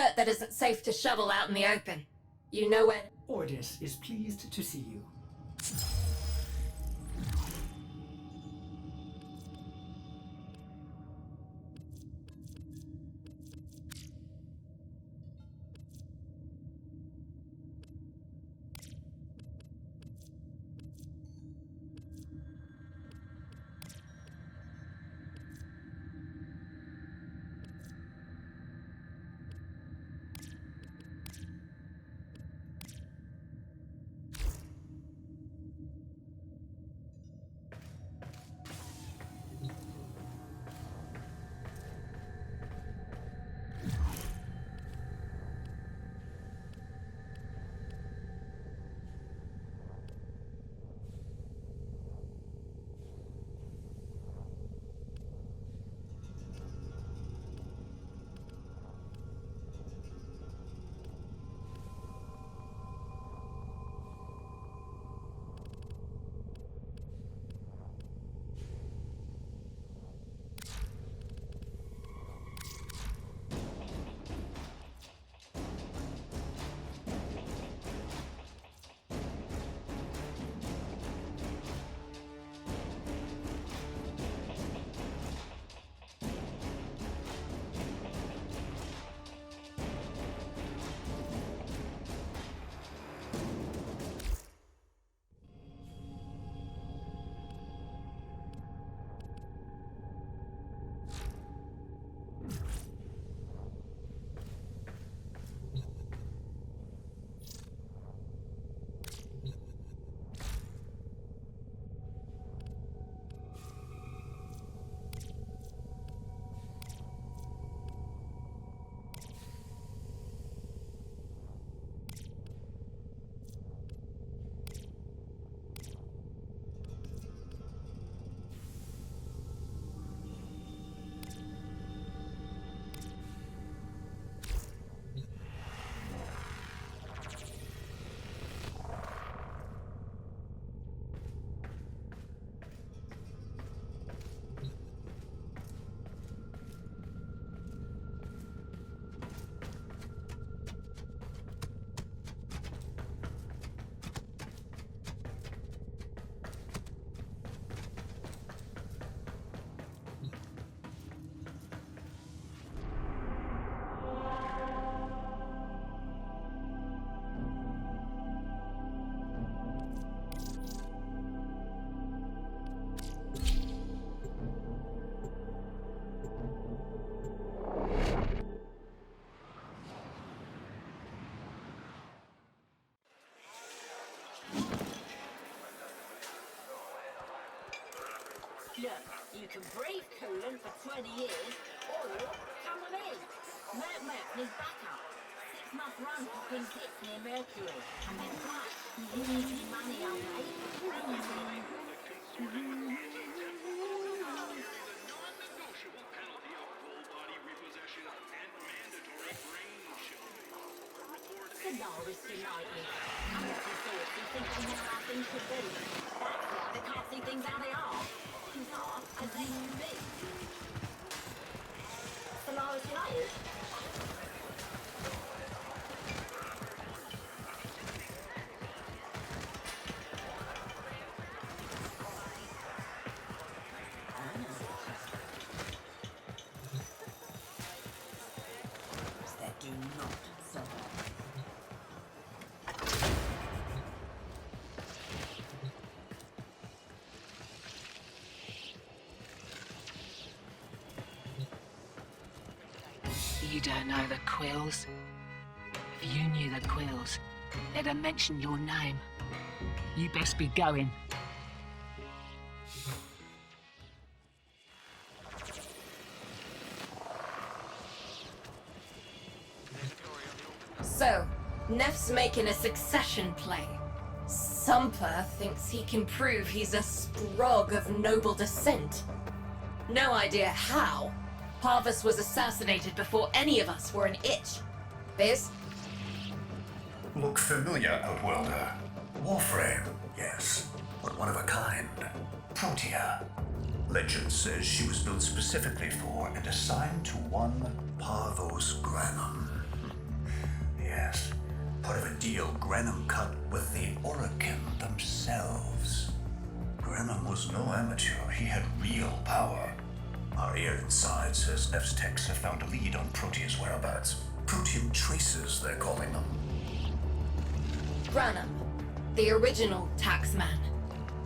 dirt that isn't safe to shovel out in the open. You know where... Ordis is pleased to see you. Look, you can breathe coolant for 20 years, or come with me. Merc needs backup. 6-month run for Pink Hits near Mercury. And then plus, you need some money, old mate. Non-negotiable penalty of full body repossession and mandatory brain shelving. Solaris United. Community thoughts and thinking how our things should be. That's why they can't see things how they are. Things are as they should be. Solaris United. That do not survive. You don't know the Quills? If you knew the Quills, they'd have mentioned your name. You best be going. So, Neff's making a succession play. Sumper thinks he can prove he's a Sprog of noble descent. No idea how. Parvus was assassinated before any of us were an itch. Biz? Look familiar, Outworlder. Warframe, yes, but one of a kind. Protea. Legend says she was built specifically for and assigned to one Parvos Granum. yes. Part of a deal Granum cut with the Orokin themselves. Granum was no amateur. He had real power. Our ear inside says Neff's techs have found a lead on Protea's whereabouts. Protean traces, they're calling them. Granum, the original taxman.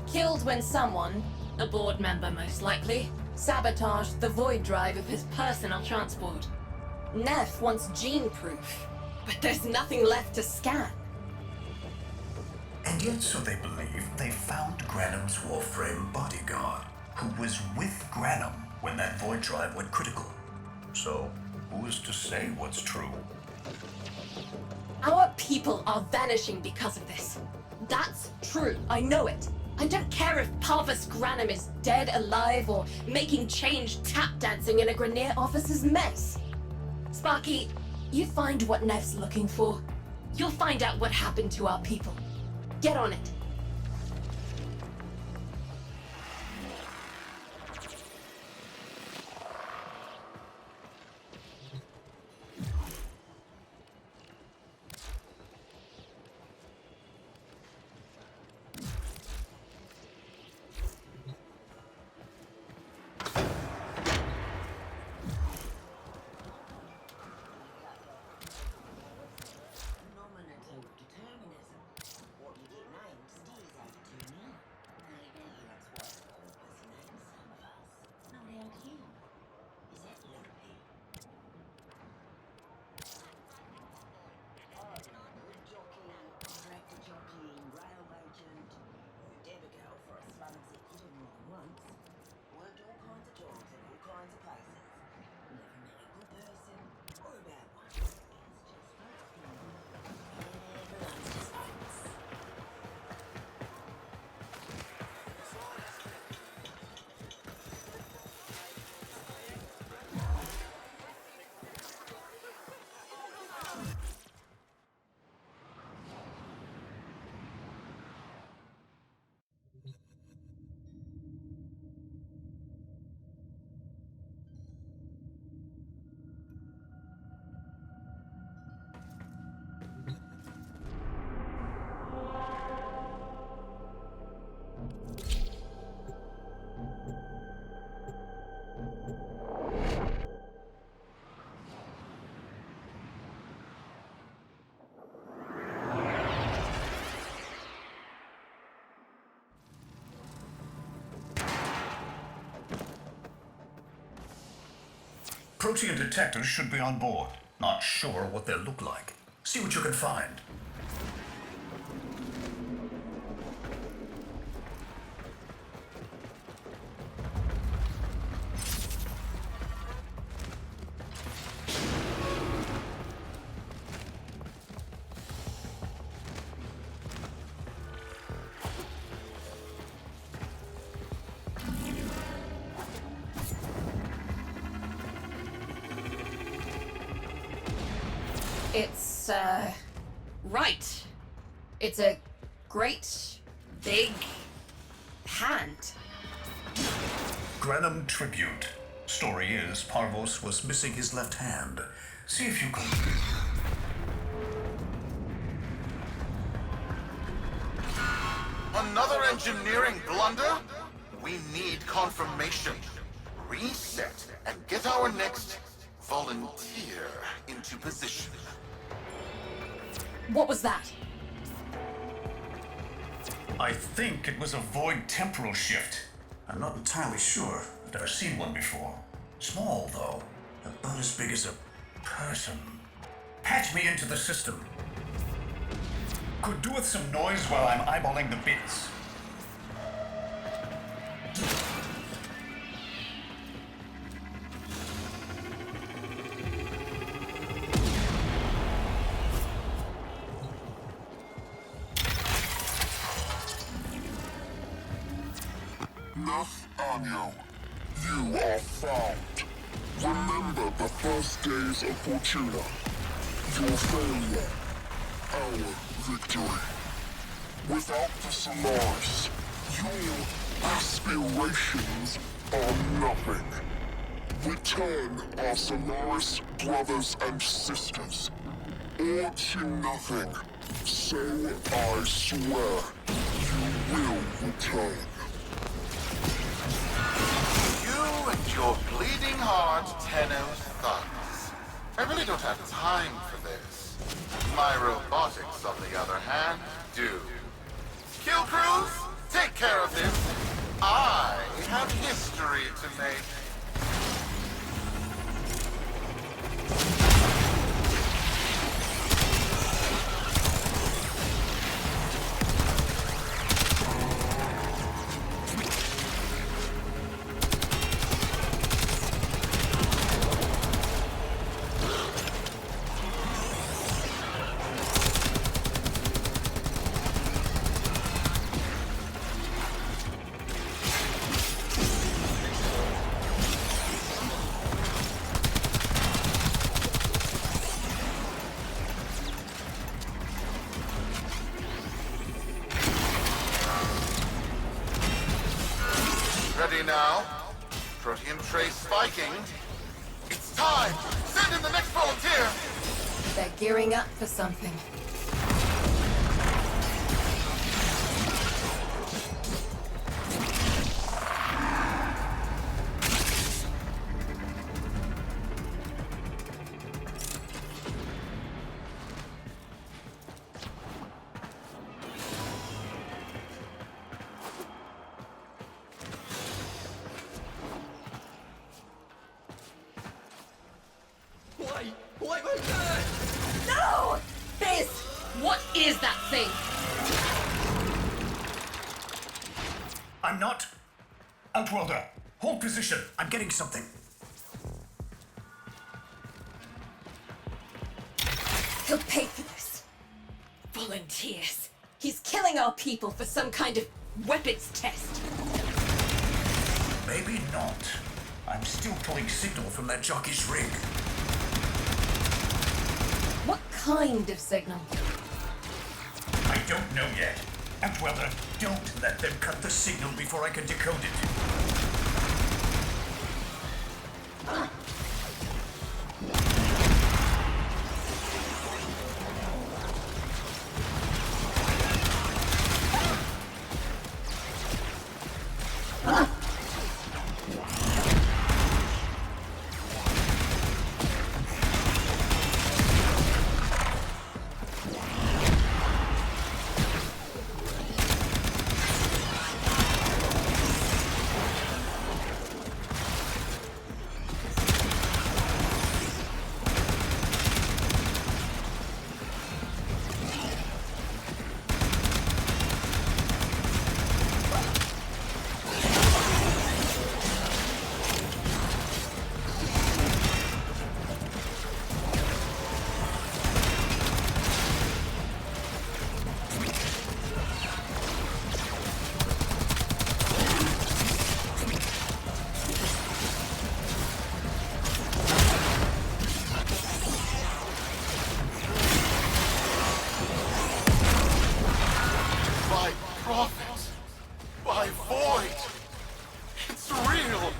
Killed when someone, a board member most likely, sabotaged the void drive of his personal transport. Neff wants gene proof, but there's nothing left to scan. And yet, so they believe, they found Granum's warframe bodyguard, who was with Granum when that void drive went critical. So, who is to say what's true? Our people are vanishing because of this. That's true, I know it. I don't care if Parvus Granum is dead, alive, or making change tap dancing in a Grenier officer's mess. Sparky, you find what Neff's looking for. You'll find out what happened to our people. Get on it. Nominative determinism. What you get named steers over to me. Maybe that's why Corpus named some of us. Not out here. Is that Lumpy? Good jockey, tractor jockey, rail agent. Did a girl for a slum executive more than once. Worked all kinds of jobs in all kinds of places. Never met a good person or a bad one. It's just folks. Everyone's just folks. Protean detectors should be on board. Not sure what they'll look like. See what you can find. It's, right. It's a great, big hand. Granum tribute. Story is, Parvos was missing his left hand. See if you can... Another engineering blunder? We need confirmation. Reset and get our next volunteer into position. What was that? I think it was a void temporal shift. I'm not entirely sure. I've never seen one before. Small, though. About as big as a person. Patch me into the system. Could do with some noise while I'm eyeballing the bits. Nathaniel, you are found. Remember the first days of Fortuna. Your failure, our victory. Without the Solaris, your aspirations are nothing. Return our Solaris brothers and sisters. or to nothing. So I swear, you will return. You and your bleeding heart, Tenno thugs. I really don't have time for this. My robotics, on the other hand, do. Kill crews, take care of this. I have history to make. Ready now? Protean tray spiking. It's time! Send in the next volunteer! They're gearing up for something. Why was that? No! This! What is that thing? I'm not. Outworlder, hold position. I'm getting something. He'll pay for this. Volunteers. He's killing our people for some kind of weapons test. Maybe not. I'm still pulling signal from that jockey's rig. What kind of signal? I don't know yet. Outworlder, don't let them cut the signal before I can decode it. By prophet! By void! It's real!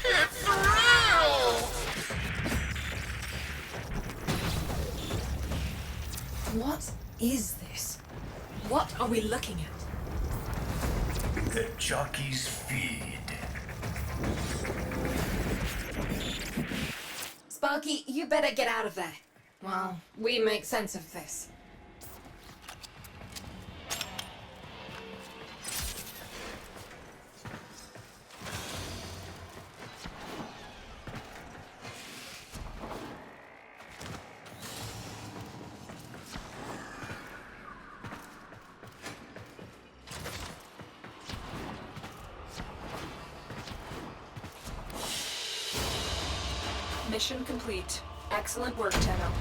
It's real! What is this? What are we looking at? The jockey's feed. Sparky, you better get out of there. Well, we make sense of this. Mission complete. Excellent work, Tenno.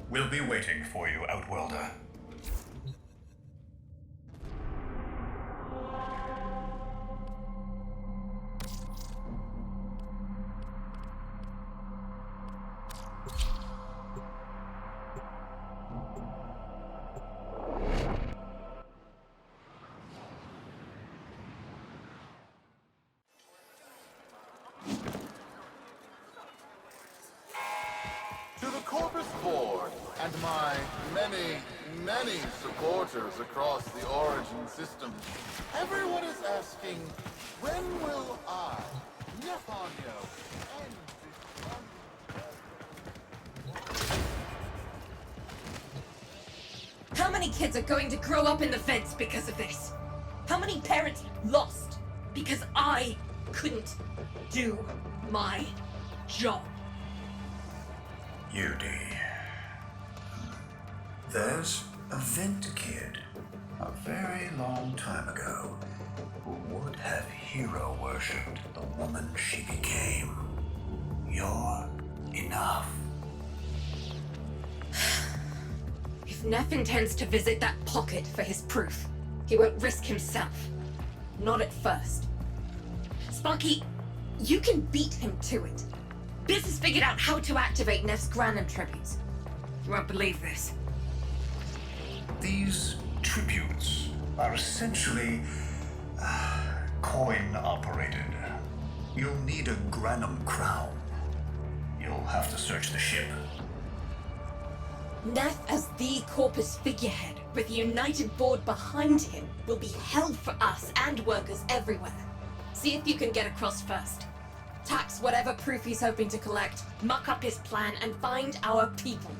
We'll be waiting for you, Outworlder. To the Corpus Board and my many, many supporters across the Origin system, everyone is asking, when will I, Nefanyo, end this? How many kids are going to grow up in the feds because of this? How many parents lost because I couldn't do my job? Yudi. There's a Vent kid, a very long time ago, who would have hero worshipped the woman she became. You're enough. If Neff intends to visit that pocket for his proof, he won't risk himself. Not at first. Sparky, you can beat him to it. Biz has figured out how to activate Neff's Granum tributes. You won't believe this. These tributes are essentially coin-operated. You'll need a Granum crown. You'll have to search the ship. Neff as the Corpus figurehead, with the united board behind him, will be hell for us and workers everywhere. See if you can get across first. Tax whatever proof he's hoping to collect, muck up his plan, and find our people.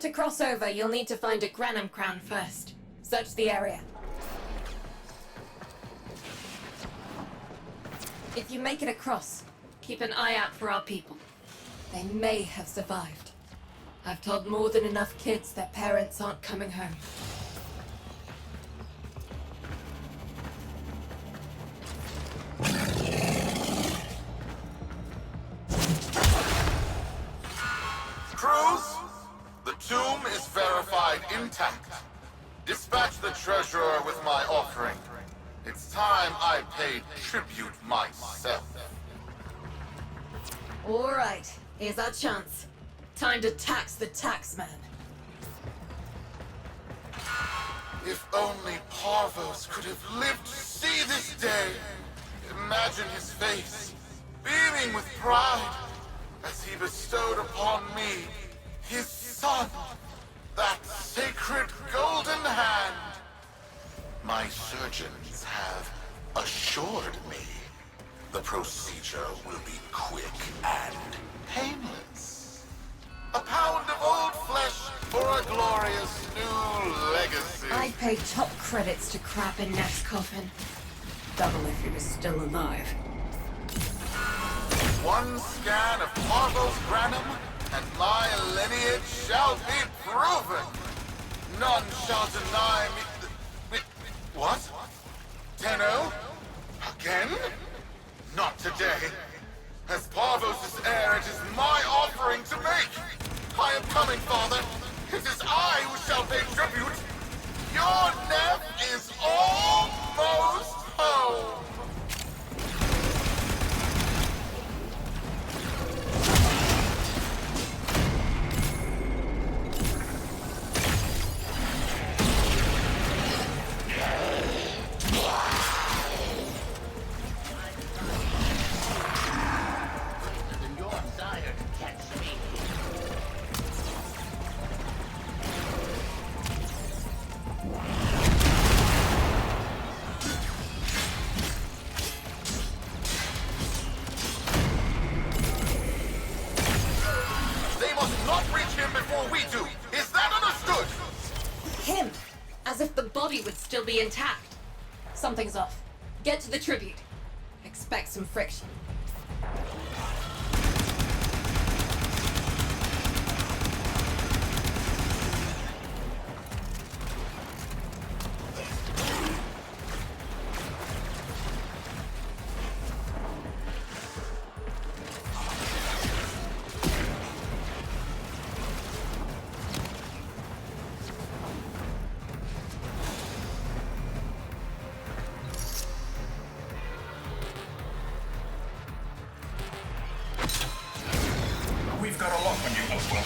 To cross over, you'll need to find a Granum crown first. Search the area. If you make it across, keep an eye out for our people. They may have survived. I've told more than enough kids their parents aren't coming home. Crews, the tomb is verified intact. Dispatch the treasurer with my offering. It's time I paid tribute myself. All right, here's our chance. Time to tax the taxman. If only Parvos could have lived to see this day. Imagine his face, beaming with pride, as he bestowed upon me, his son, that sacred golden hand. My surgeons have assured me the procedure will be quick and painless. A pound of old flesh for a glorious new legacy. I'd pay top credits to crap in Neff's coffin. Double if he was still alive. One scan of Parvos Granum, and my lineage shall be proven. None shall deny me. What? Tenno? Again? Not today. As Parvos' heir, it is my offering to make. I am coming, Father. It is I who shall pay tribute. Your Neff is almost home. Still be intact. Something's off. Get to the tribute. Expect some friction.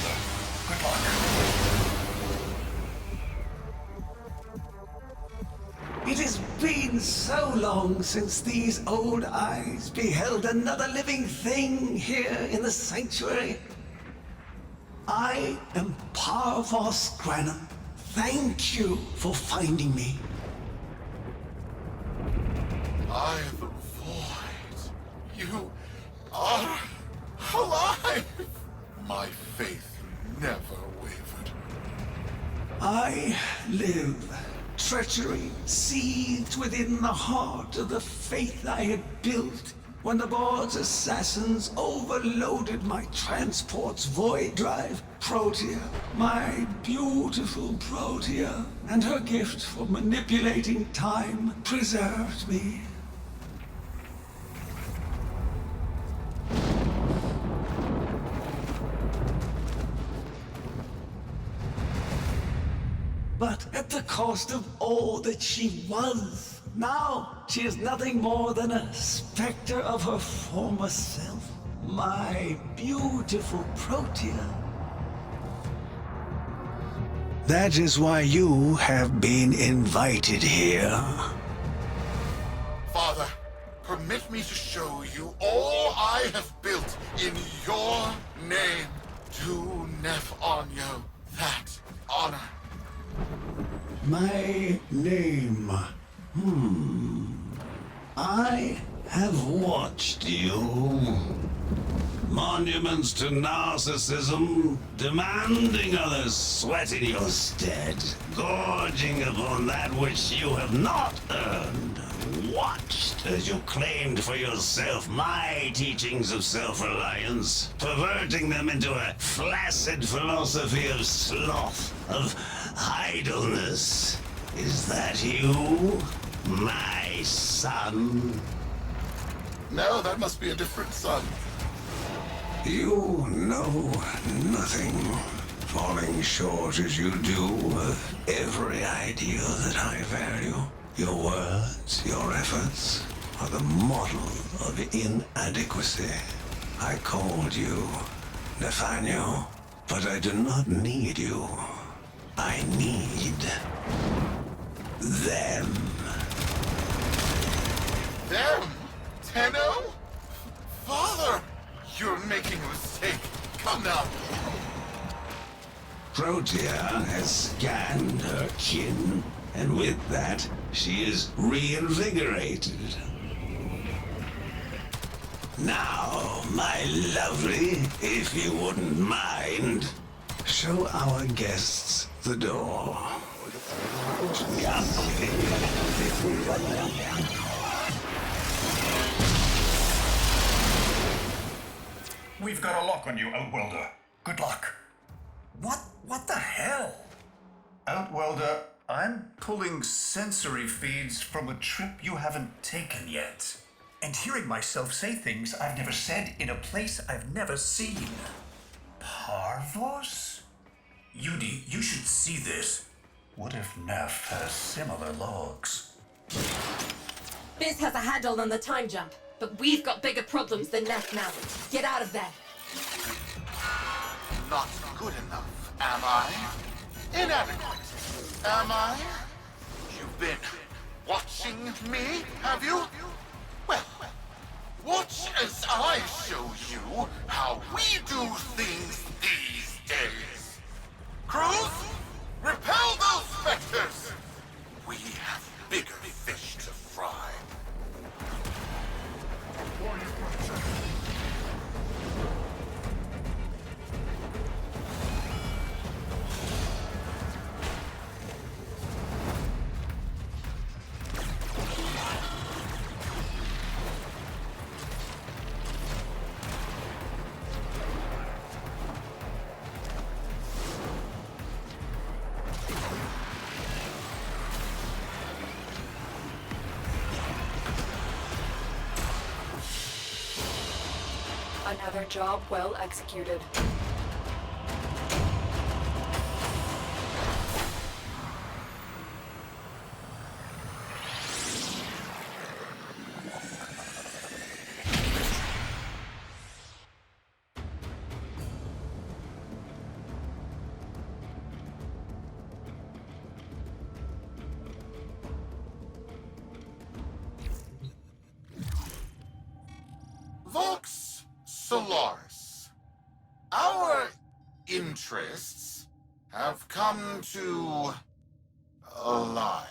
Outworlder. Good luck. It has been so long since these old eyes beheld another living thing here in the sanctuary. I am Parvos Granum. Thank you for finding me. I am the void. You are alive. My faith never wavered. I live. Treachery seethed within the heart of the faith I had built when the board's assassins overloaded my transport's void drive. Protea, my beautiful Protea, and her gift for manipulating time preserved me. But at the cost of all that she was. Now she is nothing more than a specter of her former self. My beautiful Protea. That is why you have been invited here. Father, permit me to show you all I have built in your name. To Nef Onyo that honor. My name. I have watched you. Monuments to narcissism, demanding others sweat in your stead, gorging upon that which you have not earned. Watched as you claimed for yourself my teachings of self-reliance, perverting them into a flaccid philosophy of sloth, of idleness. Is that you, my son? No, that must be a different son. You know nothing, falling short as you do of every ideal that I value. Your words, your efforts, are the model of inadequacy. I called you Nathaniel, but I do not need you. I need them. Them? Tenno? Father! You're making a mistake. Come now. Protea has scanned her kin, and with that, she is reinvigorated. Now, my lovely, if you wouldn't mind, show our guests the door. We've got a lock on you, Outworlder. Good luck. What the hell? Outworlder, I'm pulling sensory feeds from a trip you haven't taken yet. And hearing myself say things I've never said in a place I've never seen. Parvos? Yudi, you should see this. What if Neff has similar logs? Biz has a handle on the time jump, but we've got bigger problems than Neff now. Get out of there. Not good enough, am I? Inadequate, am I? You've been watching me, have you? Well, watch as I show you how we do things these days. Crews, repel those specters! We have bigger fish to fry. Another job well executed. Vox Solaris. Our interests have come to align.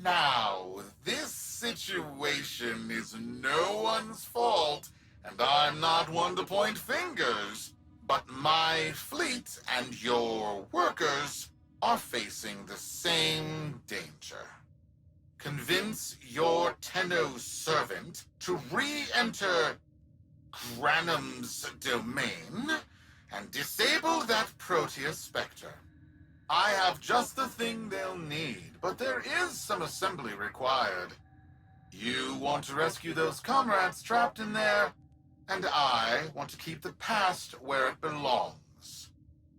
Now, this situation is no one's fault, and I'm not one to point fingers, but my fleet and your workers are facing the same danger. Convince your Tenno servant to re-enter Granum's domain and disable that Proteus Spectre. I have just the thing they'll need, but there is some assembly required. You want to rescue those comrades trapped in there, and I want to keep the past where it belongs.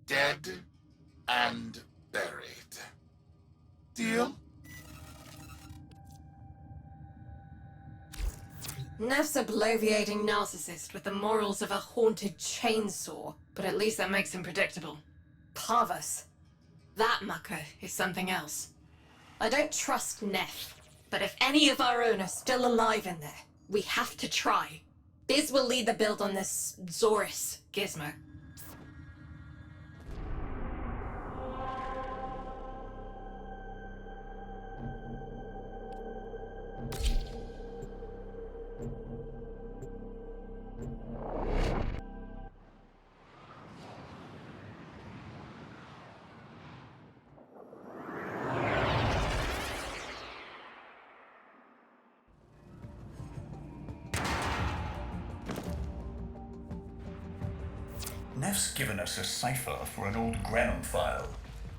Dead and buried. Deal? Neff's a bloviating narcissist with the morals of a haunted chainsaw, but at least that makes him predictable. Parvus. That mucker is something else. I don't trust Neff, but if any of our own are still alive in there, we have to try. Biz will lead the build on this Zorus gizmo. Neff's given us a cipher for an old Granum file.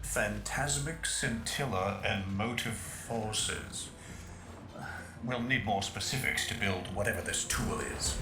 Phantasmic scintilla and motive forces. We'll need more specifics to build whatever this tool is.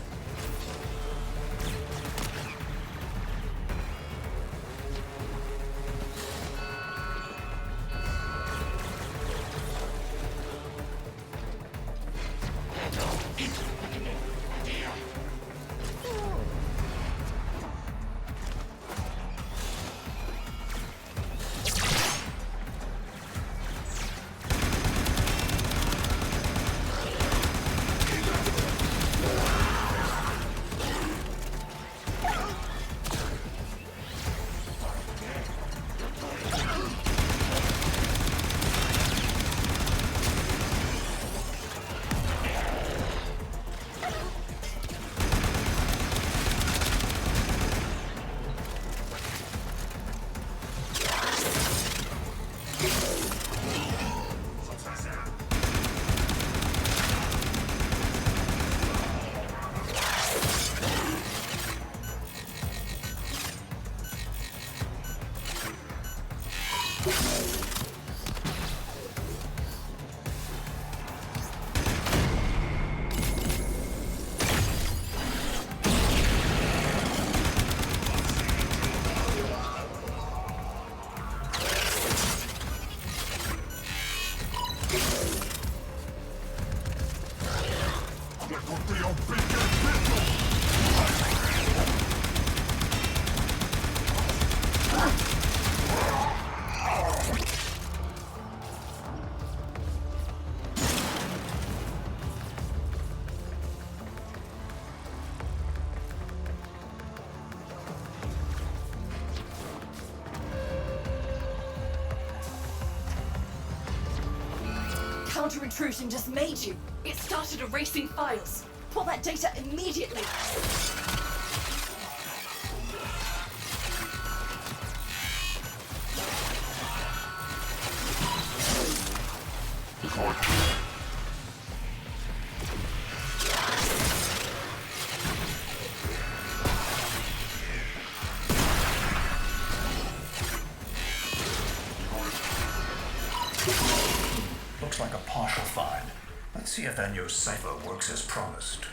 Counter-intrusion just made you. It started erasing files. Pull that data immediately. Looks like a partial find. Let's see if Anyo's cipher works as promised.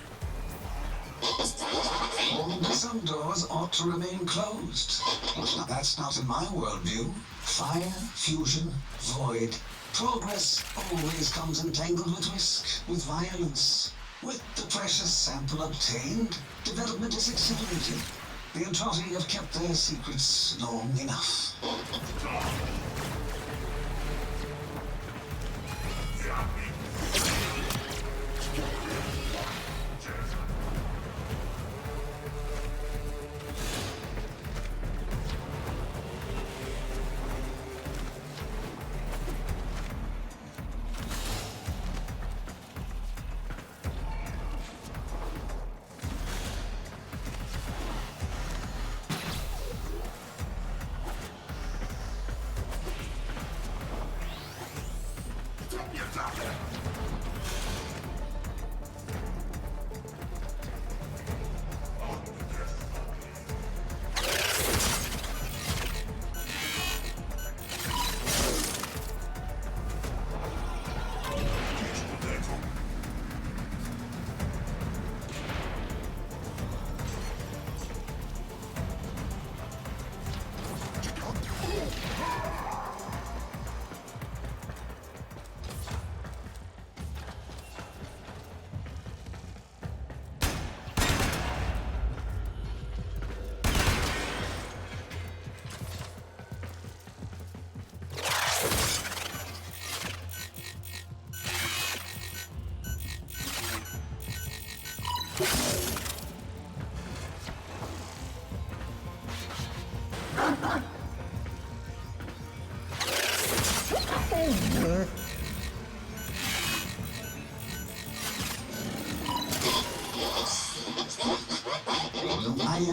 Some doors ought to remain closed. Now, that's not in my worldview. Fire, fusion, void. Progress always comes entangled with risk, with violence. With the precious sample obtained, development is accelerated. The Entrati have kept their secrets long enough.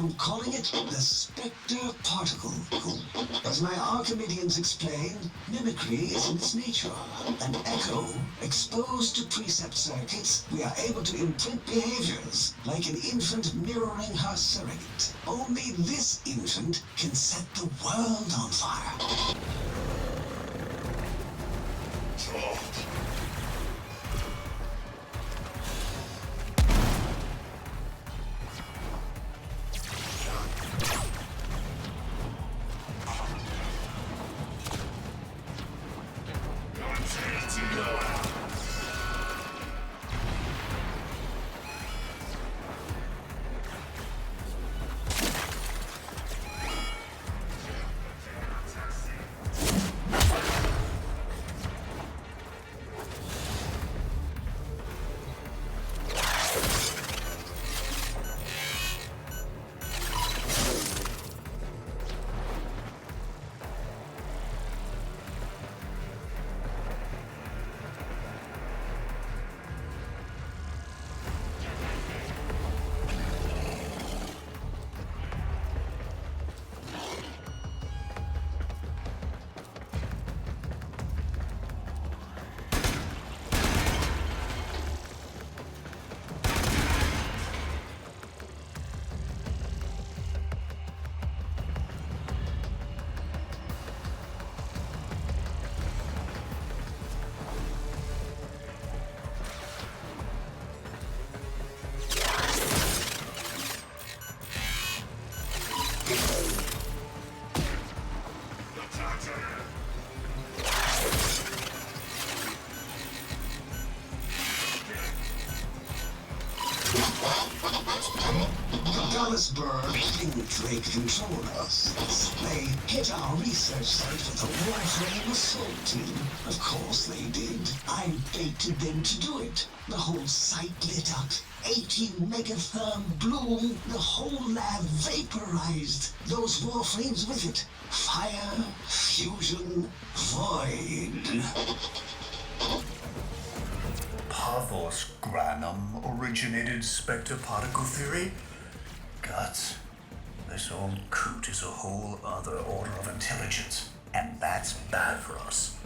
am calling it the Spectre Particle. As my Archimedeans explain, mimicry is in its nature. An echo exposed to precept circuits, we are able to imprint behaviors like an infant mirroring her surrogate. Only this infant can set the world on fire. Bird think they control us. They hit our research site with a warframe assault team. Of course they did. I baited them to do it. The whole site lit up. 80 megatherm bloom. The whole lab vaporized. Those warframes with it. Fire, fusion, void. Pavos Granum originated Spectre particle theory? Guts. This old coot is a whole other order of intelligence, and that's bad for us.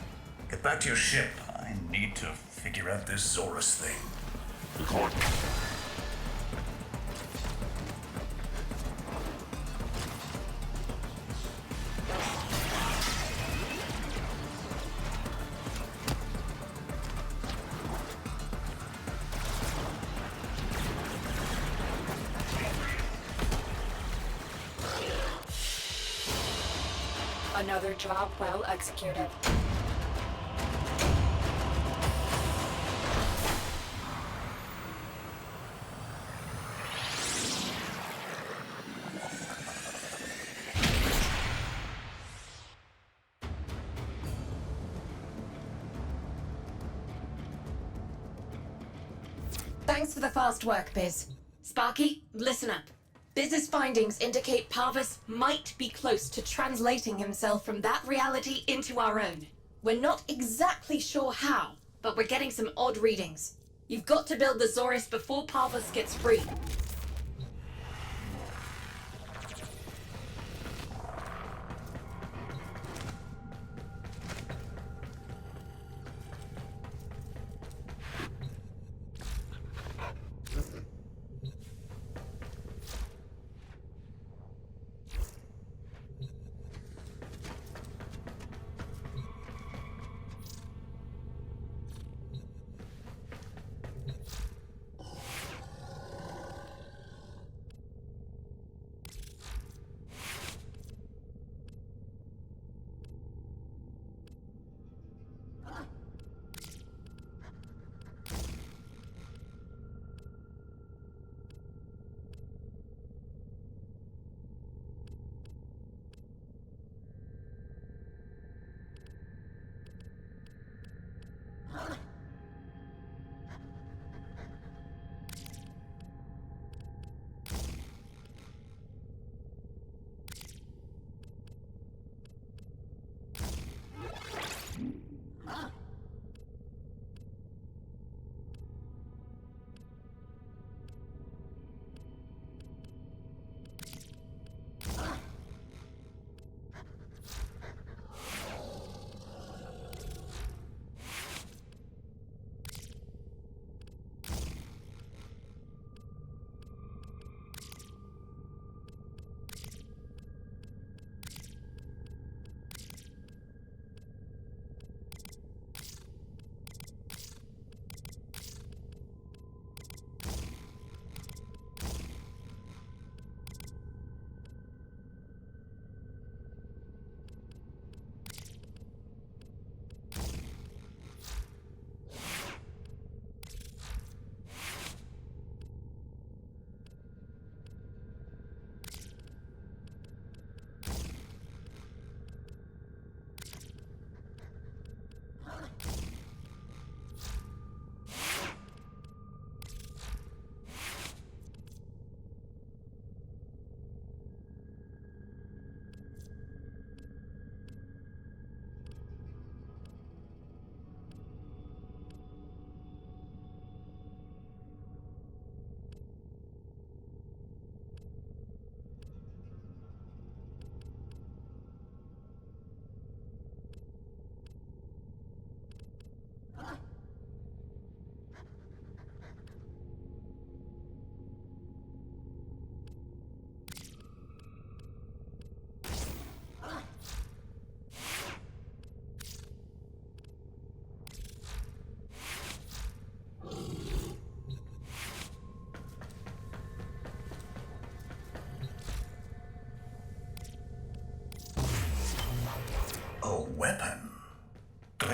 Get back to your ship. I need to figure out this Zorus thing. Record. Another job well executed. Thanks for the fast work, Biz. Sparky, listen up. Biz's findings indicate Parvus might be close to translating himself from that reality into our own. We're not exactly sure how, but we're getting some odd readings. You've got to build the Zorus before Parvus gets free.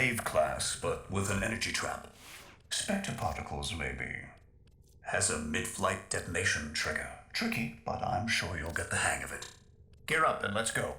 slave class, but with an energy trap. Spectre particles, maybe. Has a mid-flight detonation trigger. Tricky, but I'm sure you'll get the hang of it. Gear up and let's go.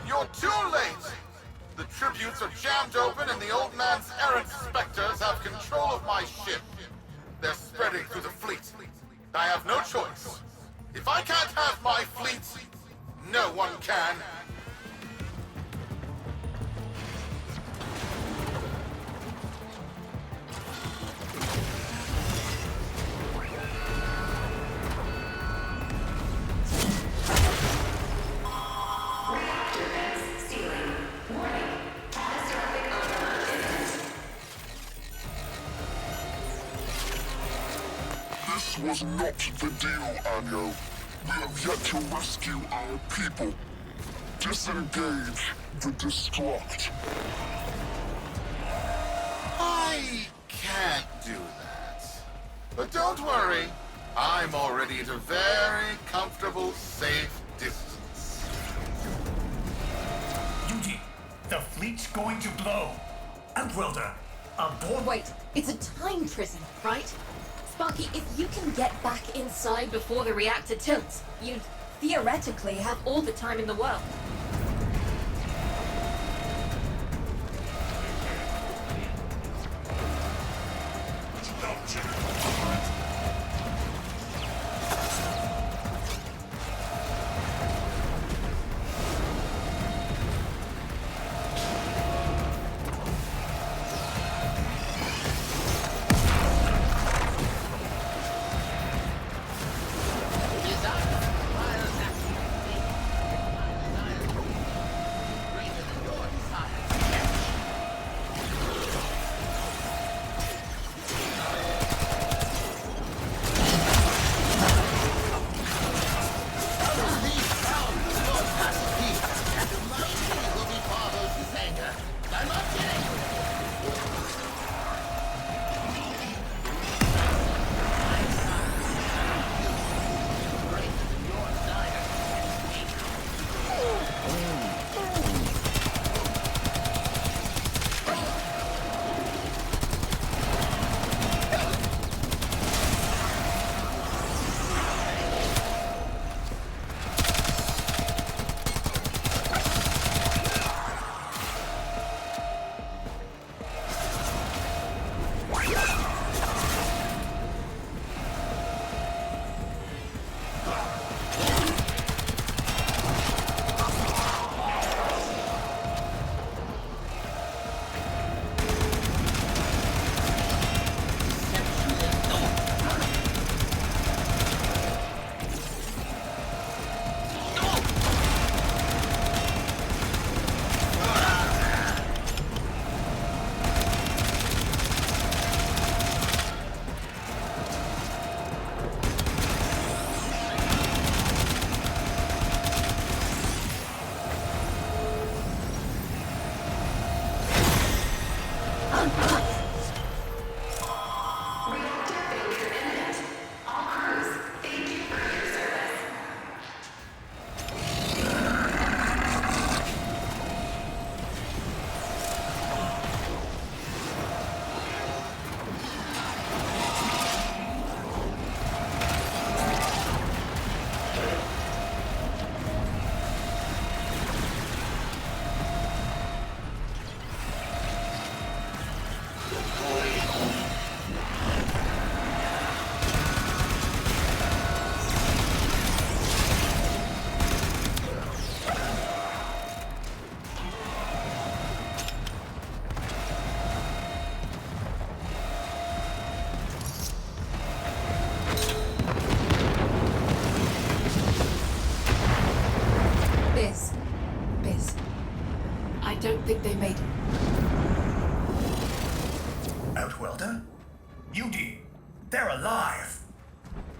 You're too late! The tributes are jammed open and the old man's errant specters have control of my ship. They're spreading through the fleet. I have no choice. If I can't have my fleet, no one can. This was not the deal, Anyo. We have yet to rescue our people. Disengage the destruct. I can't do that. But don't worry. I'm already at a very comfortable, safe distance. Yuji, the fleet's going to blow. Antwilder, aboard. Wait, it's a time prison, right? Sparky, if you can get back inside before the reactor tilts, you'd theoretically have all the time in the world. Reactor Biz. I don't think they made it. Outwelder? UD, they're alive!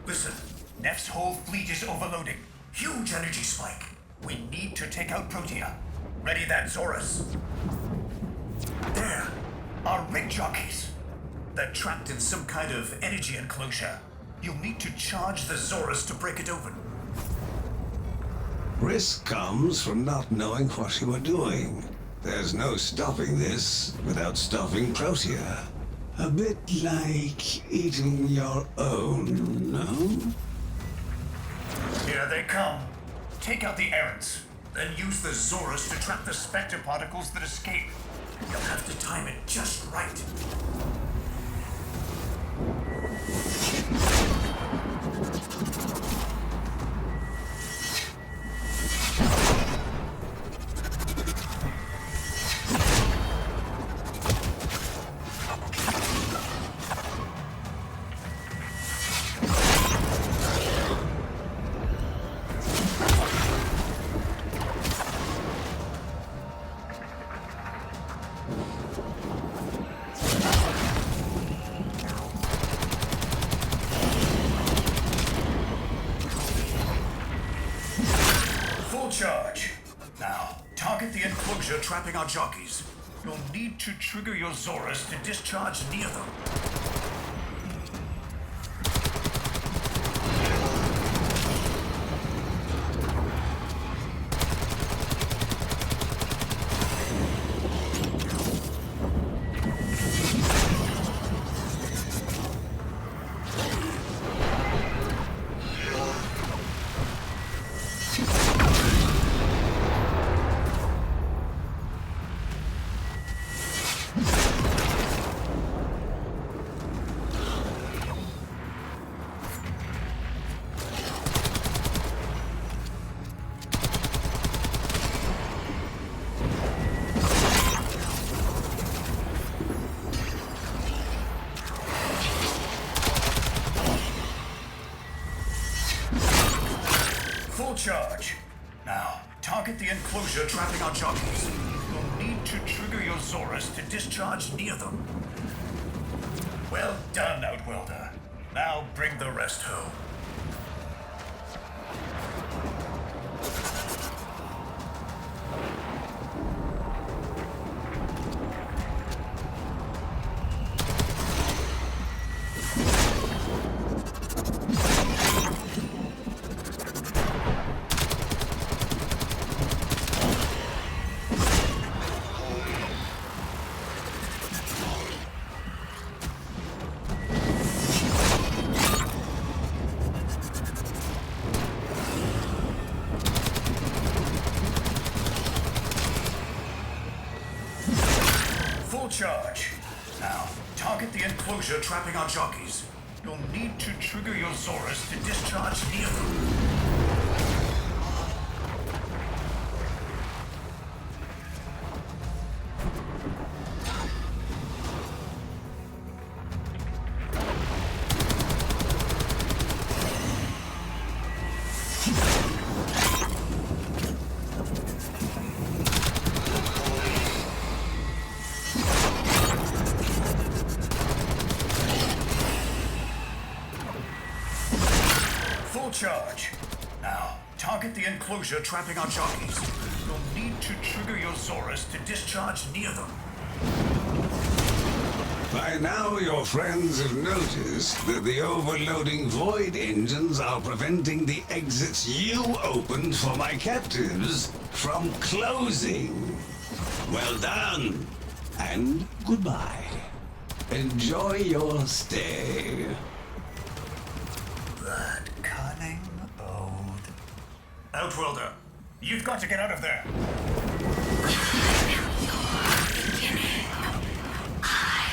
Listen, Neff's whole fleet is overloading. Huge energy spike. We need to take out Protea. Ready that, Zorus. There, our rig jockeys. They're trapped in some kind of energy enclosure. You'll need to charge the Zorus to break it open. Risk comes from not knowing what you are doing. There's no stopping this without stopping Protea. A bit like eating your own, no? Here they come. Take out the errants, then use the Zorus to trap the Spectre particles that escape. You'll have to time it just right. Charge. Now, target the enclosure trapping our jockeys. You'll need to trigger your Zorus to discharge near them. Charge. Now, target the enclosure trapping our jockeys. You'll need to trigger your Zorus to discharge near them. Well done, Outwelder. Now bring the rest home. Charge. Now, target the enclosure trapping our jockeys. You'll need to trigger your Zorus to discharge near them. Charge. Now, target the enclosure trapping our jockeys. You'll need to trigger your Zorus to discharge near them. By now, your friends have noticed that the overloading void engines are preventing the exits you opened for my captives from closing. Well done, and goodbye. Enjoy your stay. That cunning old... Outwelder, you've got to get out of there. I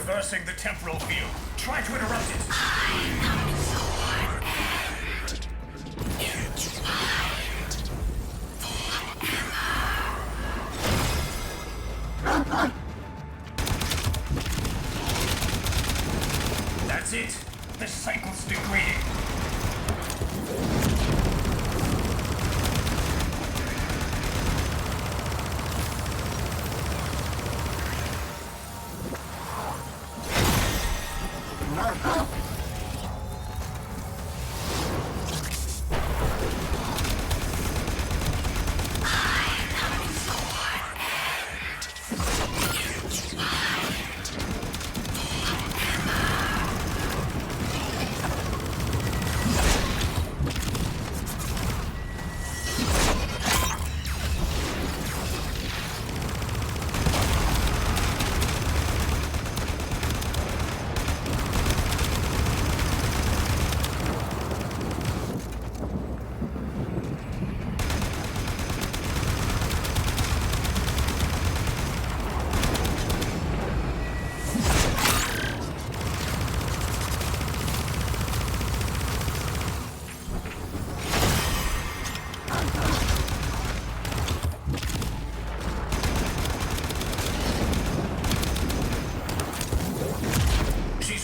reversing the temporal field. Try to interrupt it. That's it. The cycle's degrading.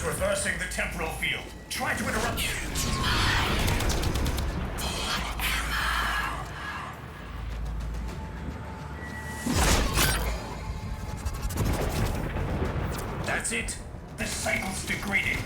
Reversing the temporal field. Try to interrupt it. That's it. The cycle's degrading.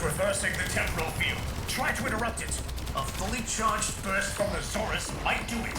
Reversing the temporal field. Try to interrupt it. A fully charged burst from the Zorus might do it.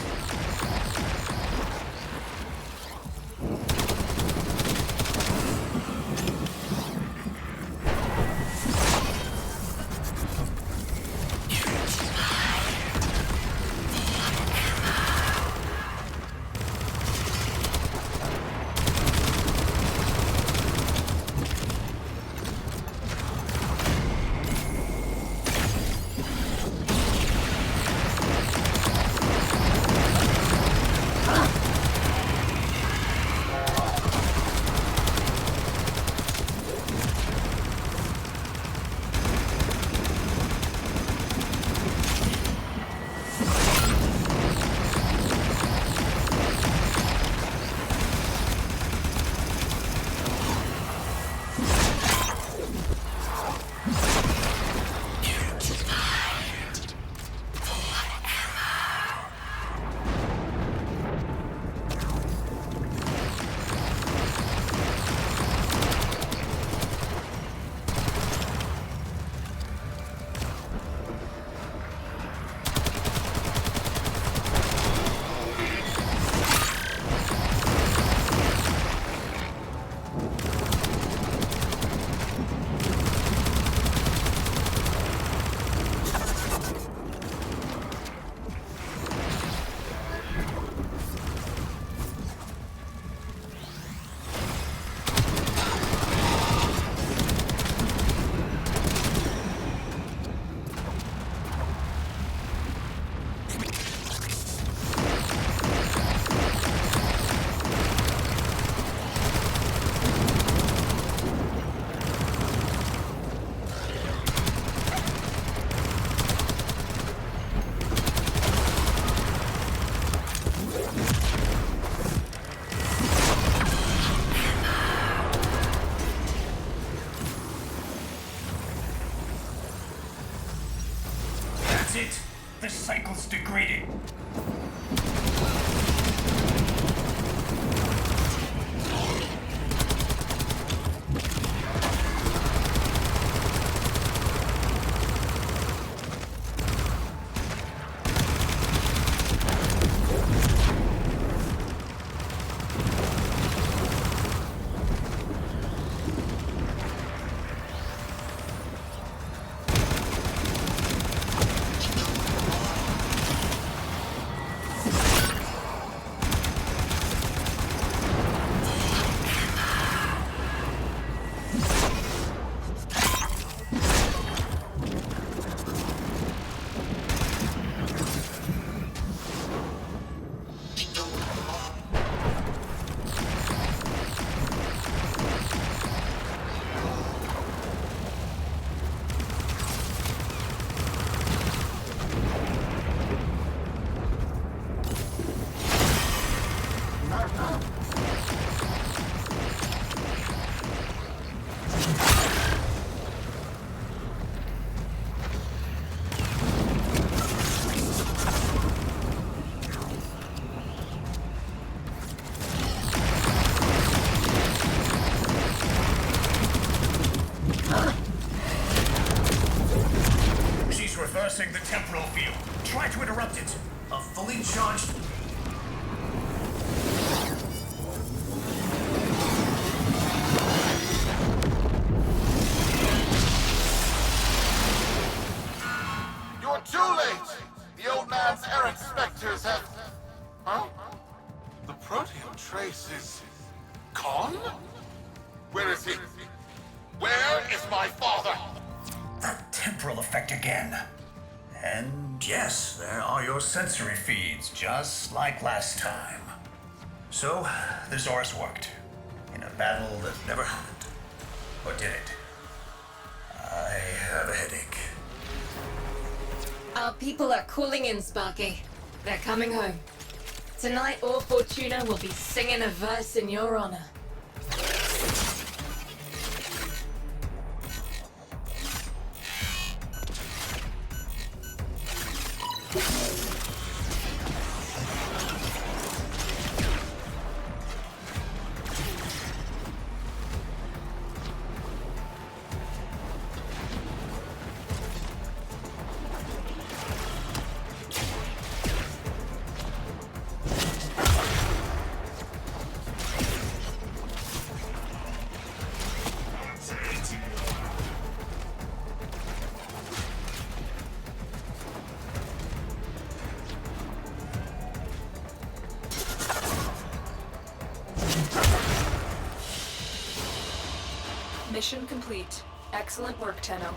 it! The cycle's degrading. Reversing the temporal field. Try to interrupt it. A fully charged... You're too late! The old man's errant specters have... Huh? The proteome trace is... gone? Where is he? Where is my father? That temporal effect again. And yes, there are your sensory feeds, just like last time. So, this Horus worked. In a battle that never happened. Or did it? I have a headache. Our people are calling in, Sparky. They're coming home. Tonight, all Fortuna will be singing a verse in your honor. Mission complete. Excellent work, Tenno.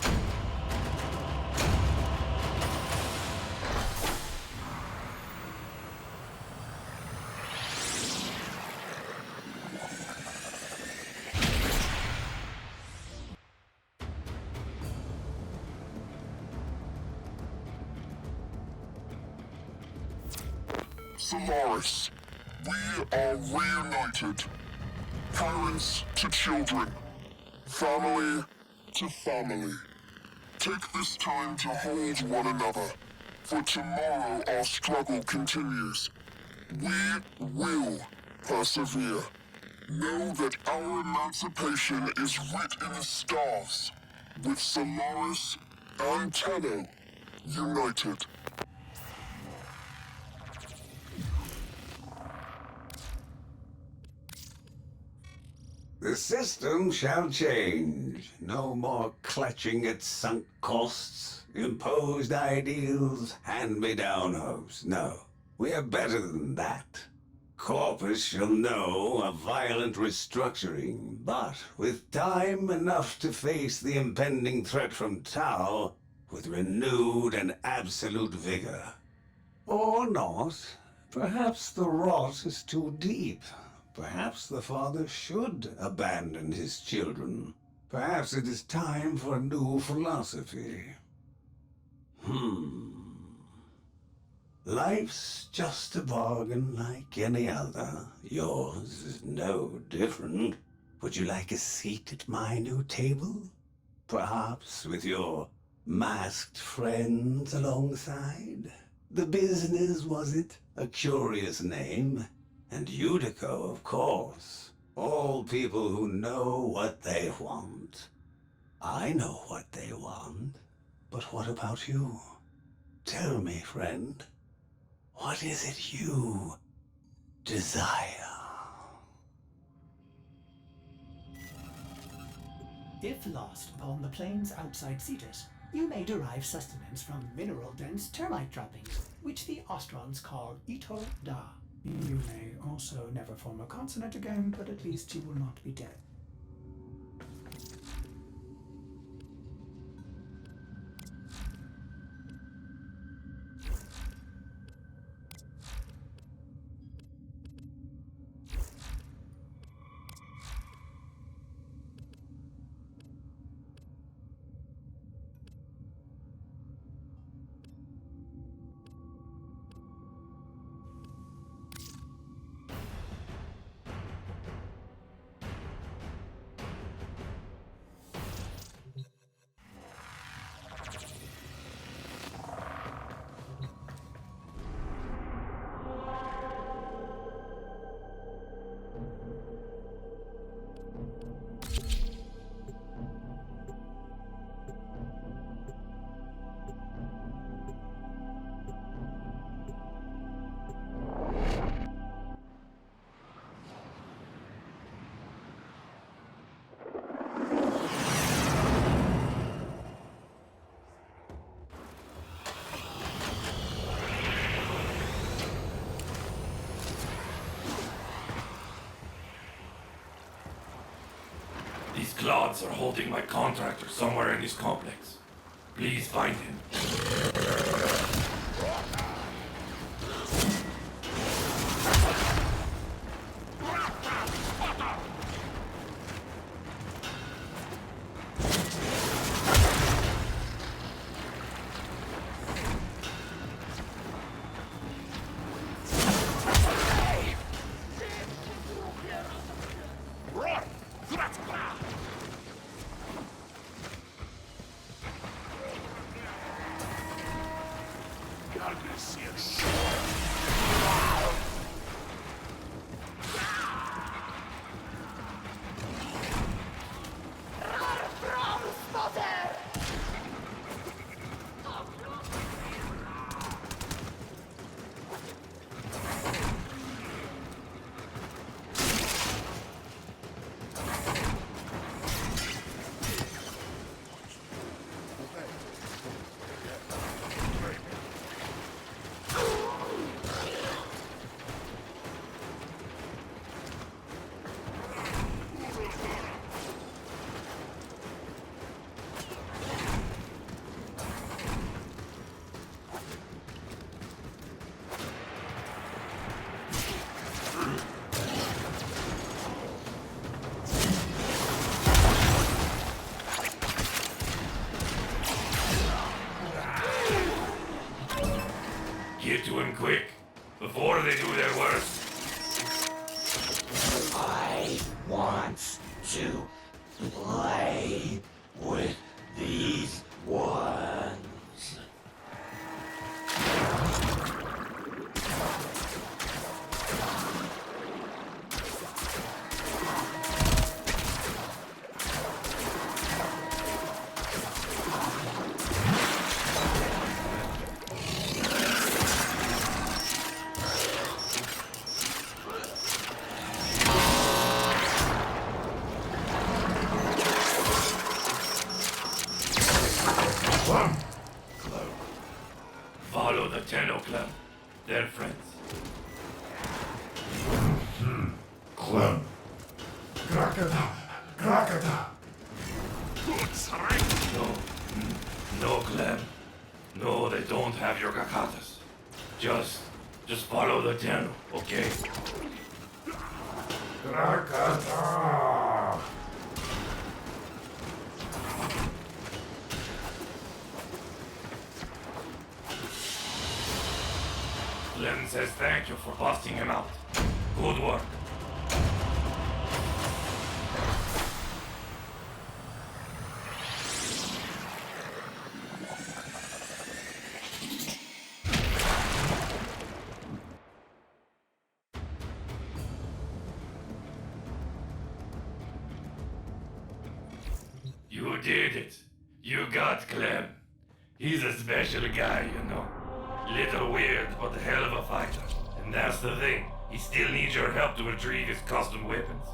Solaris, we are reunited. Parents to children. Family to family. Take this time to hold one another, for tomorrow our struggle continues. We will persevere. Know that our emancipation is writ in the stars, with Solaris and Tenno united. The system shall change. No more clutching at sunk costs, imposed ideals, hand-me-down hopes. No, we are better than that. Corpus shall know a violent restructuring, but with time enough to face the impending threat from Tau with renewed and absolute vigor. Or not. Perhaps the rot is too deep. Perhaps the father should abandon his children. Perhaps it is time for a new philosophy. Life's just a bargain like any other. Yours is no different. Would you like a seat at my new table? Perhaps with your Masked friends alongside? The business, was it? A curious name. And Utico, of course. All people who know what they want. I know what they want. But what about you? Tell me, friend. What is it you desire? If lost upon the plains outside Cetus, you may derive sustenance from mineral-dense termite droppings, which the Ostrons call Ito Da. You may also never form a consonant again, but at least you will not be dead. These clods are holding my contractor somewhere in this complex. Please find him. Get to him quick, before they do their worst. I want to play with these ones. Follow the Tenno Club. They're friends. Clem. Krakata. No, Clem. No, they don't have your kakatas. Just follow the Tenno, okay? Krakata. Clem says thank you for busting him out. Good work. got Clem. He's a special guy, you know. Little weird, but a hell of a fighter. And that's the thing. He still needs your help to retrieve his custom weapons.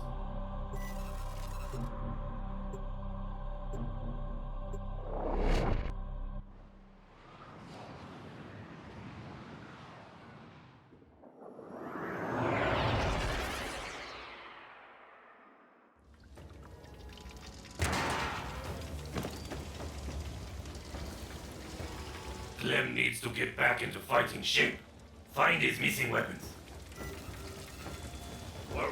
Clem needs to get back into fighting shape. Find his missing weapons. Whoa.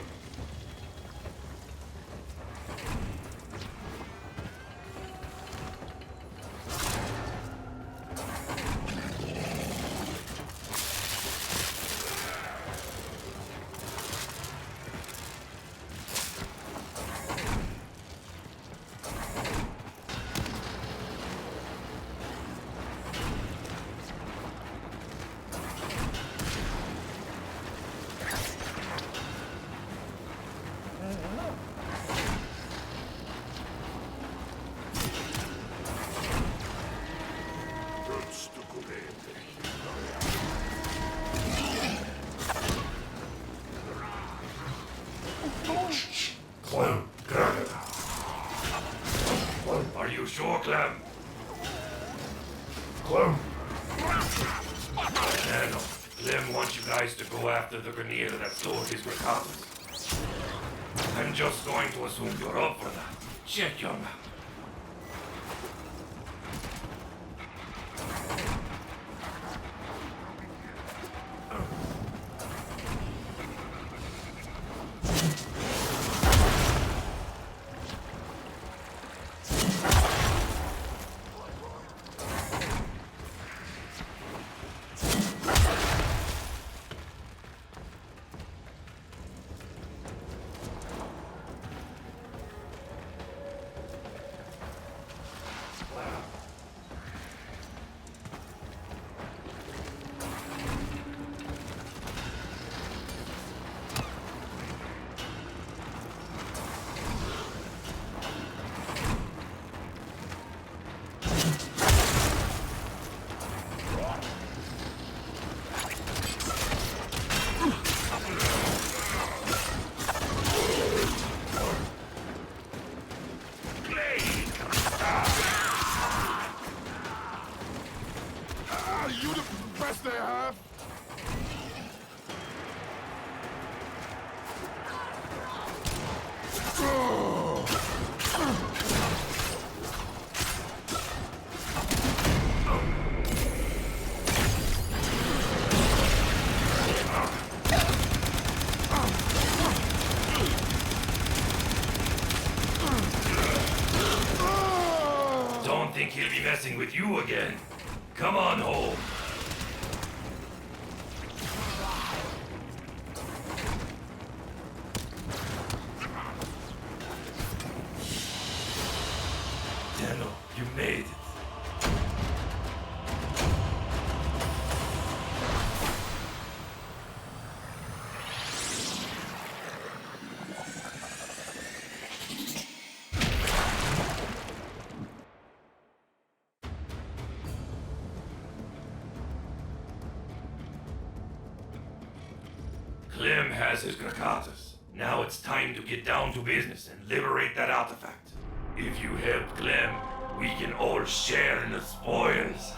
Clem, grab it. Are you sure, Clem? Clem. No. Clem wants you guys to go after the grenadier that stole his Grakatas. I'm just going to assume you're up for that. Check your map. You the best they have? Don't think he'll be messing with you again. Come on home. Dano, you made it. Clem has his Grakatas. Now it's time to get down to business and liberate that artifact. If you help Clem, we can all share in the spoils.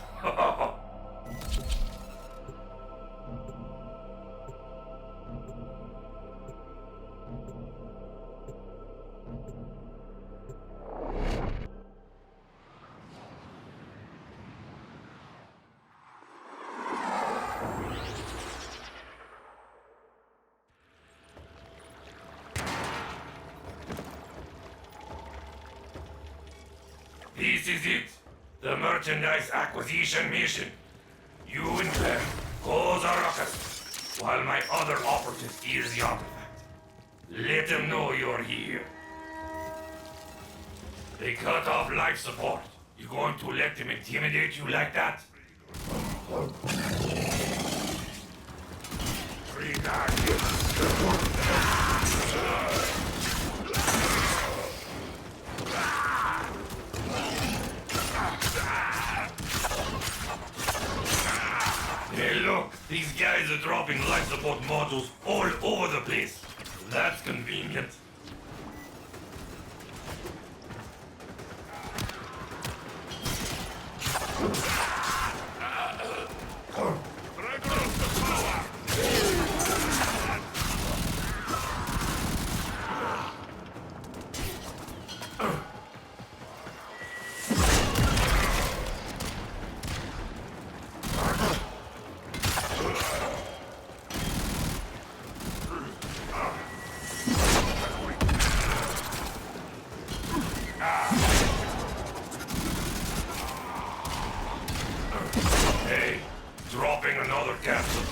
This is it. The merchandise acquisition mission. You and Clem cause a ruckus while my other operative steals the artifact. Let them know you're here. They cut off life support. You going to let them intimidate you like that? These guys are dropping life support modules all over the place. That's convenient. Hey, dropping another capsule.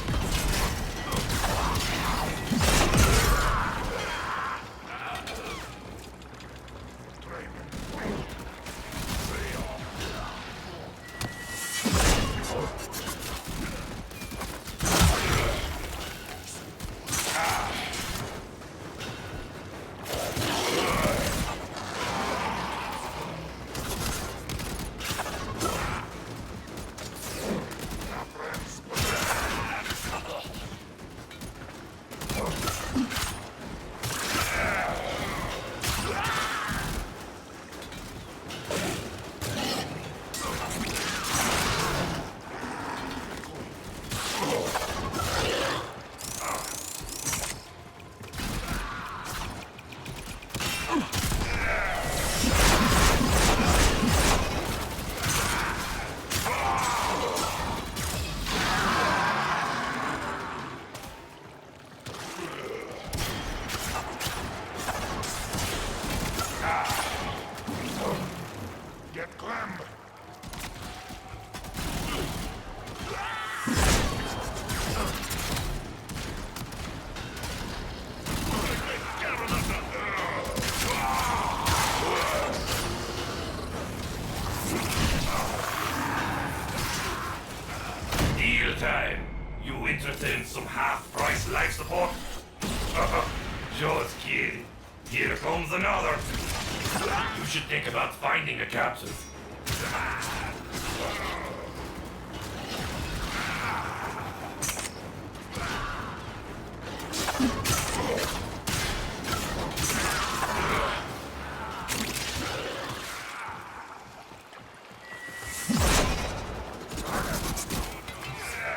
Get clammed. Deal time. You interested in some half-price life support? Just kidding. Here comes another. You should think about finding a capsule.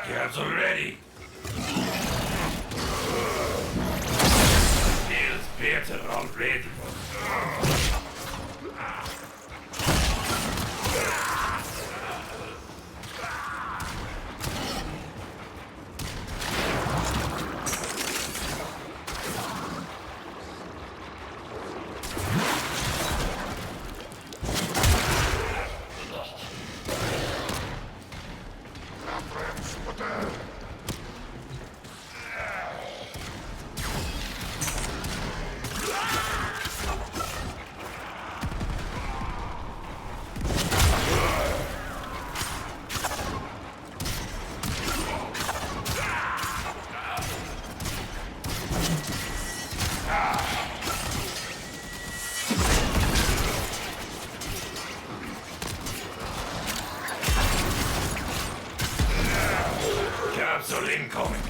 Capsule ready. Feels better already. Capsule incoming.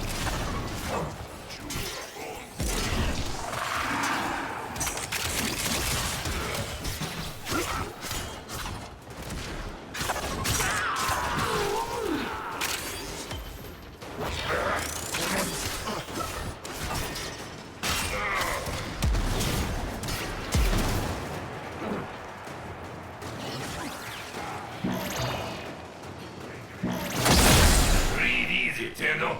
Breathe easy, Tendo.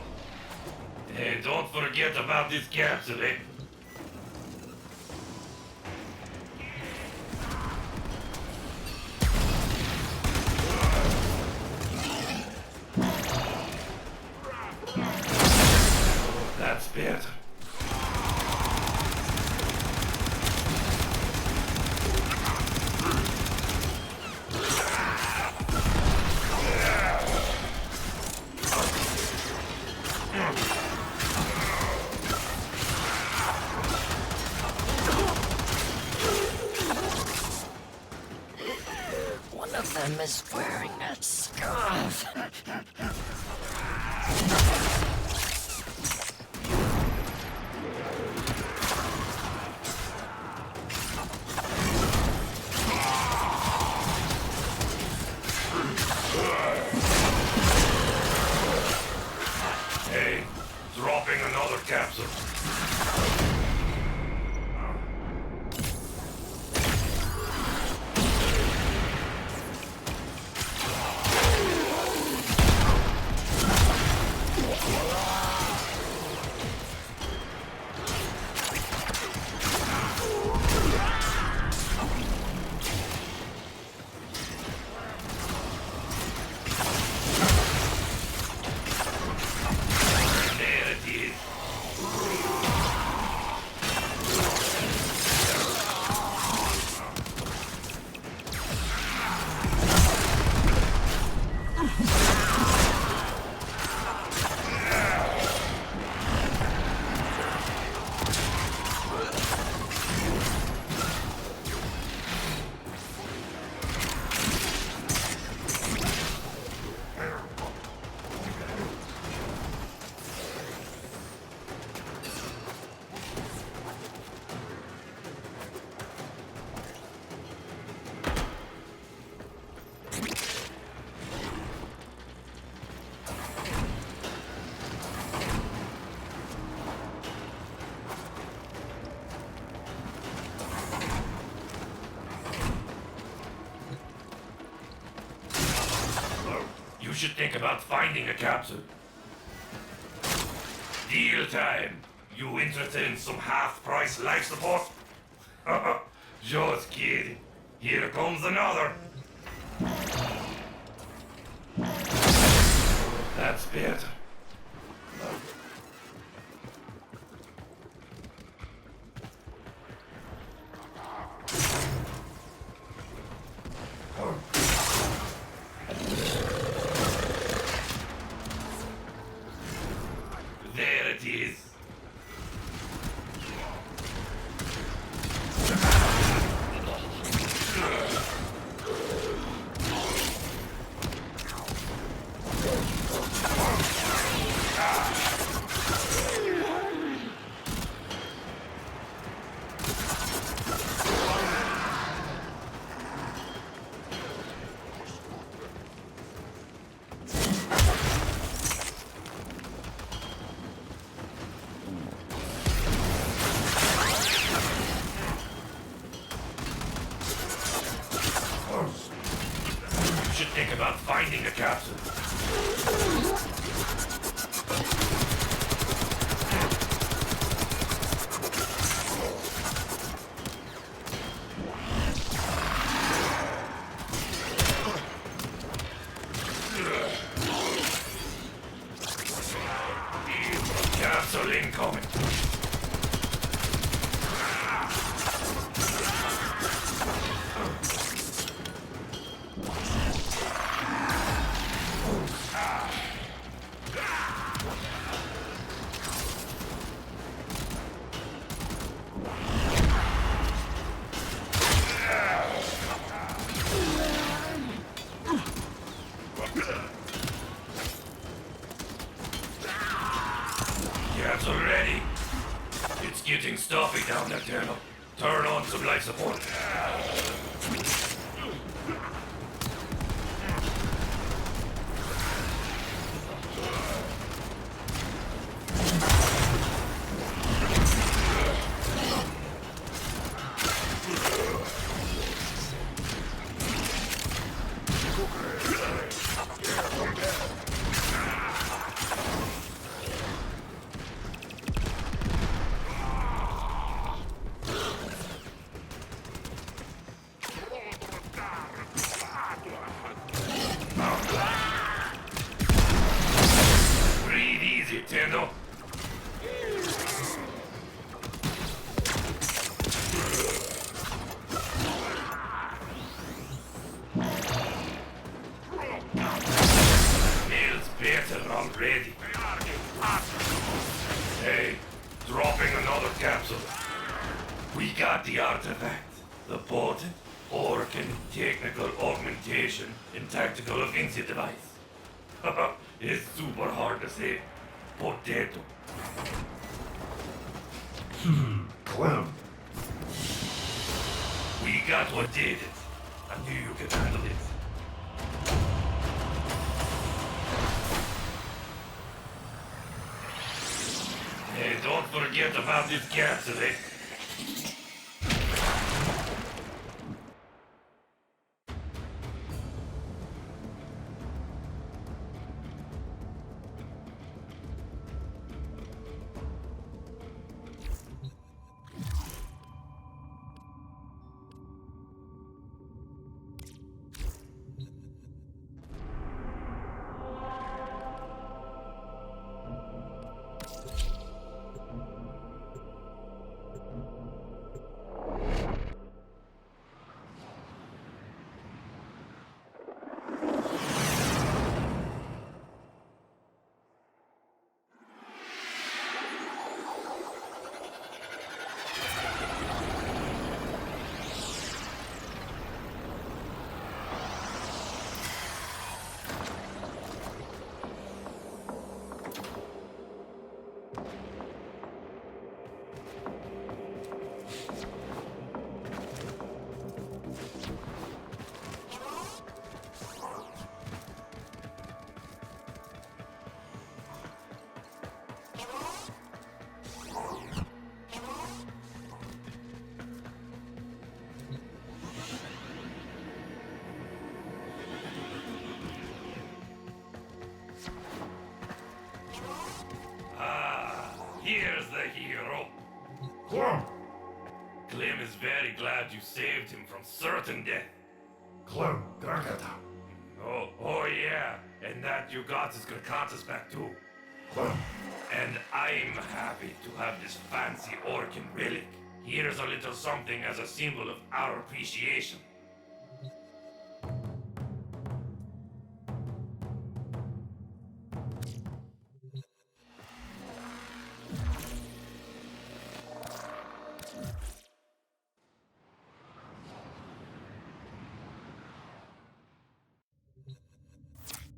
Hey, don't forget about this capsule, eh? That's better. One of them is wearing a scarf. capsule. There it is. You should think about finding a capsule. Deal time. You interested in some half-price life support? Just kidding. Here comes another. That's better. There it is. You should think about finding a capsule. Capsule incoming. Capsule ready. It's getting stuffy down there, Colonel. Turn on some life support. Breathe easy, Tendo. Feels better already. Hey, dropping another capsule. We got the artifact. The potent Orcan technical augmentation and tactical offensive device. It's super hard to say. Potato. Clem. We got what did it. I knew you could handle it. Hey, forget about this capsule, eh? Here's the hero. Clem! Clem is very glad you saved him from certain death. Clem, Darkata. Oh yeah, and that you got his Gracantus back too. Clem. And I'm happy to have this fancy Orkin relic. Here's a little something as a symbol of our appreciation.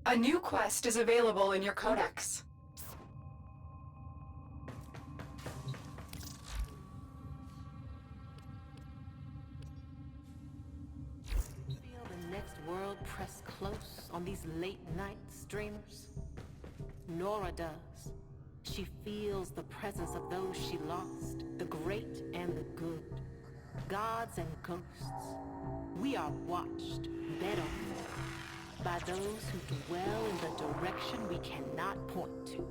A new quest is available in your codex. Feel the next world press close on these late night streamers? Nora does. She feels the presence of those she lost, the great and the good, gods and ghosts. We are watched, bet on, by those who dwell in the direction we cannot point to.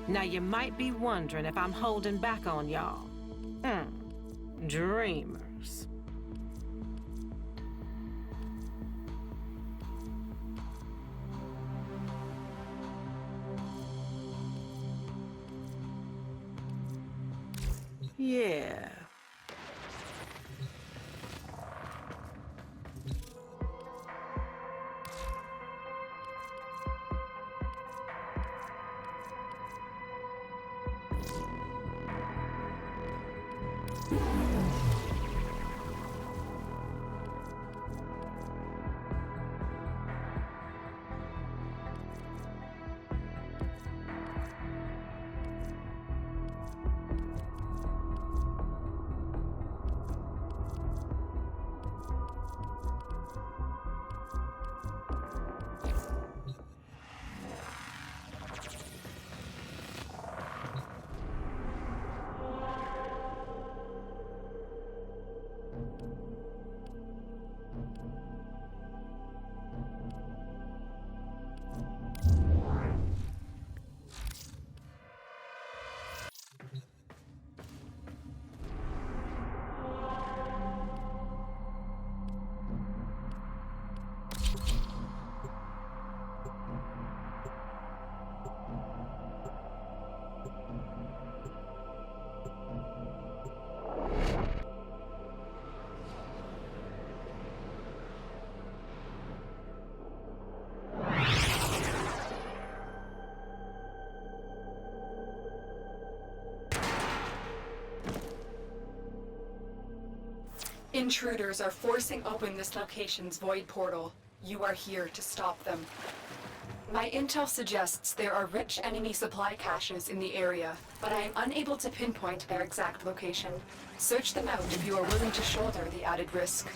Now you might be wondering if I'm holding back on y'all. Dreamers. Yeah. Intruders are forcing open this location's void portal. You are here to stop them. My intel suggests there are rich enemy supply caches in the area, but I am unable to pinpoint their exact location. Search them out if you are willing to shoulder the added risk.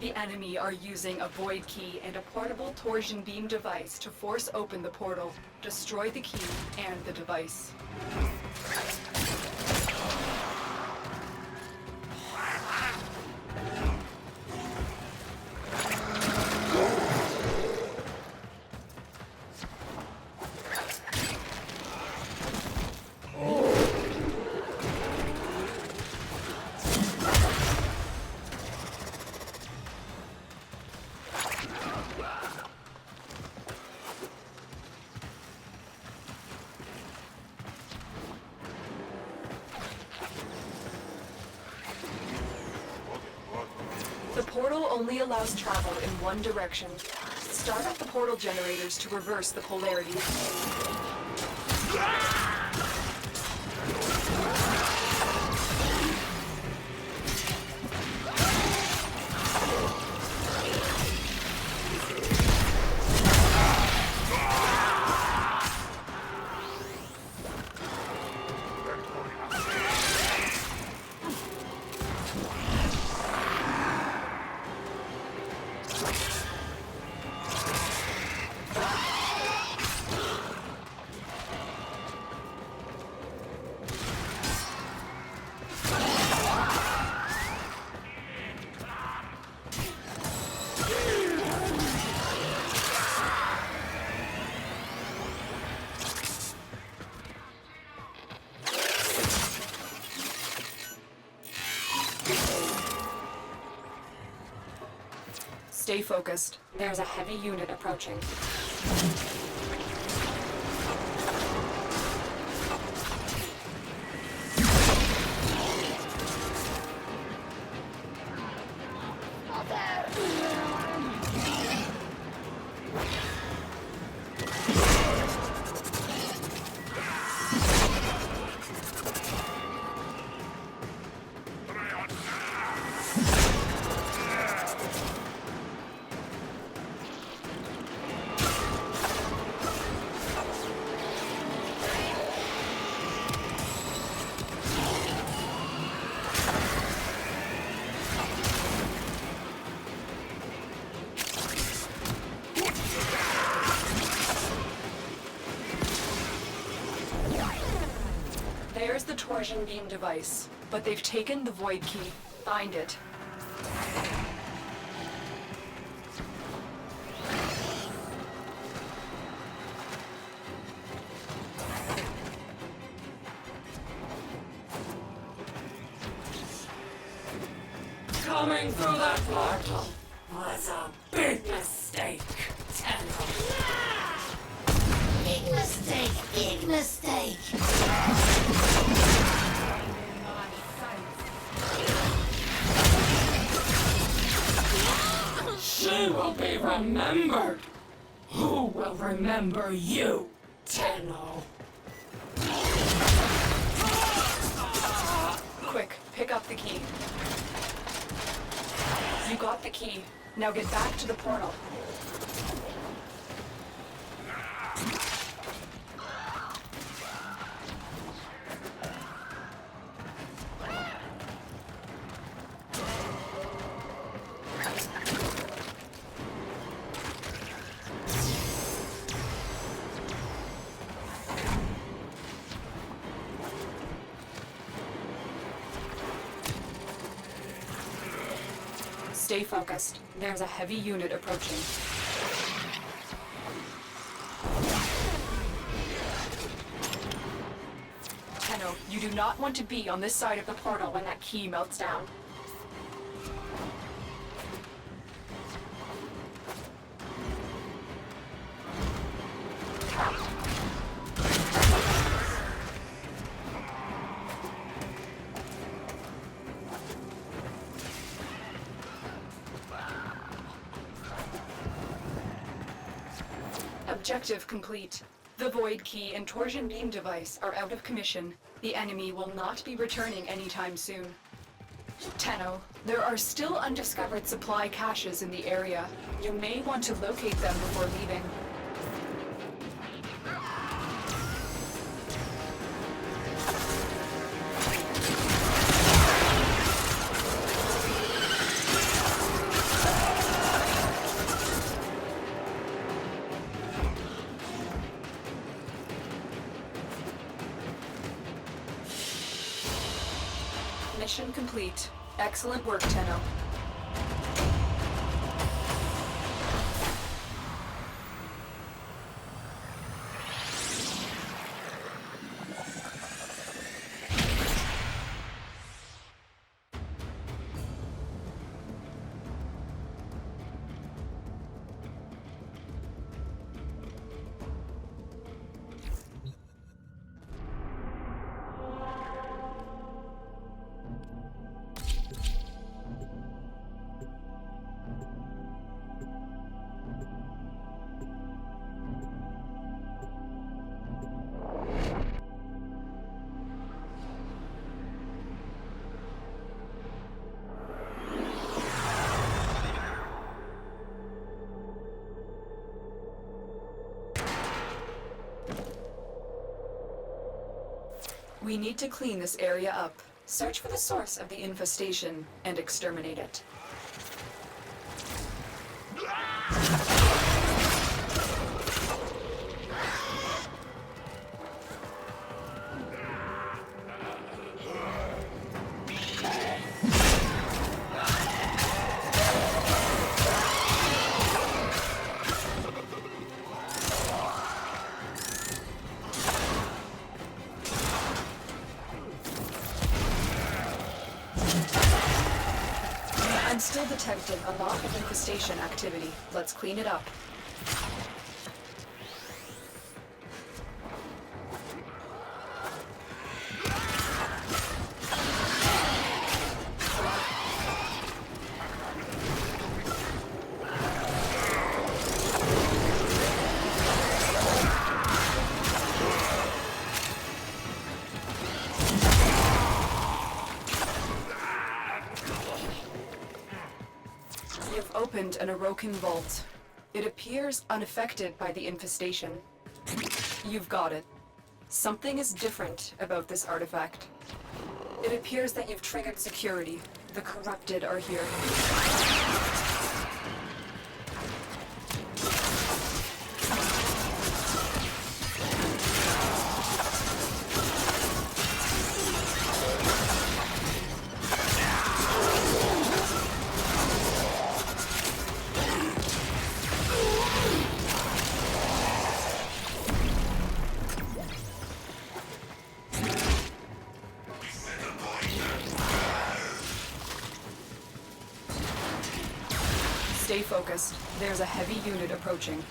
The enemy are using a void key and a portable torsion beam device to force open the portal, destroy the key and the device. The portal only allows travel in one direction. Start up the portal generators to reverse the polarity. Stay focused. There's a heavy unit approaching. There's the torsion beam device, but they've taken the void key. Find it. Coming through that portal was a big mistake, Tenno. Big mistake, big mistake. She will be remembered. Who will remember you, Tenno? Quick, pick up the key. You got the key. Now get back to the portal. Stay focused. There's a heavy unit approaching. Tenno, you do not want to be on this side of the portal when that key melts down. Objective complete. The void key and torsion beam device are out of commission. The enemy will not be returning anytime soon. Tenno, there are still undiscovered supply caches in the area. You may want to locate them before leaving. Mission complete. Excellent work, Tenno. We need to clean this area up, search for the source of the infestation, and exterminate it. I'm still detecting a lot of infestation activity. Let's clean it up. You've opened an Orokin vault. It appears unaffected by the infestation. You've got it. Something is different about this artifact. It appears that you've triggered security. The corrupted are here. Stay focused. There's a heavy unit approaching.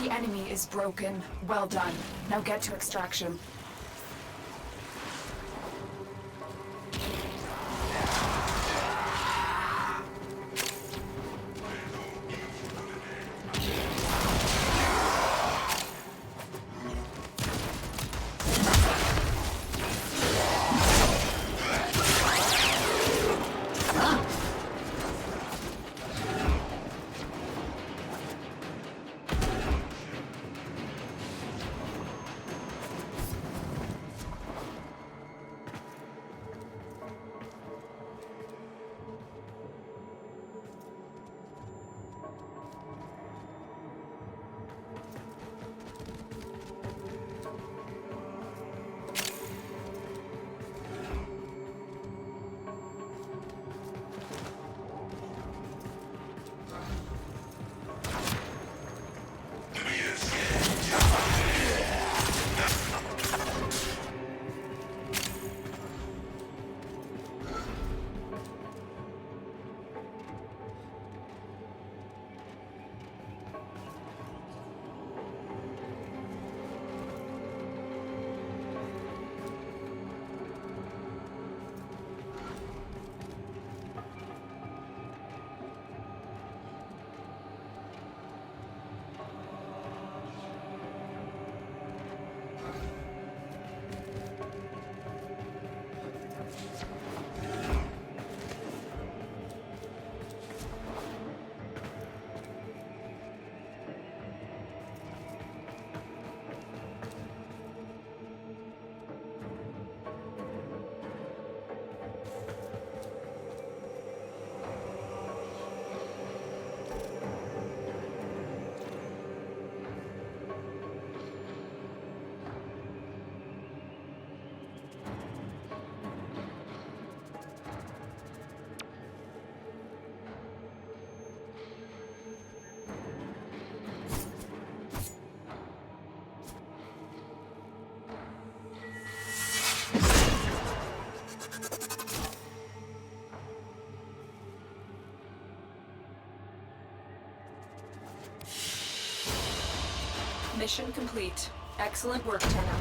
The enemy is broken. Well done. Now get to extraction. Mission complete. Excellent work, Tenno.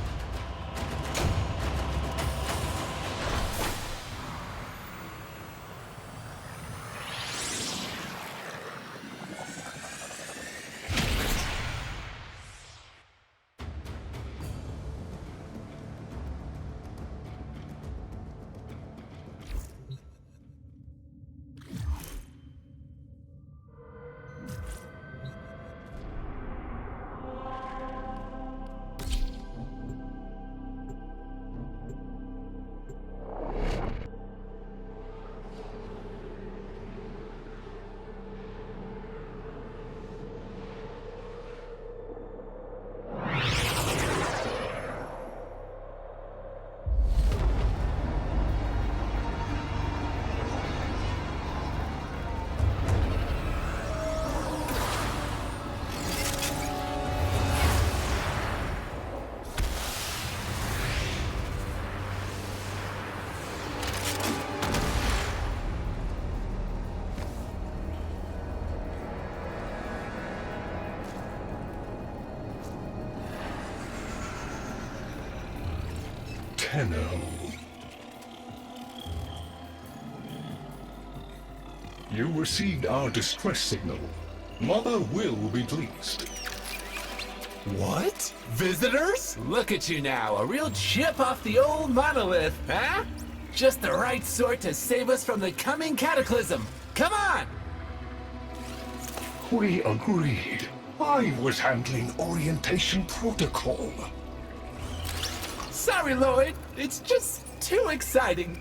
Tenno. You received our distress signal. Mother will be pleased. What? Visitors? Look at you now, a real chip off the old monolith, huh? Just the right sort to save us from the coming cataclysm. Come on! We agreed. I was handling orientation protocol. Sorry, Lloyd. It's just too exciting.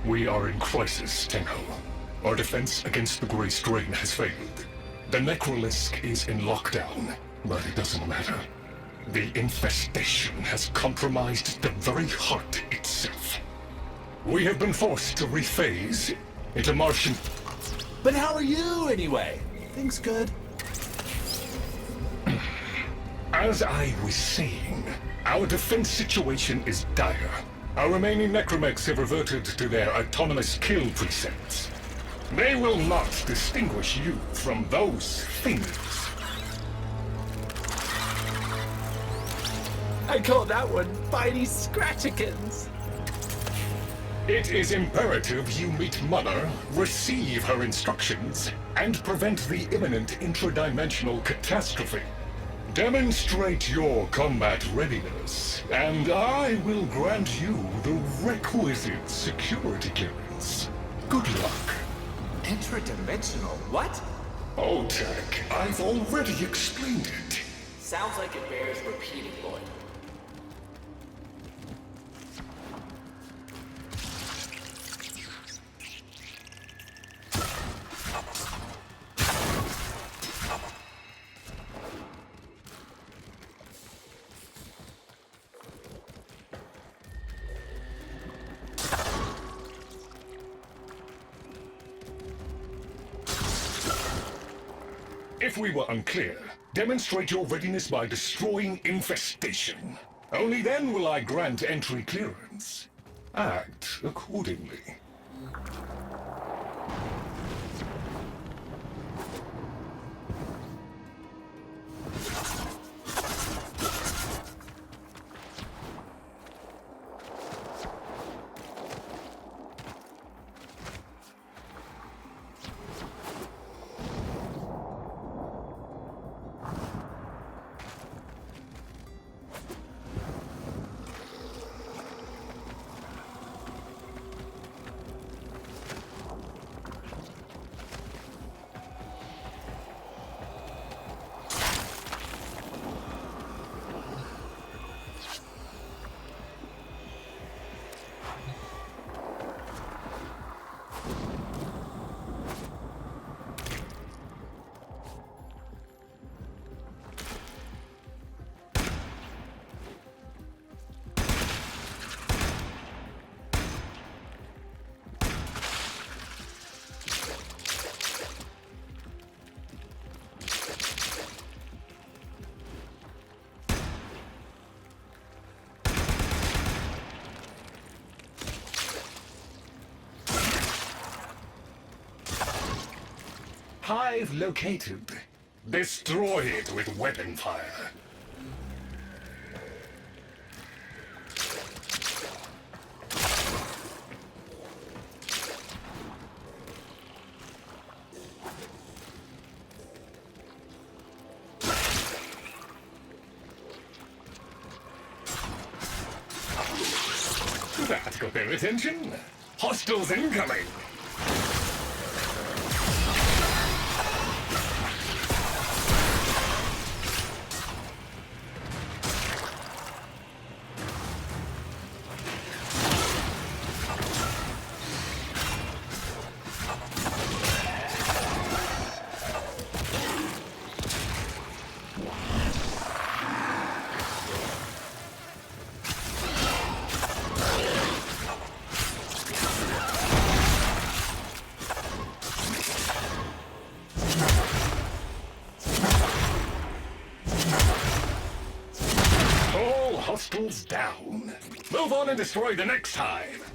We are in crisis, Tenno. Our defense against the Grey Strain has failed. The Necrolisk is in lockdown, but it doesn't matter. The infestation has compromised the very heart itself. We have been forced to rephase into Martian... But how are you, anyway? Things good? As I was saying, our defense situation is dire. Our remaining necromechs have reverted to their autonomous kill precepts. They will not distinguish you from those things. I call that one Bitey Scratchikins. It is imperative you meet Mother, receive her instructions, and prevent the imminent intradimensional catastrophe. Demonstrate your combat readiness, and I will grant you the requisite security clearance. Good luck. Intradimensional? What? Oh, Tech, I've already explained it. Sounds like it bears repeating, Lloyd. If we were unclear, demonstrate your readiness by destroying infestation. Only then will I grant entry clearance. Act accordingly. Hive located. Destroy it with weapon fire. That got their attention. Hostiles incoming! Hostiles down. Move on and destroy the next hive.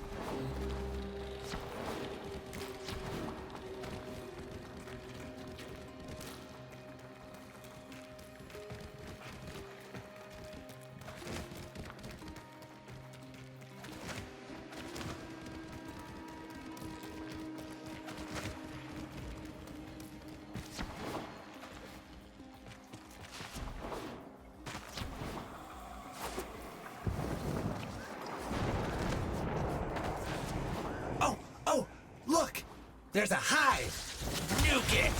Oh, look! There's a hive! Nuke it!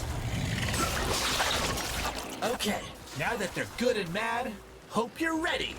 Okay, now that they're good and mad, hope you're ready!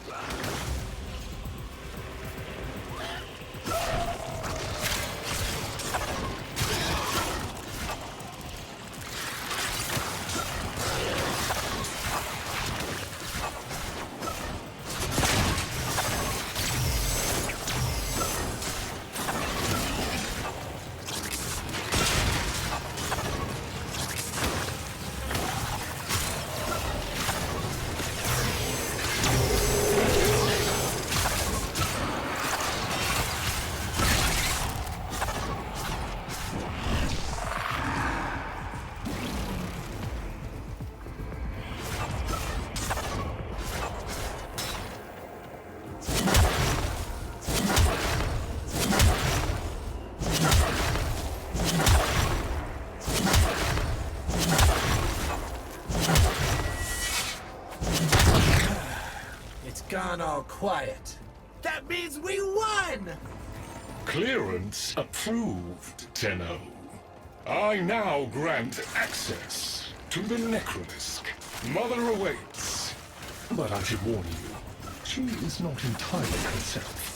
Gone all quiet. That means we won! Clearance approved, Tenno. I now grant access to the Necrodisk. Mother awaits. But I should warn you, she is not entirely herself.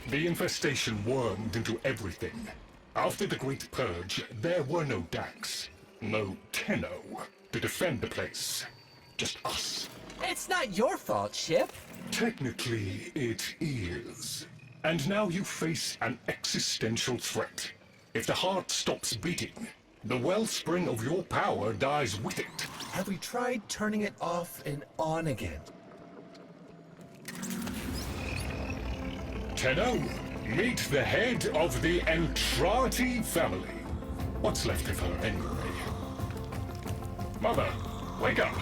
The infestation wormed into everything. After the Great Purge, there were no Dax, no Tenno to defend the place. Just us. It's not your fault, Ship. Technically, it is. And now you face an existential threat. If the heart stops beating, the wellspring of your power dies with it. Have we tried turning it off and on again? Tenno, meet the head of the Entrati family. What's left of her, anyway? Mother, wake up!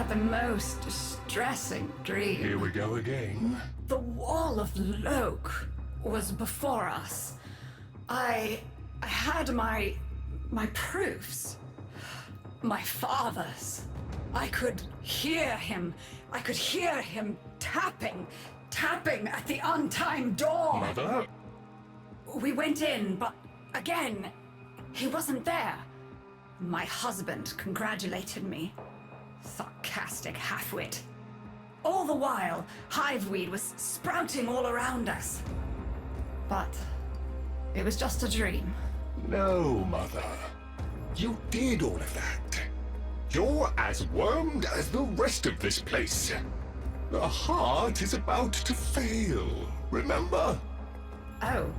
The most distressing dream. Here we go again. The wall of Loke was before us. I had my proofs. My father's. I could hear him. I could hear him tapping at the untimed door. Mother? We went in, but again, he wasn't there. My husband congratulated me. Sarcastic halfwit. All the while, hiveweed was sprouting all around us. But it was just a dream. No, Mother. You did all of that. You're as wormed as the rest of this place. The heart is about to fail, remember? Oh,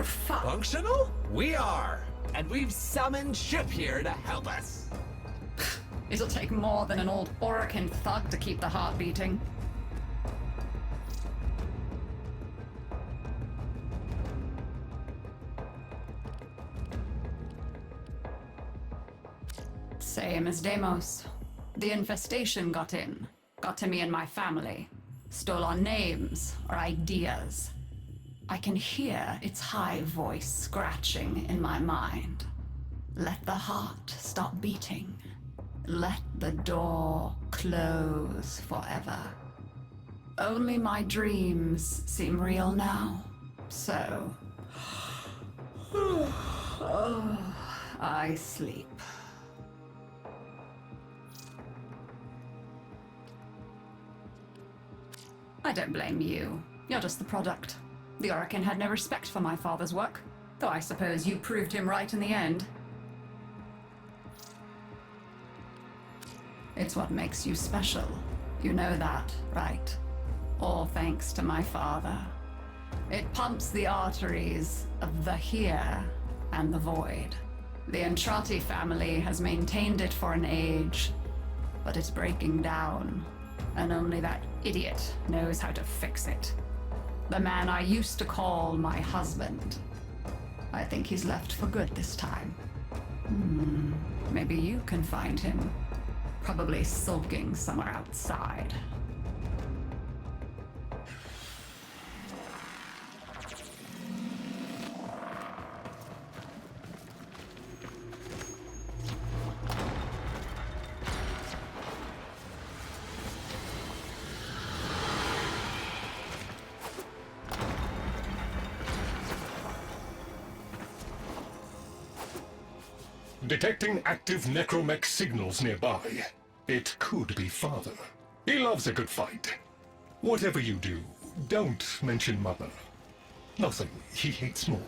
fuck. Functional? We are. And we've summoned Ship here to help us. It'll take more than an old Orokin thug to keep the heart beating. Same as Deimos. The infestation got in. Got to me and my family. Stole our names, our ideas. I can hear its high voice scratching in my mind. Let the heart stop beating. Let the door close forever. Only my dreams seem real now. So... I sleep. I don't blame you. You're just the product. The Orokin had no respect for my father's work, though I suppose you proved him right in the end. It's what makes you special. You know that, right? All thanks to my father. It pumps the arteries of the here and the void. The Entrati family has maintained it for an age, but it's breaking down, and only that idiot knows how to fix it. The man I used to call my husband. I think he's left for good this time. Maybe you can find him. Probably sulking somewhere outside. Detecting active necromech signals nearby. It could be Father. He loves a good fight. Whatever you do, don't mention Mother. Nothing he hates more.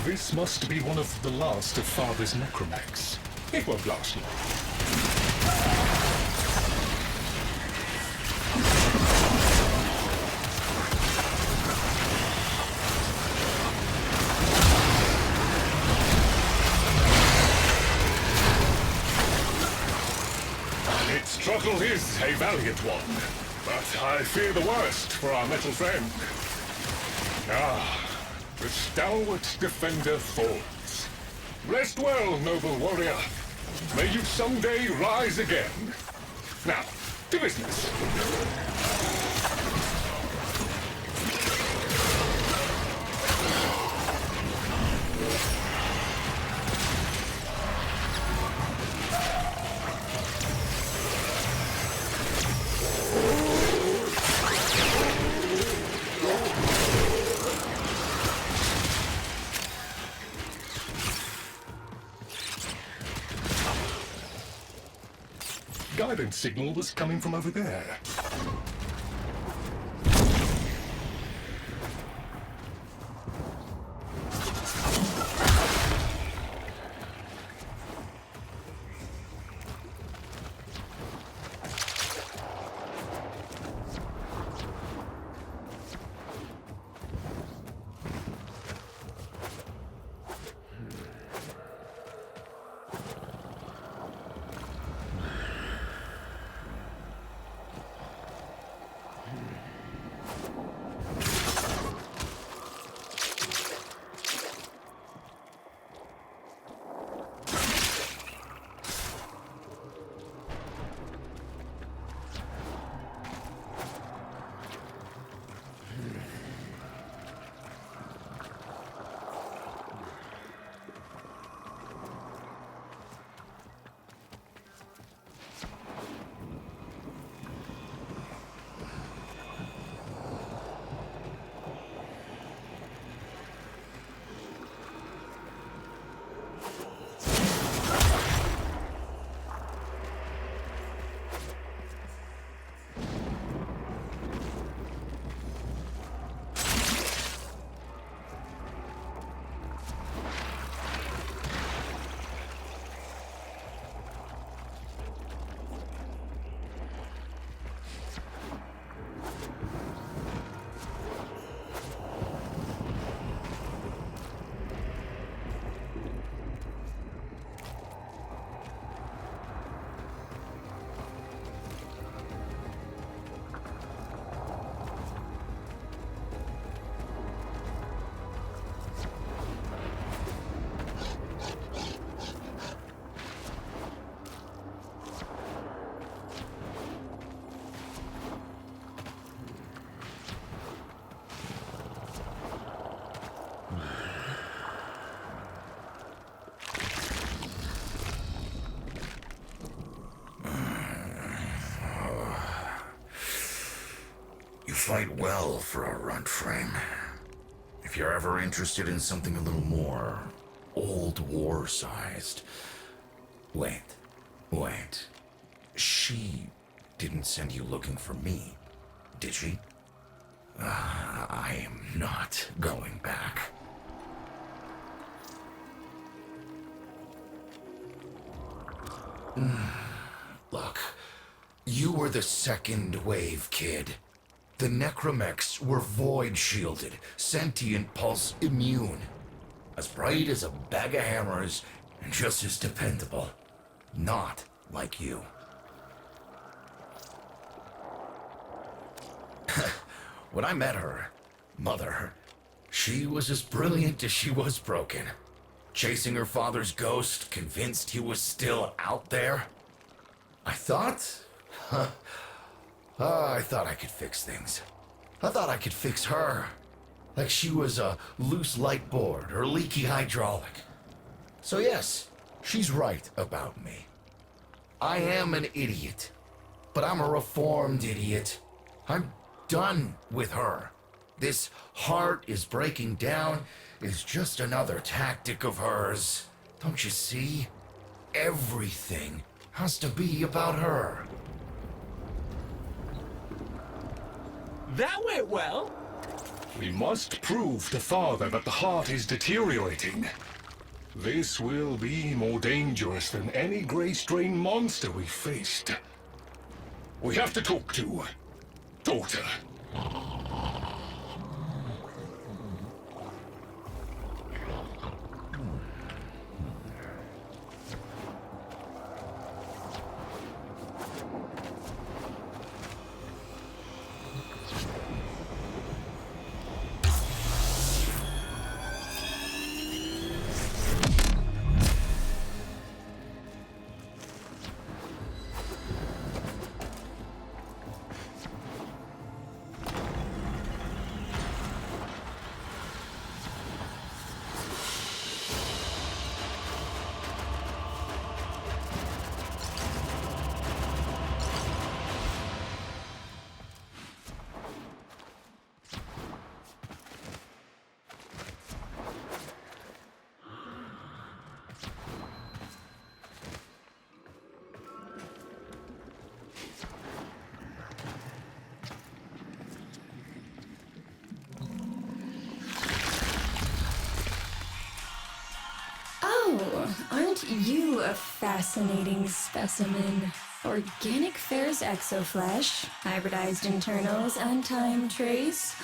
This must be one of the last of Father's necromechs. It won't last long. Its struggle is a valiant one, but I fear the worst for our metal friend. The stalwart defender falls. Rest well, noble warrior. May you someday rise again. Now, to business. Guidance signal was coming from over there. You fight well for a runt frame. If you're ever interested in something a little more old war-sized... Wait. She didn't send you looking for me, did she? I am not going back. Look, you were the second wave, kid. The necromechs were void-shielded, sentient pulse immune. As bright as a bag of hammers, and just as dependable. Not like you. When I met her, Mother, she was as brilliant as she was broken. Chasing her father's ghost, convinced he was still out there. I thought I could fix things. I thought I could fix her. Like she was a loose light board or leaky hydraulic. So yes, she's right about me. I am an idiot, but I'm a reformed idiot. I'm done with her. This heart is breaking down is just another tactic of hers. Don't you see? Everything has to be about her. That went well. We must prove to Father that the heart is deteriorating. This will be more dangerous than any Grey Strain monster we've faced. We have to talk to Daughter. You a fascinating specimen. Organic ferrous exoflesh, hybridized internals, untimed trace.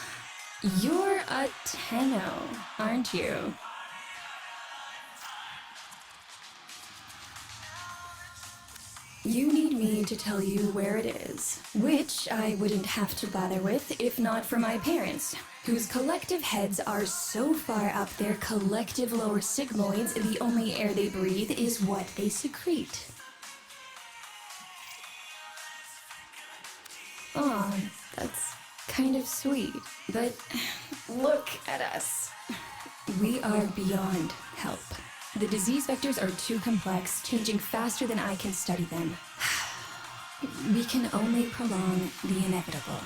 You're a Tenno, aren't you? You need me to tell you where it is, which I wouldn't have to bother with if not for my parents, whose collective heads are so far up their collective lower sigmoids the only air they breathe is what they secrete. Aw, that's kind of sweet, but look at us. We are beyond help. The disease vectors are too complex, changing faster than I can study them. We can only prolong the inevitable.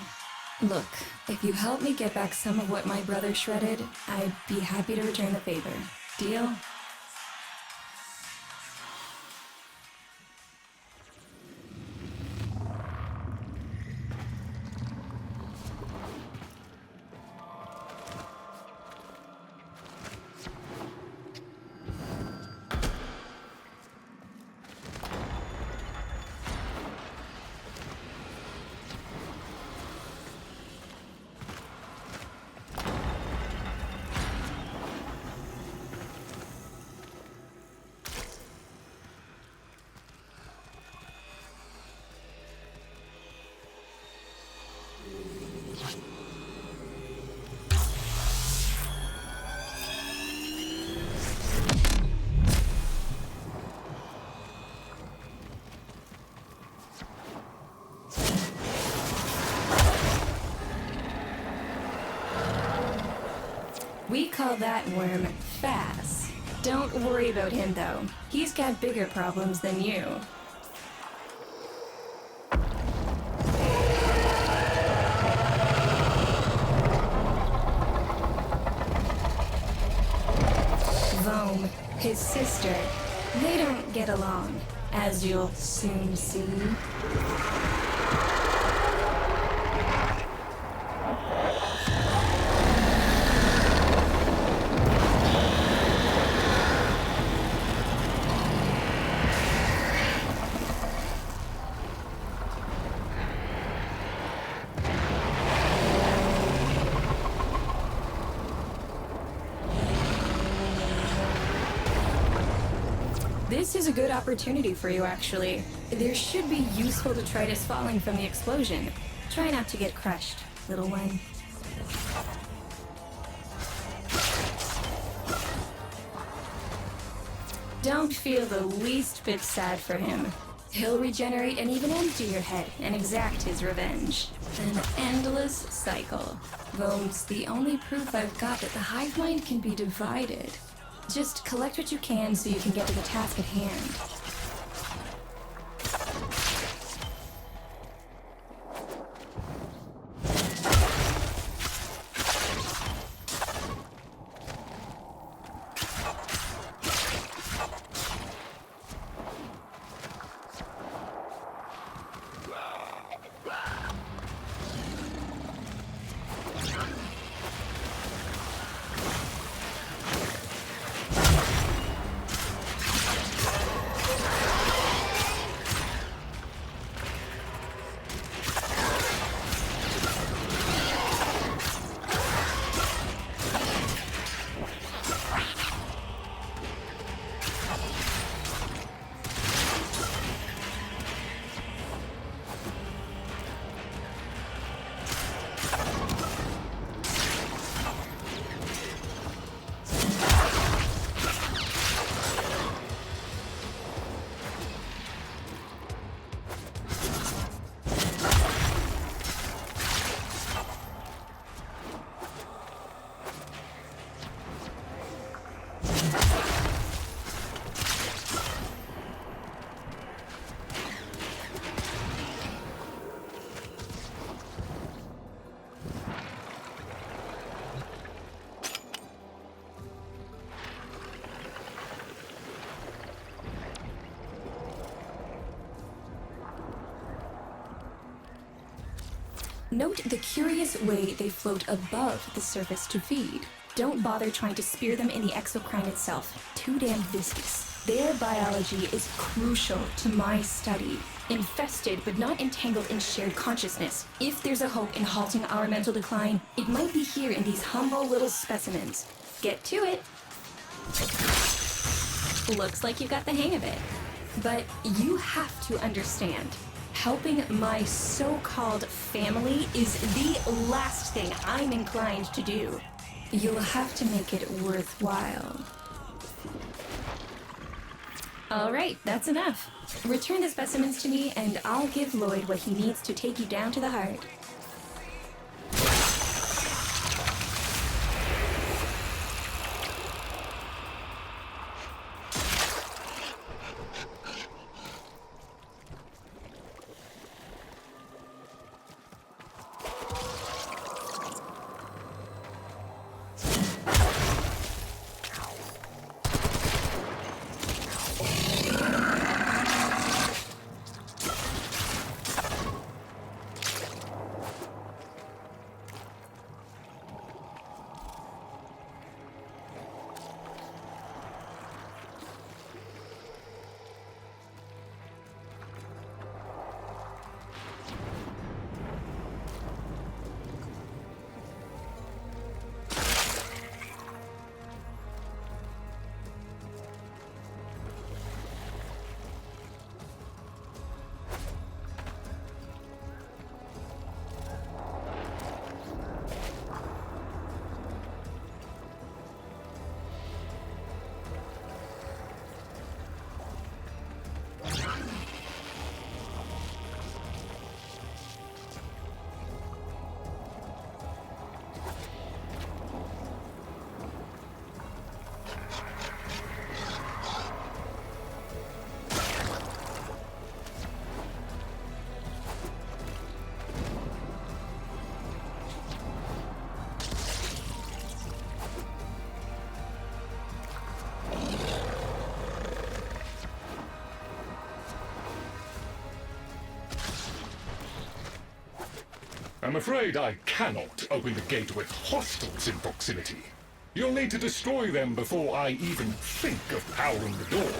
Look, if you help me get back some of what my brother shredded, I'd be happy to return the favor. Deal? We call that worm Fass. Don't worry about him, though. He's got bigger problems than you. Vohm, his sister, they don't get along, as you'll soon see. This is a good opportunity for you, actually. There should be useful detritus falling from the explosion. Try not to get crushed, little one. Don't feel the least bit sad for him. He'll regenerate and even empty your head and exact his revenge. An endless cycle. Vohm's the only proof I've got that the hive mind can be divided. Just collect what you can so you can get to the task at hand. Note the curious way they float above the surface to feed. Don't bother trying to spear them in the exocrine itself. Too damn viscous. Their biology is crucial to my study. Infested but not entangled in shared consciousness. If there's a hope in halting our mental decline, it might be here in these humble little specimens. Get to it. Looks like you got the hang of it. But you have to understand, helping my so-called family is the last thing I'm inclined to do. You'll have to make it worthwhile. All right, that's enough. Return the specimens to me, and I'll give Lloyd what he needs to take you down to the heart. I'm afraid I cannot open the gate with hostiles in proximity. You'll need to destroy them before I even think of powering the door.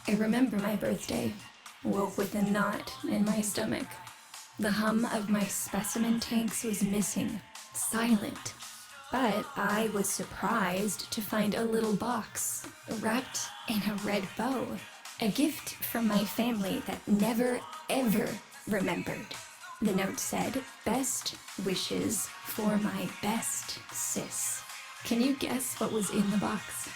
I remember my birthday. Woke with a knot in my stomach. The hum of my specimen tanks was missing. Silent. But I was surprised to find a little box wrapped in a red bow. A gift from my family that never, ever remembered. The note said, "Best wishes for my best sis." Can you guess what was in the box?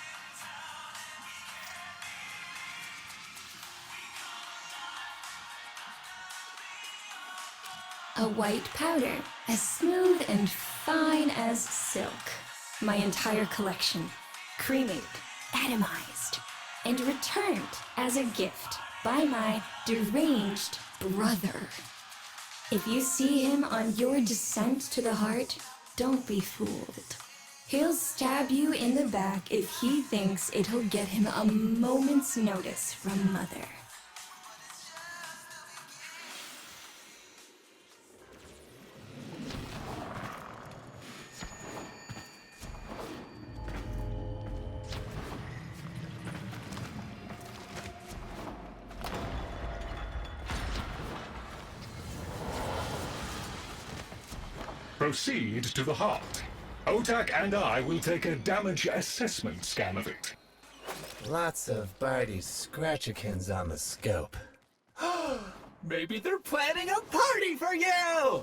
a white powder, as smooth and fine as silk. My entire collection, cremated, atomized, and returned as a gift by my deranged brother. If you see him on your descent to the heart, don't be fooled. He'll stab you in the back if he thinks it'll get him a moment's notice from Mother. Proceed to the heart. Otak and I will take a damage assessment scan of it. Lots of Barty Scratchikins on the scope. Maybe they're planning a party for you!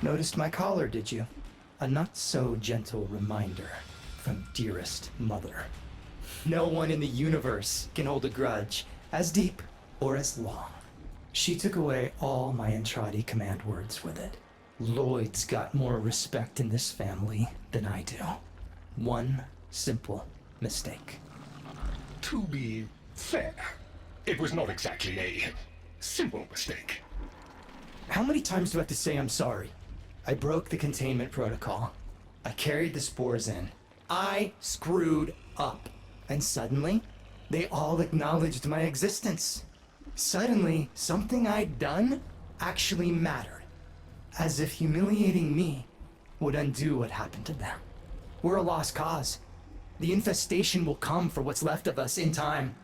Noticed my collar, did you? A not-so-gentle reminder from dearest Mother. No one in the universe can hold a grudge as deep or as long. She took away all my Entradi command words with it. Lloyd's got more respect in this family than I do. One simple mistake. To be fair, it was not exactly a simple mistake. How many times do I have to say I'm sorry? I broke the containment protocol. I carried the spores in. I screwed up. And suddenly, they all acknowledged my existence. Suddenly, something I'd done actually mattered. As if humiliating me would undo what happened to them. We're a lost cause. The infestation will come for what's left of us in time.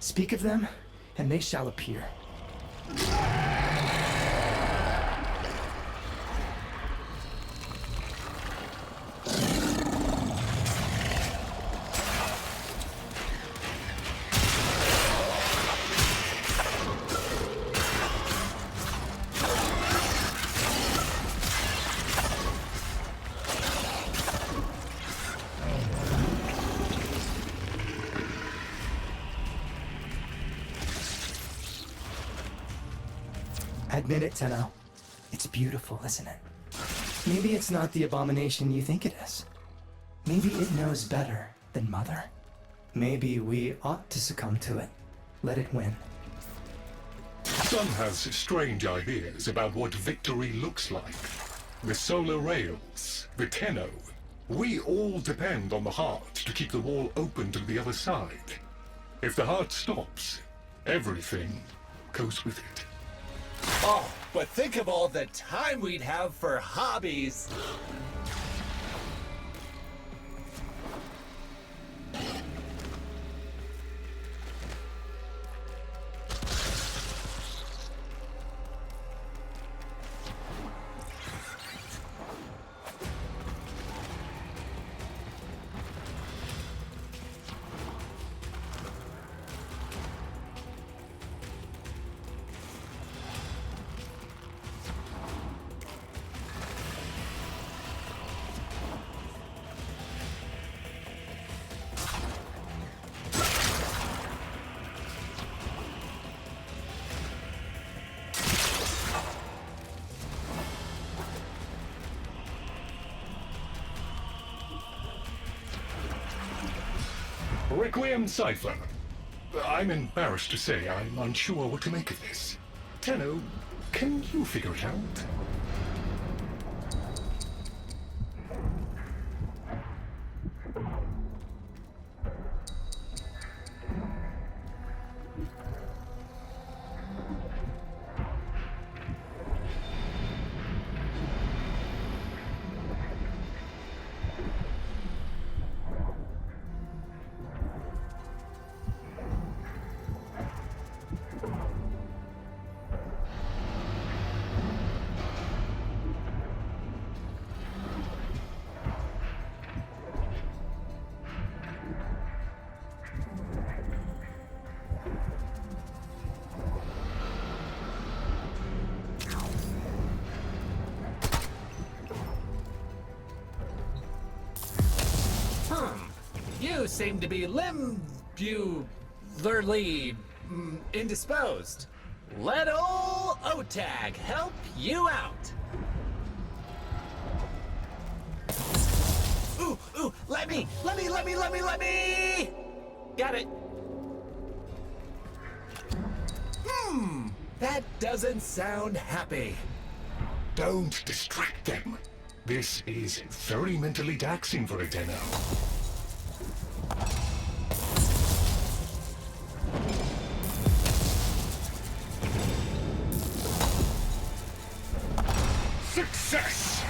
Speak of them, and they shall appear. Admit it, Tenno. It's beautiful, isn't it? Maybe it's not the abomination you think it is. Maybe it knows better than Mother. Maybe we ought to succumb to it. Let it win. Sun has strange ideas about what victory looks like. The solar rails, the Tenno. We all depend on the heart to keep the wall open to the other side. If the heart stops, everything goes with it. Oh, but think of all the time we'd have for hobbies. Requiem Cipher. I'm embarrassed to say I'm unsure what to make of this. Tenno, can you figure it out? seem to be indisposed. Let ol' OTAG help you out. Ooh, let me! Got it. That doesn't sound happy. Don't distract them. This is very mentally taxing for a Tenno. Success!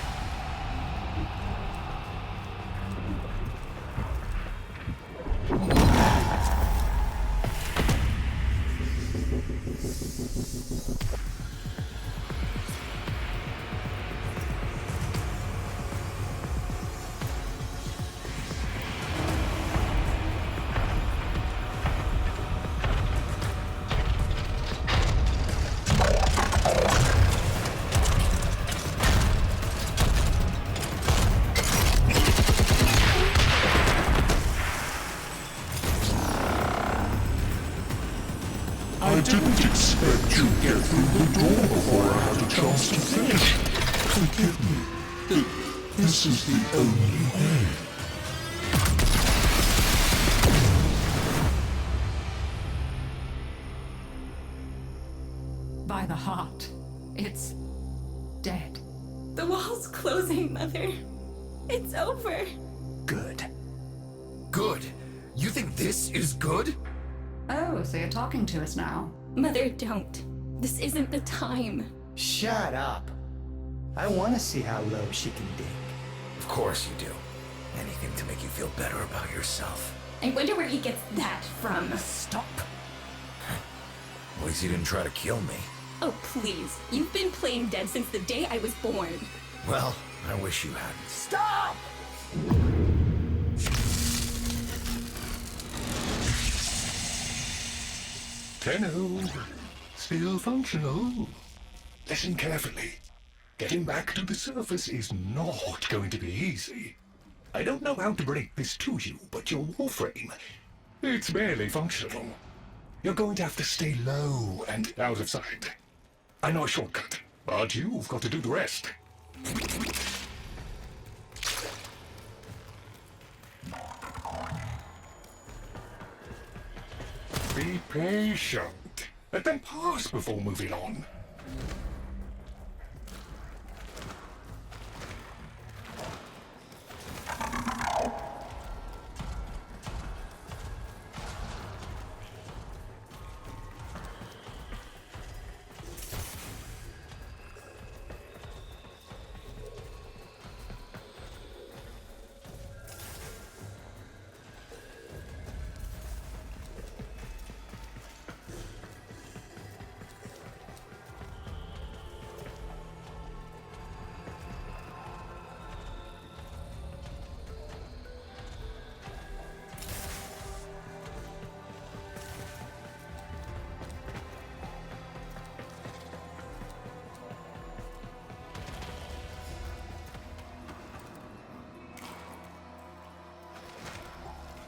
I didn't expect you'd get through the door before I had a chance to finish. Forgive me. This is the only way. By the heart, it's dead. The wall's closing, Mother. It's over. Good. Good? You think this is good? Oh, so you're talking to us now. Mother, don't. This isn't the time. Shut up. I want to see how low she can dig. Of course you do. Anything to make you feel better about yourself. I wonder where he gets that from. Stop. At least you didn't try to kill me. Oh, please. You've been playing dead since the day I was born. Well, I wish you hadn't. Stop! Tenno, still functional. Listen carefully. Getting back to the surface is not going to be easy. I don't know how to break this to you, but your warframe, it's barely functional. You're going to have to stay low and out of sight. I know a shortcut, but you've got to do the rest. Be patient. Let them pass before moving on.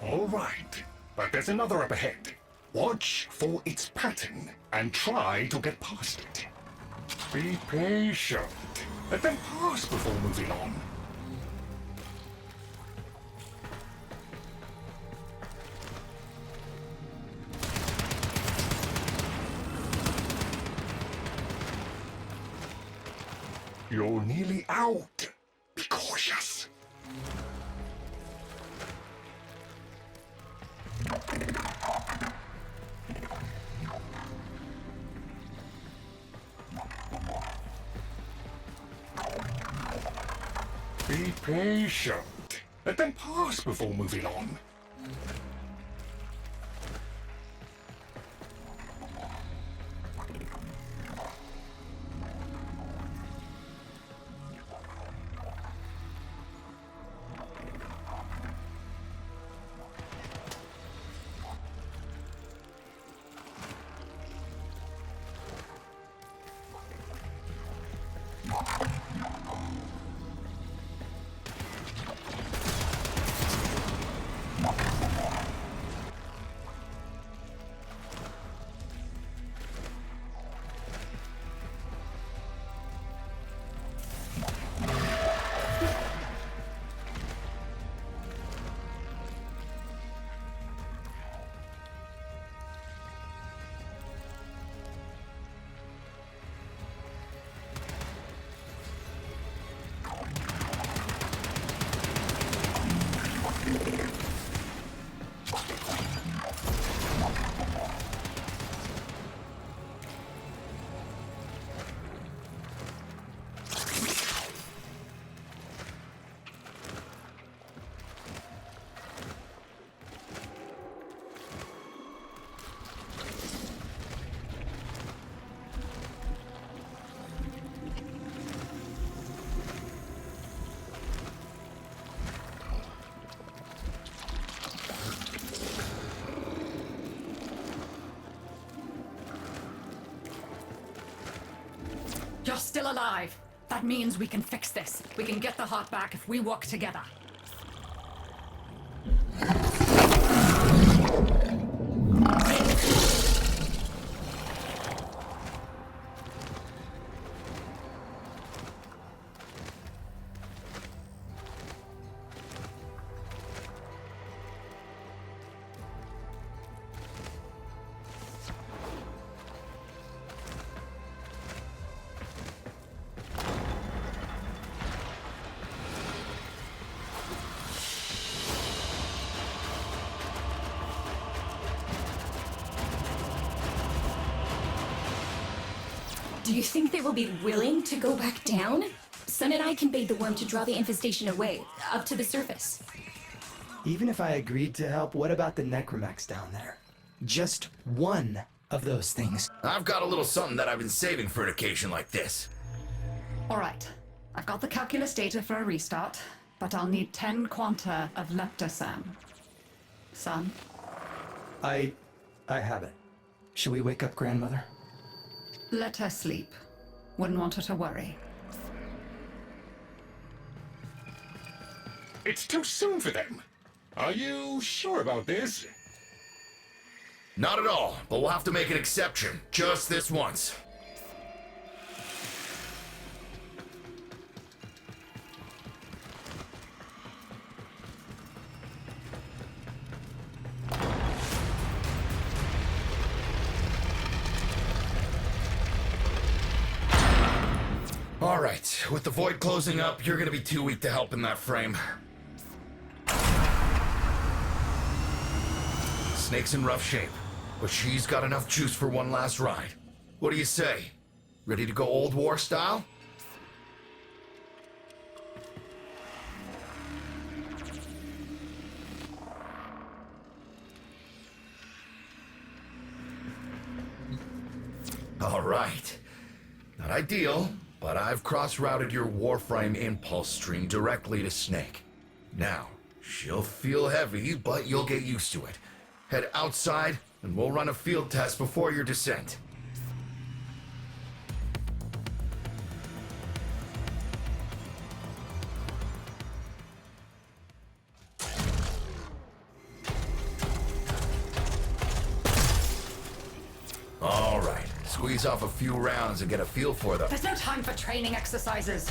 All right, but there's another up ahead. Watch for its pattern and try to get past it. Be patient. Let them pass before moving on. You're nearly out. Be cautious. Be patient. Let them pass before moving on. still alive. That means we can fix this. We can get the heart back if we work together. Do you think they will be willing to go back down? Sun and I conveyed the worm to draw the infestation away, up to the surface. Even if I agreed to help, what about the necromechs down there? Just one of those things. I've got a little something that I've been saving for an occasion like this. All right. I've got the calculus data for a restart, but I'll need 10 quanta of leptosam. Sun? I have it. Shall we wake up grandmother? Let her sleep. Wouldn't want her to worry. It's too soon for them. Are you sure about this? Not at all, but we'll have to make an exception. Just this once. Alright, with the void closing up, you're gonna be too weak to help in that frame. Snake's in rough shape, but she's got enough juice for one last ride. What do you say? Ready to go old war style? Alright. Not ideal, but I've cross-routed your warframe impulse stream directly to Snake. Now, she'll feel heavy, but you'll get used to it. Head outside, and we'll run a field test before your descent. All right, squeeze off a few rounds and get a feel for them. There's no time for training exercises.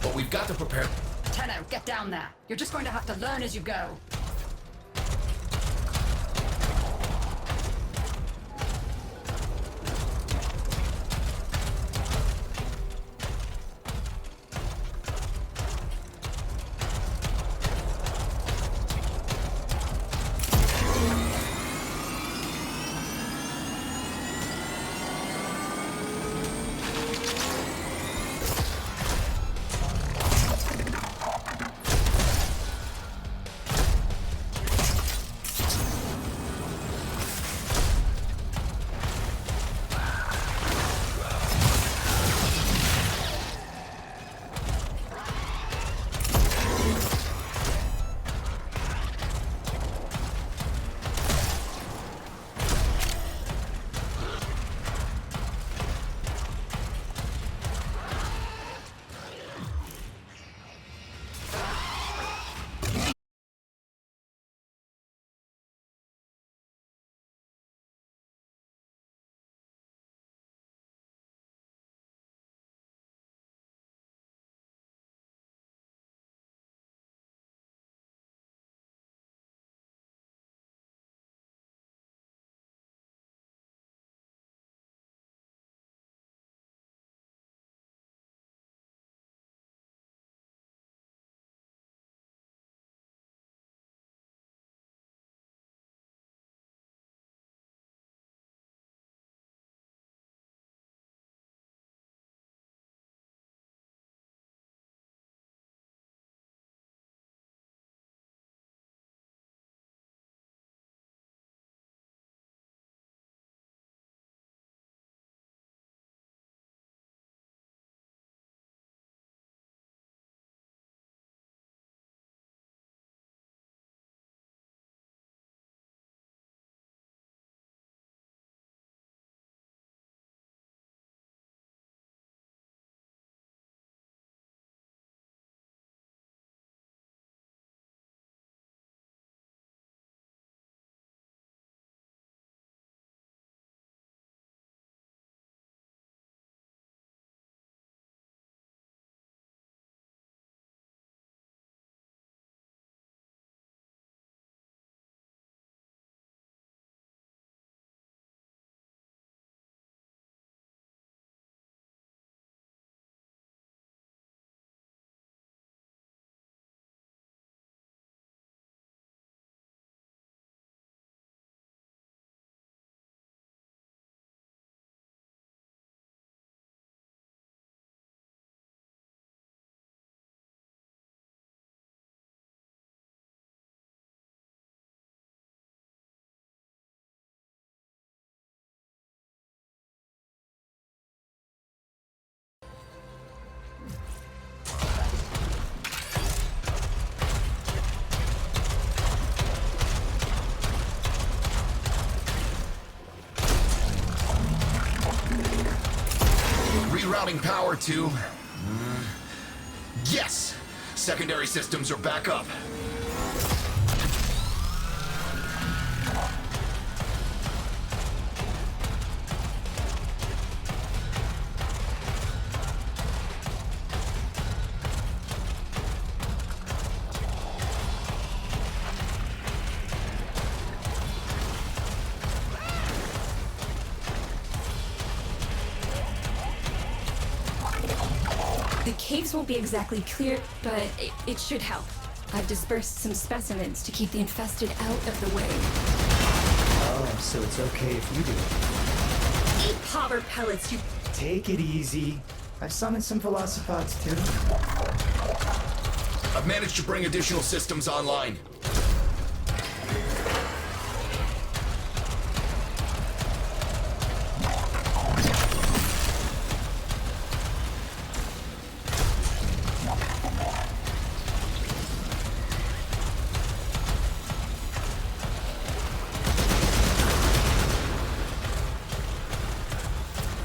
But we've got to prepare. Tenno, get down there. You're just going to have to learn as you go. Power 2. Yes! Secondary systems are back up. The caves won't be exactly clear, but it should help. I've dispersed some specimens to keep the infested out of the way. Oh, so it's okay if you do it. Eat powder pellets, you... Take it easy. I've summoned some velocipods too. I've managed to bring additional systems online.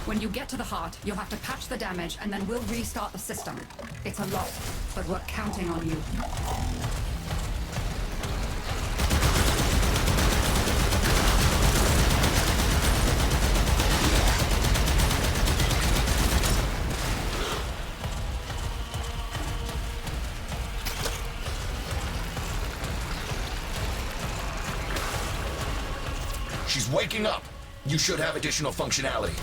When you get to the heart, you'll have to patch the damage, and then we'll restart the system. It's a lot, but we're counting on you. She's waking up. You should have additional functionality.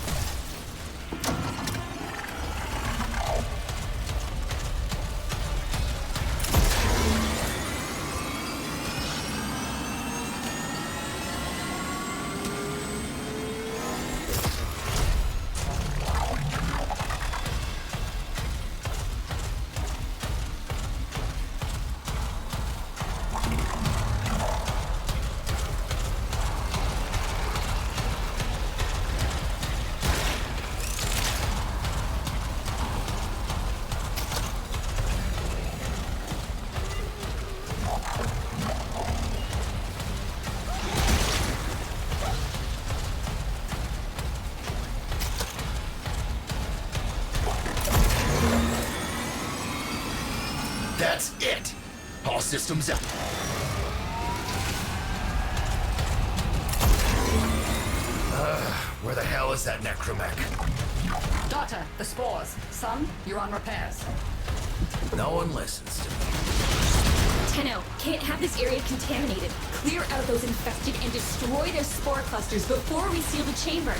That's it! All systems up. Where the hell is that necromech? Daughter, the spores. Son, you're on repairs. No one listens to me. Tenno, can't have this area contaminated. Clear out those infested and destroy their spore clusters before we seal the chamber.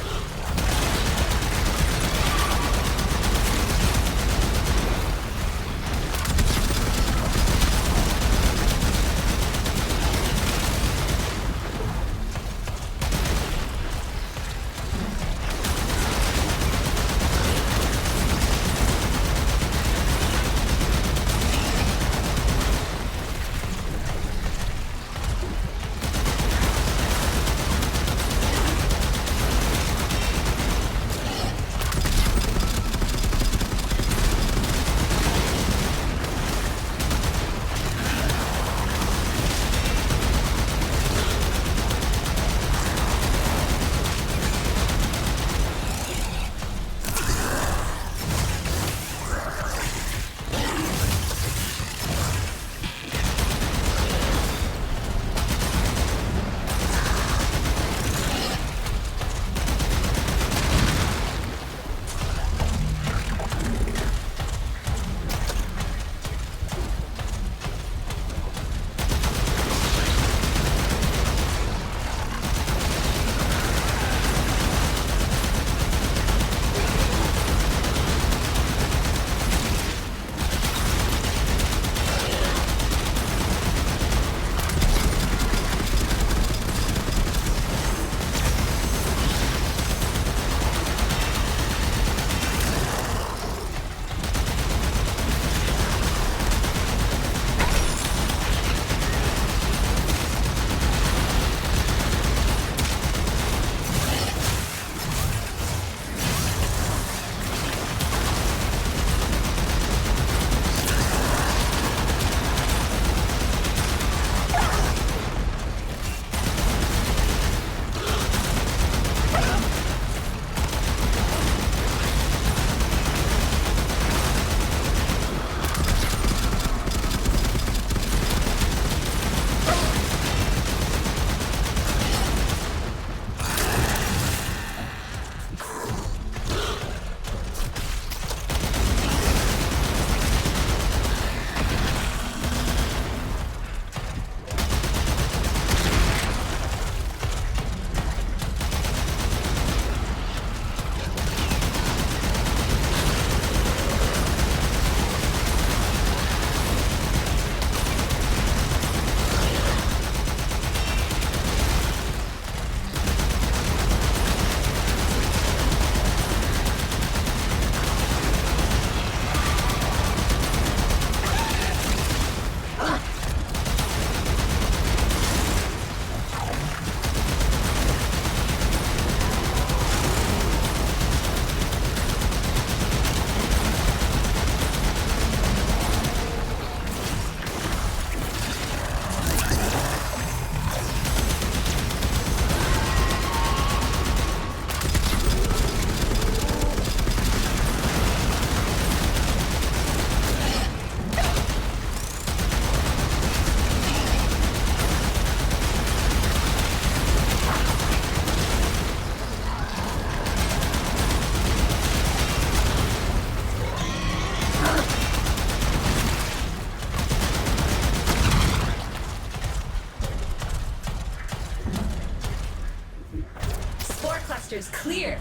vectors clear.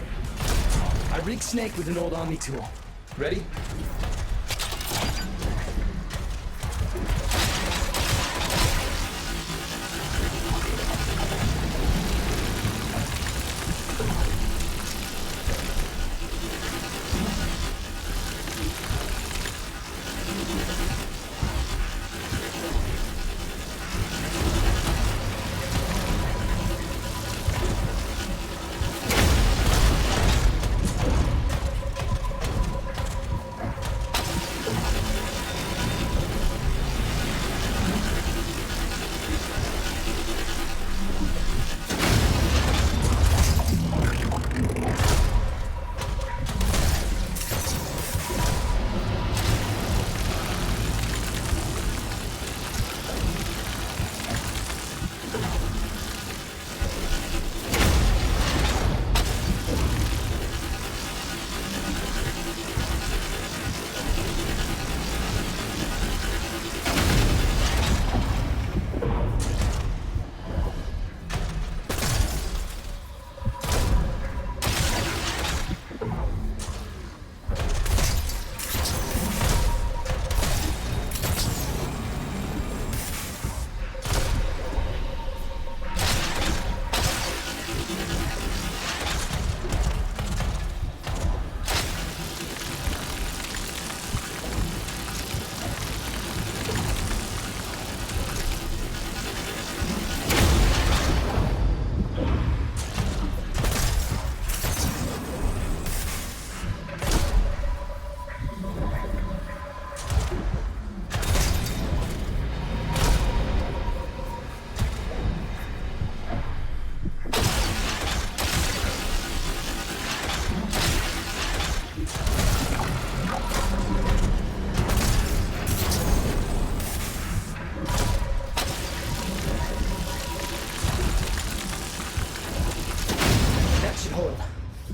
I rigged Snake with an old Omni tool. Ready?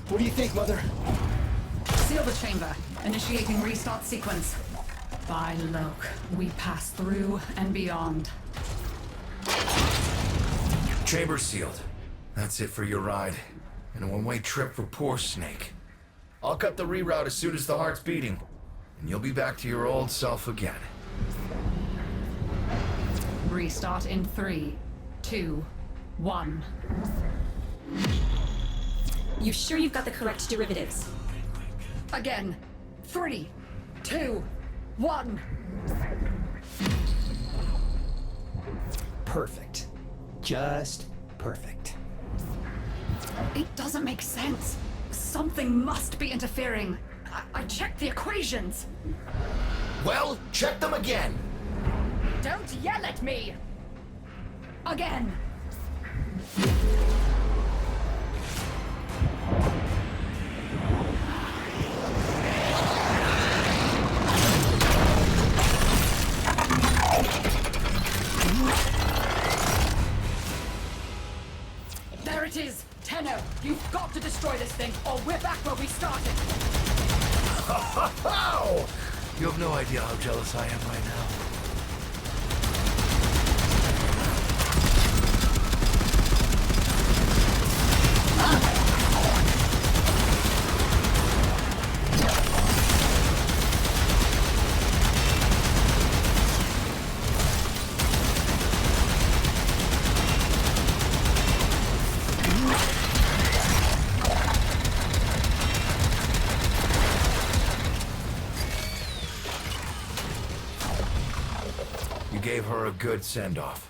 What do you think, Mother? Seal the chamber. Initiating restart sequence. By Loke, we pass through and beyond. Chamber sealed. That's it for your ride. And a one-way trip for poor Snake. I'll cut the reroute as soon as the heart's beating. And you'll be back to your old self again. Restart in 3, 2, 1. You sure you've got the correct derivatives? Again. 3, 2, 1. Perfect. Just perfect. It doesn't make sense. Something must be interfering. I checked the equations. Well, check them again. Don't yell at me! Again! There it is! Tenno, you've got to destroy this thing, or we're back where we started! You have no idea how jealous I am right now. Gave her a good send-off.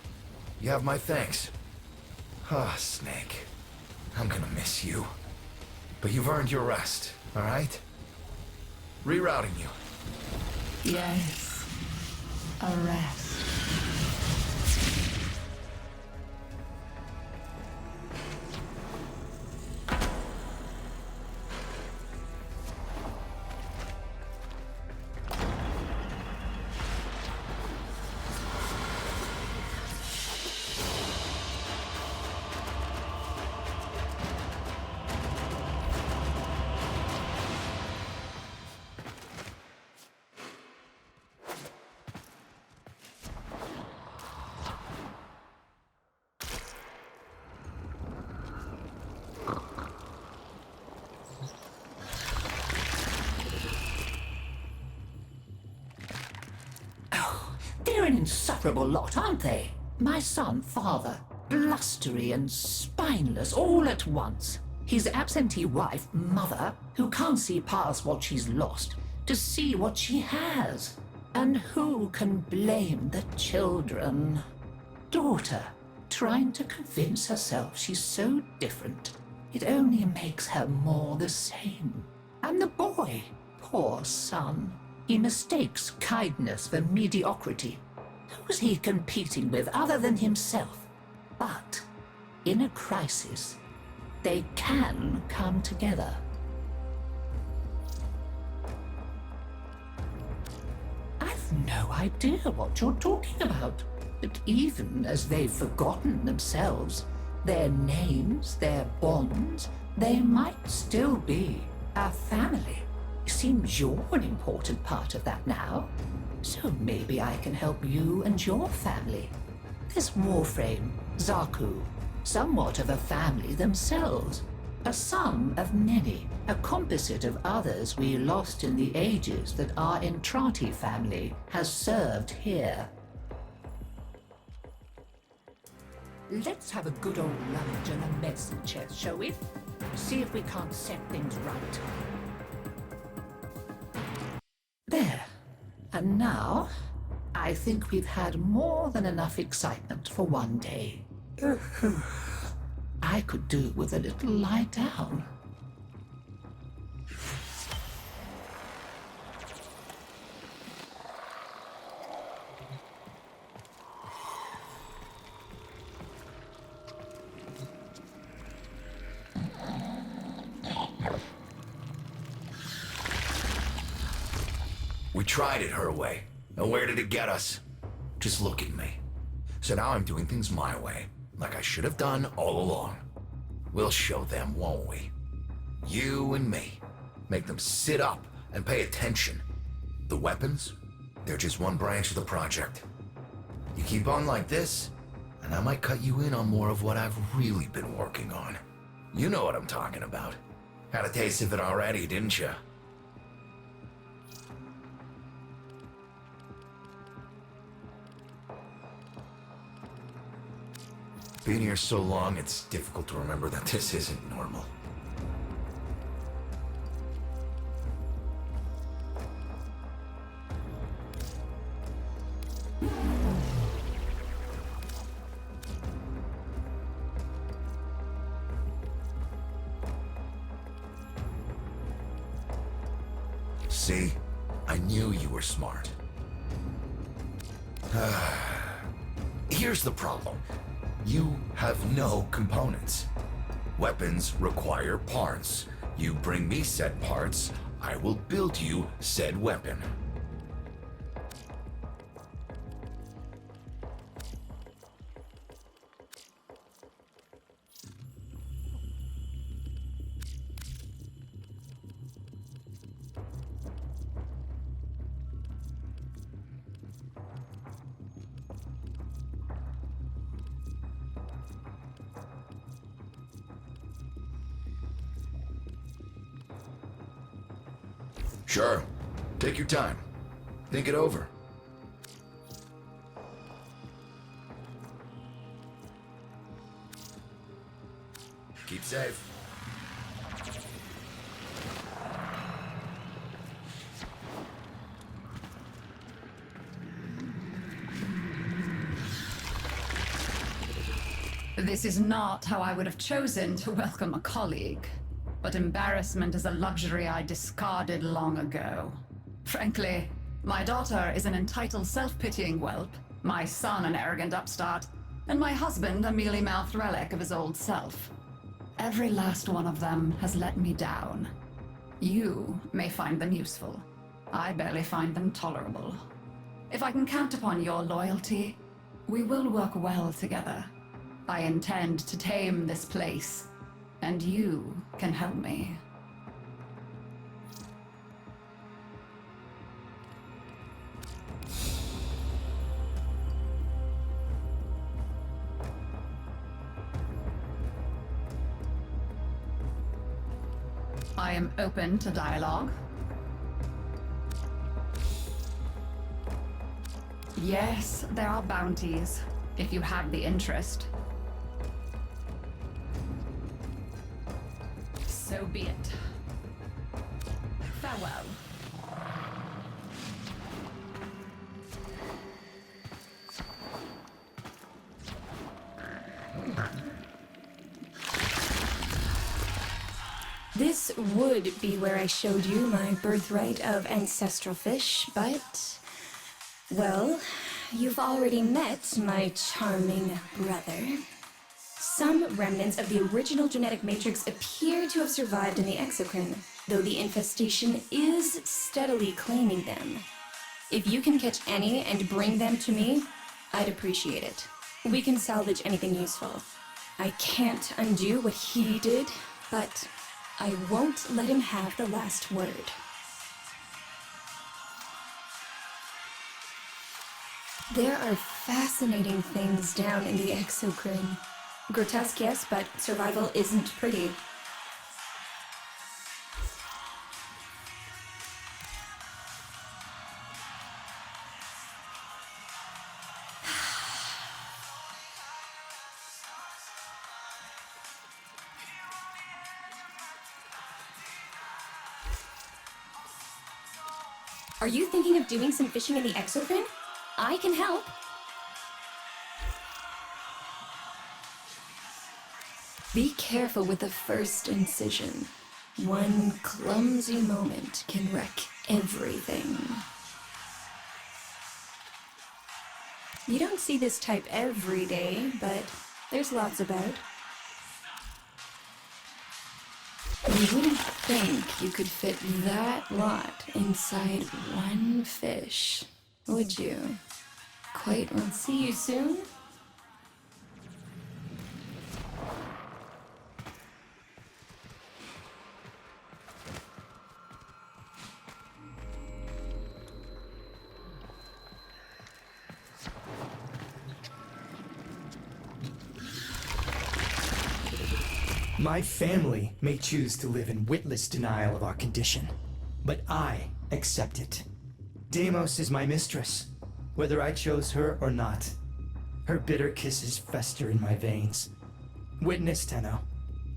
You have my thanks. Ah, Snake. I'm gonna miss you. But you've earned your rest, alright? Rerouting you. Yes. A rest. They're an insufferable lot, aren't they? My son, father, blustery and spineless all at once. His absentee wife, mother, who can't see past what she's lost to see what she has. And who can blame the children? Daughter, trying to convince herself she's so different. It only makes her more the same. And the boy, poor son, he mistakes kindness for mediocrity. Who's he competing with other than himself? But in a crisis, they can come together. I've no idea what you're talking about. But even as they've forgotten themselves, their names, their bonds, they might still be a family. Seems you're an important part of that now. So maybe I can help you and your family. This warframe, Zaku, somewhat of a family themselves. A sum of many, a composite of others we lost in the ages that our Entrati family has served here. Let's have a good old rummage in the medicine chest, shall we? See if we can't set things right. There. And now, I think we've had more than enough excitement for one day. I could do with a little lie down. We tried it her way. And where did it get us? Just look at me. So now I'm doing things my way, like I should have done all along. We'll show them, won't we? You and me. Make them sit up and pay attention. The weapons? They're just one branch of the project. You keep on like this, and I might cut you in on more of what I've really been working on. You know what I'm talking about. Had a taste of it already, didn't you? Being here so long, it's difficult to remember that this isn't normal. See? I knew you were smart. Here's the problem. You have no components. Weapons require parts. You bring me said parts, I will build you said weapon. Sure. Take your time. Think it over. Keep safe. This is not how I would have chosen to welcome a colleague. But embarrassment is a luxury I discarded long ago. Frankly, my daughter is an entitled, self-pitying whelp, my son an arrogant upstart, and my husband a mealy-mouthed relic of his old self. Every last one of them has let me down. You may find them useful. I barely find them tolerable. If I can count upon your loyalty, we will work well together. I intend to tame this place. And you can help me. I am open to dialogue. Yes, there are bounties, if you have the interest. So be it. Farewell. This would be where I showed you my birthright of ancestral fish, but... well, you've already met my charming brother. Some remnants of the original genetic matrix appear to have survived in the exocrine, though the infestation is steadily claiming them. If you can catch any and bring them to me, I'd appreciate it. We can salvage anything useful. I can't undo what he did, but I won't let him have the last word. There are fascinating things down in the exocrine. Grotesque, yes, but survival isn't pretty. Are you thinking of doing some fishing in the exocrine? I can help. Be careful with the first incision. One clumsy moment can wreck everything. You don't see this type every day, but there's lots about. You wouldn't think you could fit that lot inside one fish, would you? Quite well. See you soon. My family may choose to live in witless denial of our condition, but I accept it. Deimos is my mistress, whether I chose her or not. Her bitter kisses fester in my veins. Witness, Tenno,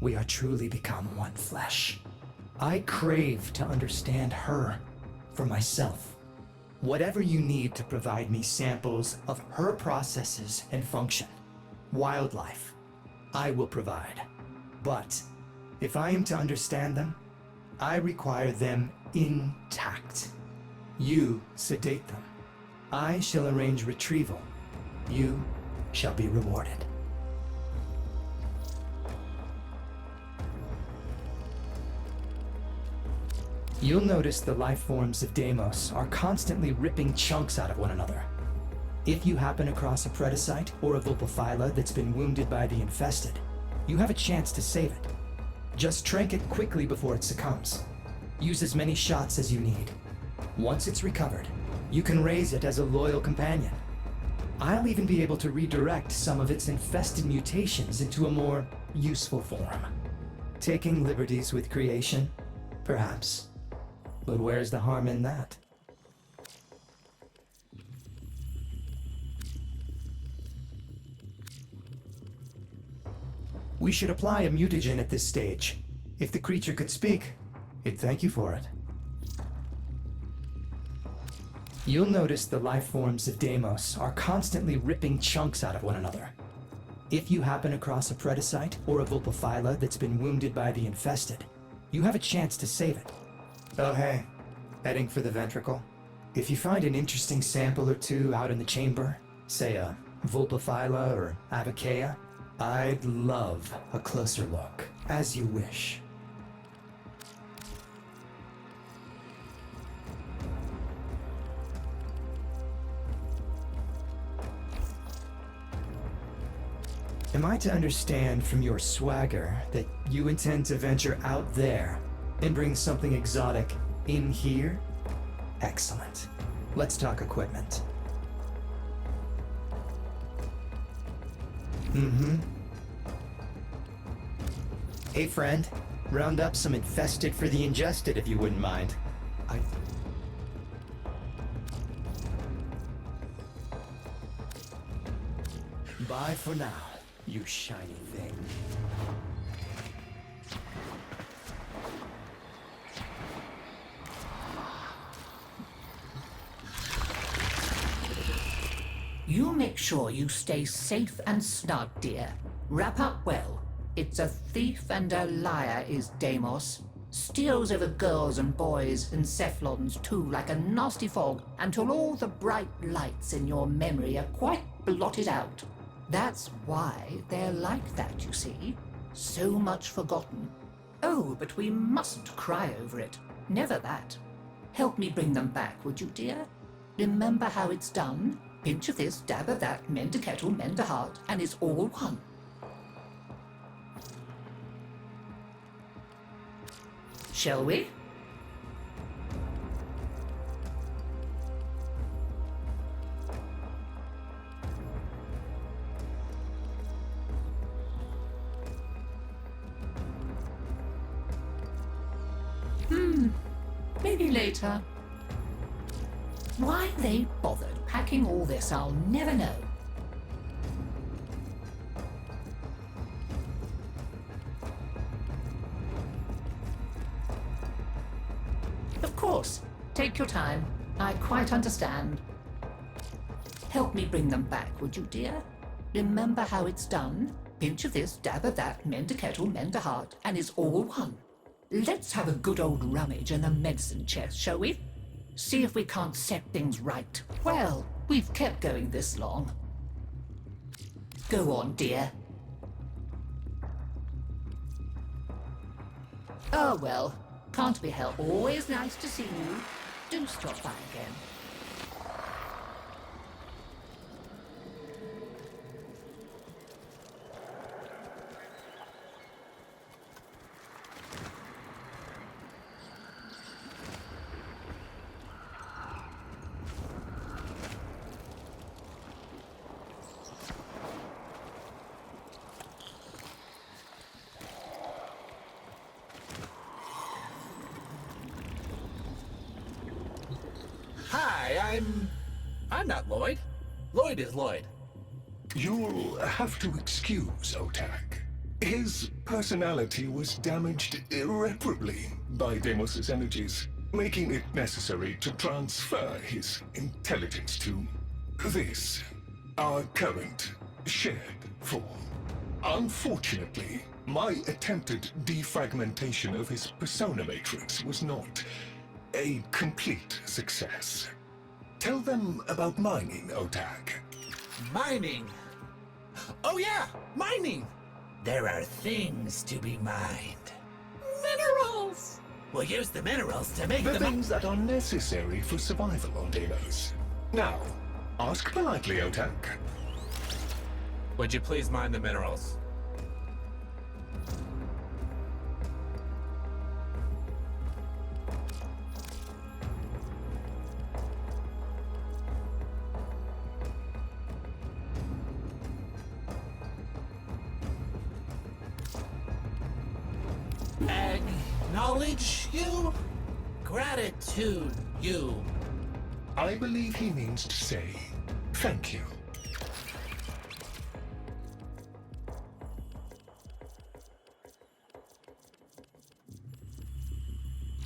we are truly become one flesh. I crave to understand her for myself. Whatever you need to provide me samples of her processes and function, wildlife, I will provide. But if I am to understand them, I require them intact. You sedate them. I shall arrange retrieval. You shall be rewarded. You'll notice the life forms of Deimos are constantly ripping chunks out of one another. If you happen across a predacyte or a vulpophyla that's been wounded by the infested, you have a chance to save it. Just trank it quickly before it succumbs. Use as many shots as you need. Once it's recovered, you can raise it as a loyal companion. I'll even be able to redirect some of its infested mutations into a more useful form. Taking liberties with creation? Perhaps. But where's the harm in that? We should apply a mutagen at this stage. If the creature could speak, it'd thank you for it. You'll notice the life forms of Deimos are constantly ripping chunks out of one another. If you happen across a predacyte or a vulpophyla that's been wounded by the infested, you have a chance to save it. Oh hey, heading for the ventricle? If you find an interesting sample or two out in the chamber, say a vulpophyla or avocaea, I'd love a closer look, as you wish. Am I to understand from your swagger that you intend to venture out there and bring something exotic in here? Excellent. Let's talk equipment. Hey friend, round up some infested for the ingested if you wouldn't mind. Bye for now, you shiny thing. You make sure you stay safe and snug, dear. Wrap up well. It's a thief and a liar is Deimos. Steals over girls and boys and Cephalons too like a nasty fog until all the bright lights in your memory are quite blotted out. That's why they're like that, you see. So much forgotten. Oh, but we mustn't cry over it. Never that. Help me bring them back, would you, dear? Remember how it's done? Pinch of this, dab of that, mend a kettle, mend a heart, and it's all one. Shall we? Maybe later. Why they bothered packing all this, I'll never know. Of course. Take your time. I quite understand. Help me bring them back, would you, dear? Remember how it's done? Pinch of this, dab of that, mend a kettle, mend a heart, and it's all one. Let's have a good old rummage in the medicine chest, shall we? See if we can't set things right. Well, we've kept going this long. Go on, dear. Oh, well. Can't be helped. Always nice to see you. Do stop by again. Hi, I'm not Lloyd. Lloyd is Lloyd. You'll have to excuse Otak. His personality was damaged irreparably by Deimos's energies, making it necessary to transfer his intelligence to this, our current shared form. Unfortunately, my attempted defragmentation of his persona matrix was not a complete success. Tell them about mining, Otak. Mining? Oh yeah, mining! There are things to be mined. Minerals! We'll use the minerals to make The things that are necessary for survival on Deimos. Now, ask politely, Otak. Would you please mine the minerals? Acknowledge you? Gratitude you. I believe he means to say thank you.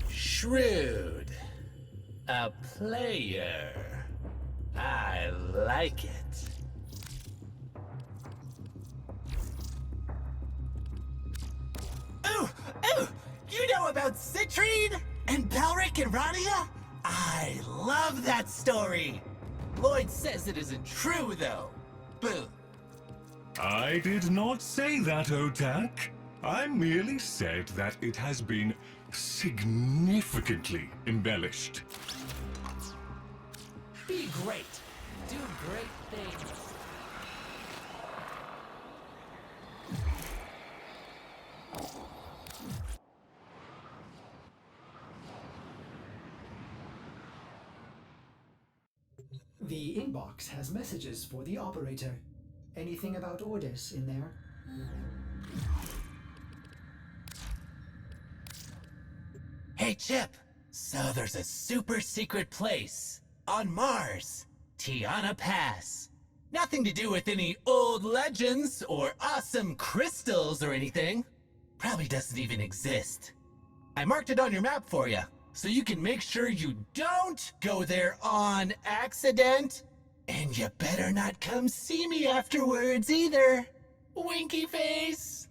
Shrewd. A player. I like it. Ooh! Ooh! You know about Citrine? And Belric and Rania? I love that story! Lloyd says it isn't true, though. Boo. I did not say that, Otak. I merely said that it has been significantly embellished. Be great. Do great things. The inbox has messages for the operator. Anything about orders in there? Hey, Chip. So there's a super secret place on Mars, Tiana Pass. Nothing to do with any old legends or awesome crystals or anything. Probably doesn't even exist. I marked it on your map for you, so you can make sure you don't go there on accident. And you better not come see me afterwards either. Winky face.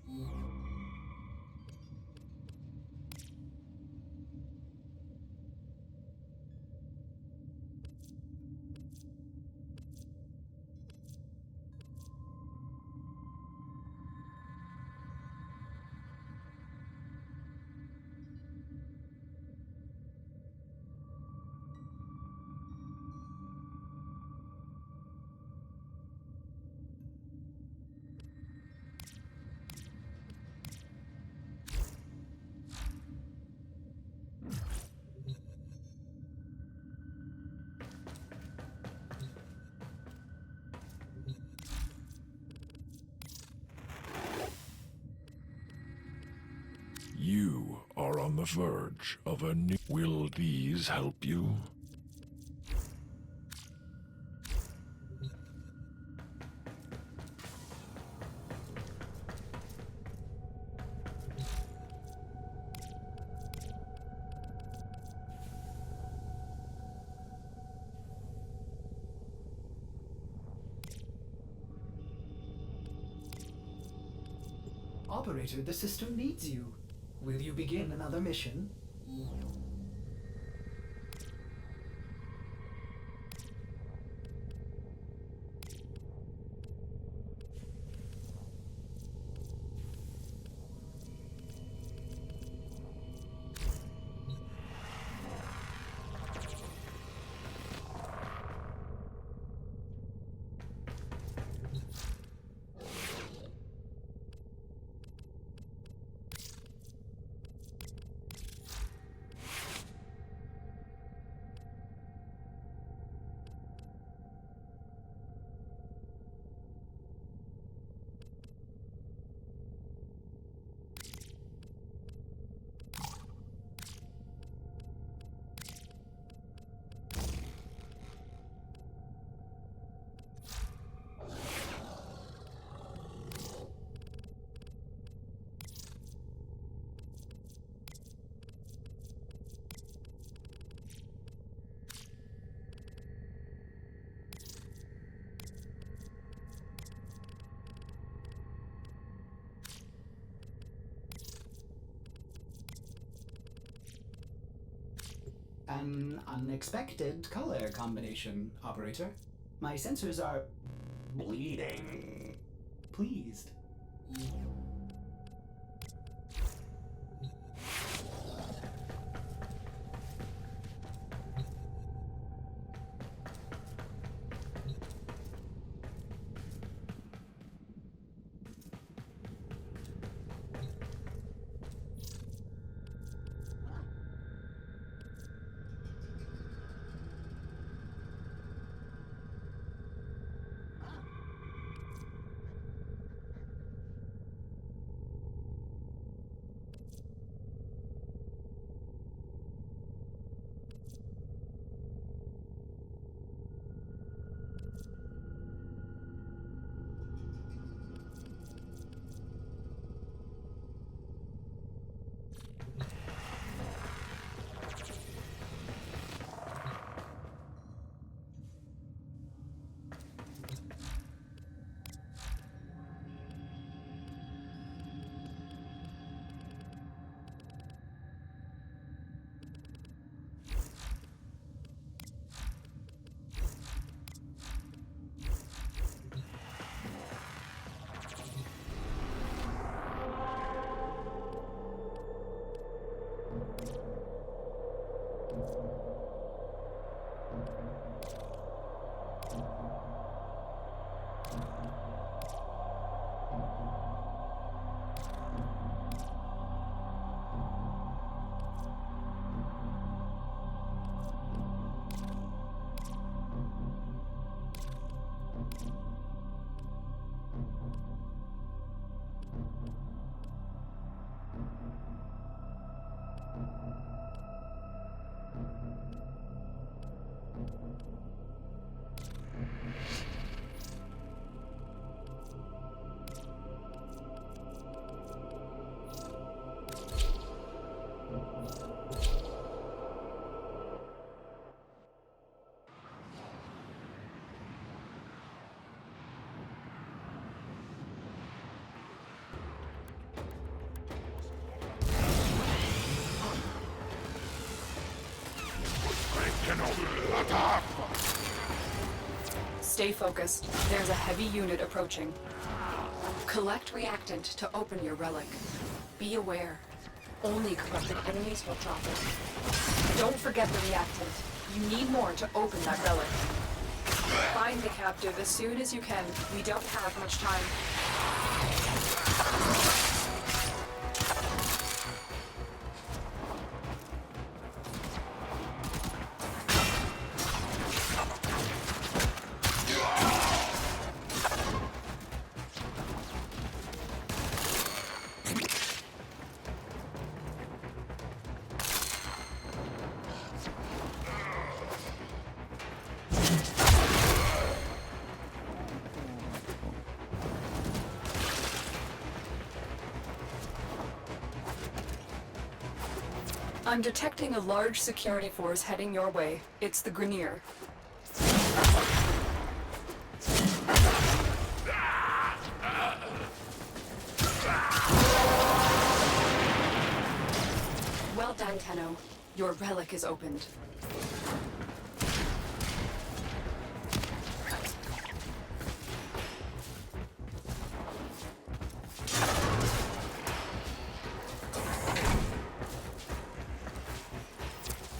You are on the verge of a new... Will these help you? Operator, the system needs you. Will you begin another mission? An unexpected color combination, Operator. My sensors are bleeding. Pleased. Stay focused. There's a heavy unit approaching. Collect reactant to open your relic. Be aware. Only corrupted enemies will drop it. Don't forget the reactant. You need more to open that relic. Find the captive as soon as you can. We don't have much time. I'm detecting a large security force heading your way. It's the Grenier. Well done, Tenno. Your relic is opened.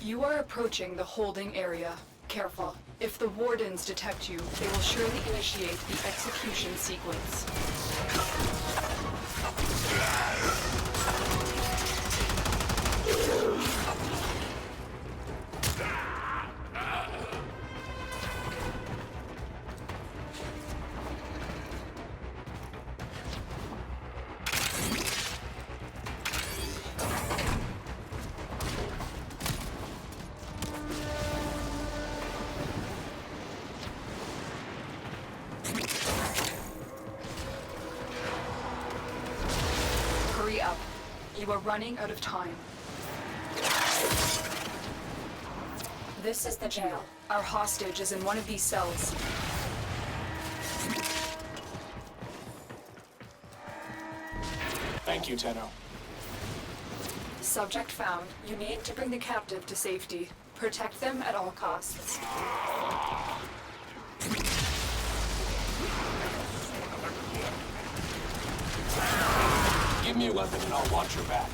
You are approaching the holding area. Careful. If the wardens detect you, they will surely initiate the execution sequence. Hurry up. You are running out of time. This is the jail. Our hostage is in one of these cells. Thank you, Tenno. Subject found. You need to bring the captive to safety. Protect them at all costs. Give me a weapon and I'll watch your back.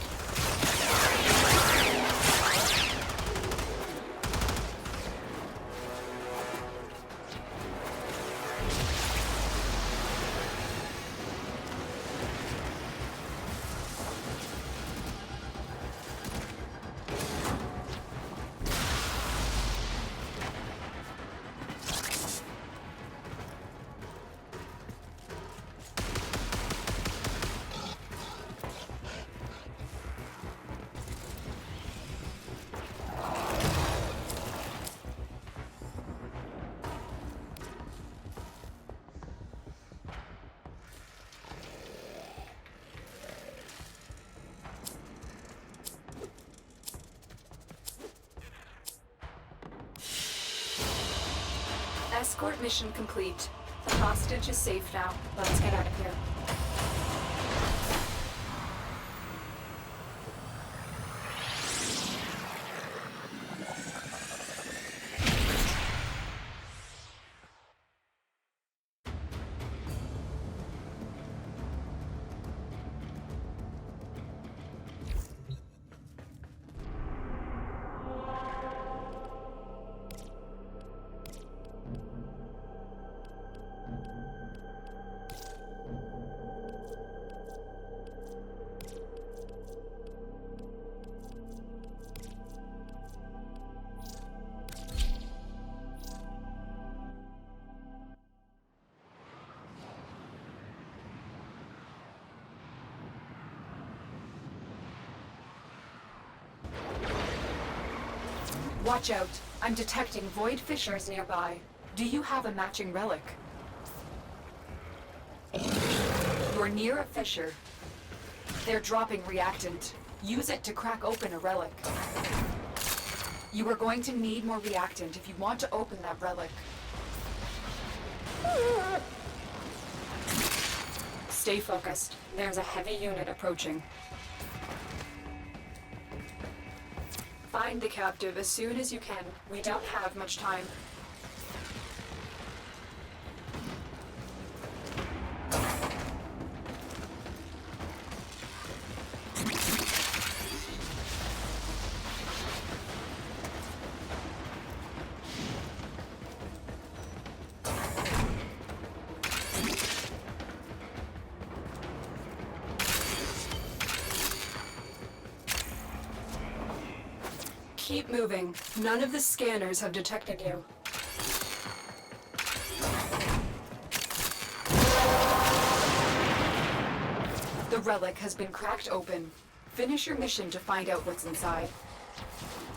Escort mission complete. The hostage is safe now. Let's get out of here. Watch out. I'm detecting void fissures nearby. Do you have a matching relic? You're near a fissure. They're dropping reactant. Use it to crack open a relic. You are going to need more reactant if you want to open that relic. Stay focused. There's a heavy unit approaching. Find the captive as soon as you can. We don't have much time. Keep moving. None of the scanners have detected you. The relic has been cracked open. Finish your mission to find out what's inside.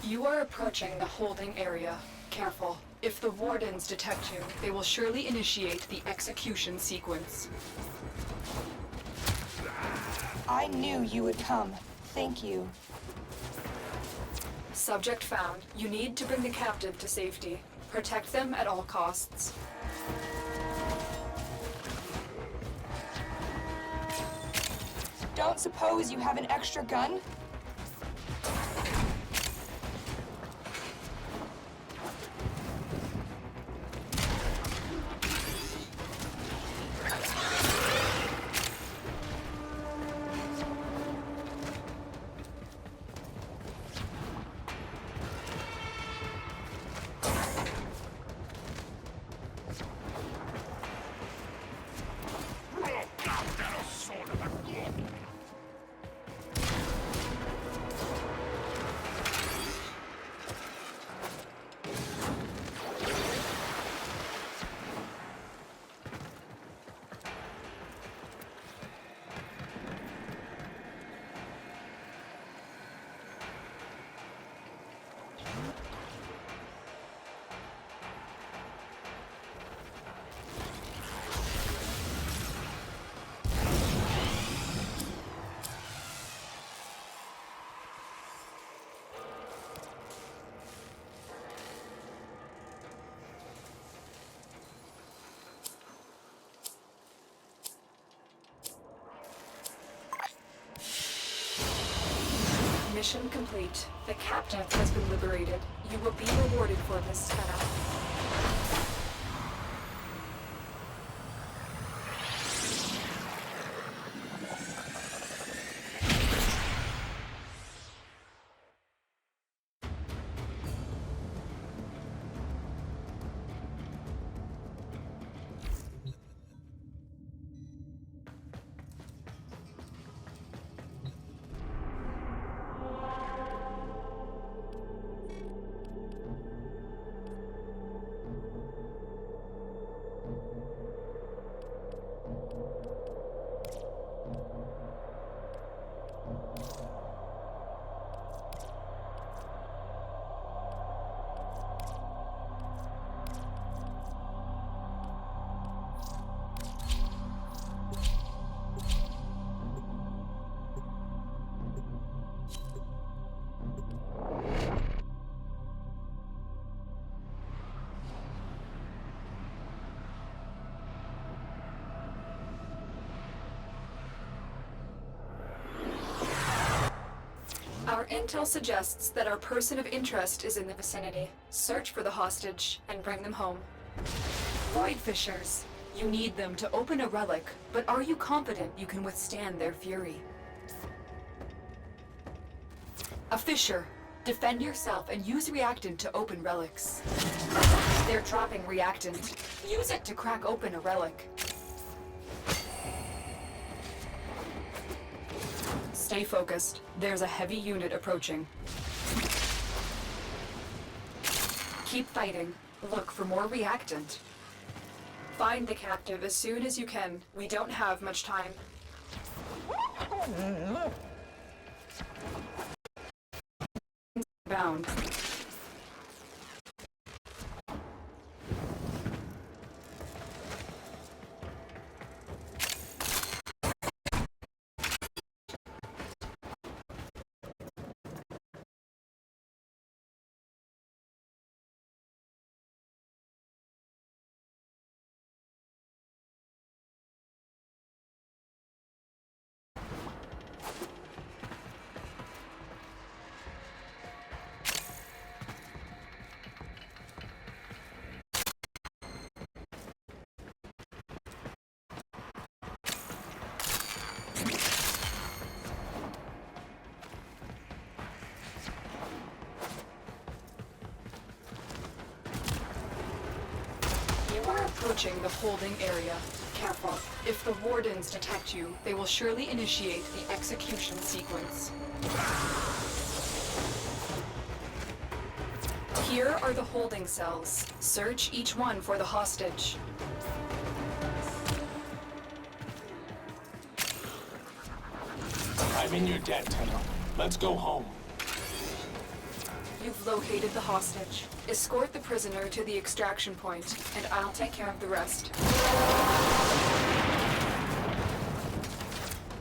You are approaching the holding area. Careful. If the wardens detect you, they will surely initiate the execution sequence. I knew you would come. Thank you. Subject found. You need to bring the captive to safety. Protect them at all costs. Don't suppose you have an extra gun? Mission complete. The captive has been liberated. You will be rewarded for this, Tenno. Our intel suggests that our person of interest is in the vicinity. Search for the hostage and bring them home. Void Fishers. You need them to open a relic, but are you confident you can withstand their fury? A Fisher. Defend yourself and use reactant to open relics. They're dropping reactant. Use it to crack open a relic. Stay focused. There's a heavy unit approaching. Keep fighting. Look for more reactant. Find the captive as soon as you can. We don't have much time. Bound. Approaching the holding area. Careful. If the wardens detect you, they will surely initiate the execution sequence. Here are the holding cells. Search each one for the hostage. I'm in your debt, Tenno. Let's go home. You've located the hostage. Escort the prisoner to the extraction point, and I'll take care of the rest.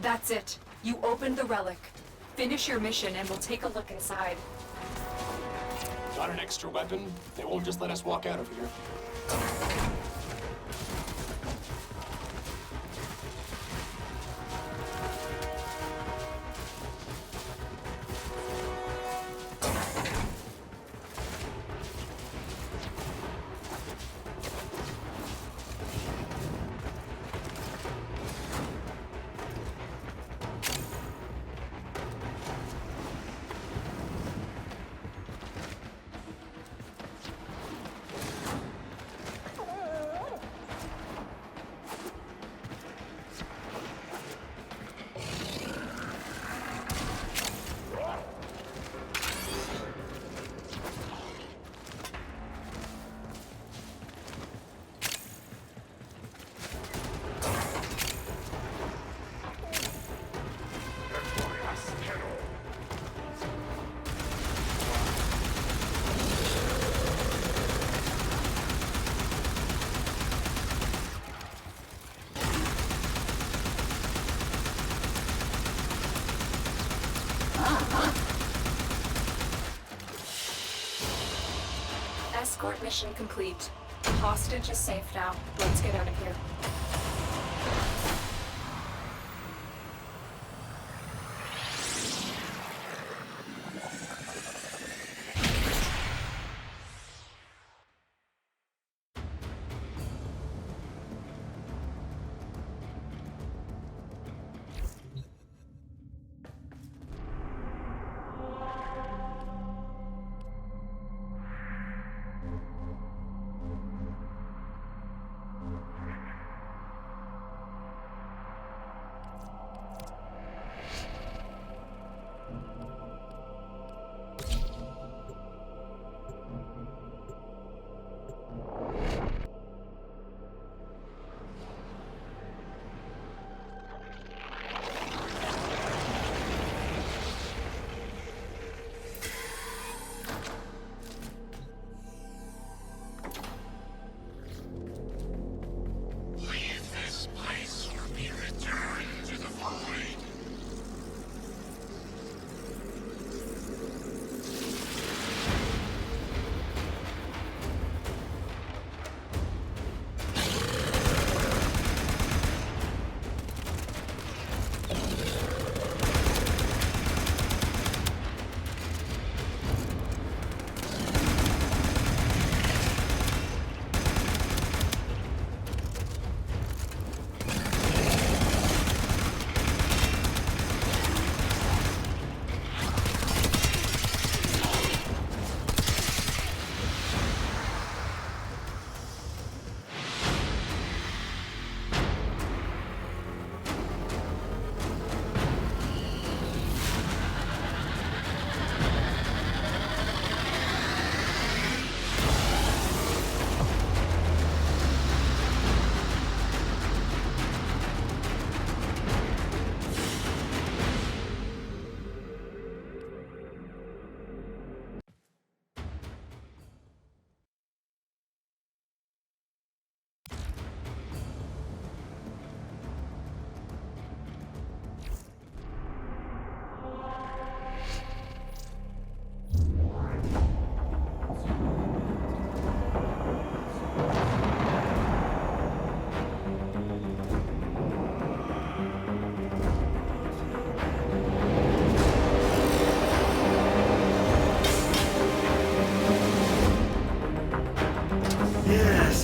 That's it. You opened the relic. Finish your mission and we'll take a look inside. Got an extra weapon? They won't just let us walk out of here. Escort mission complete. The hostage is safe now. Let's get out of here.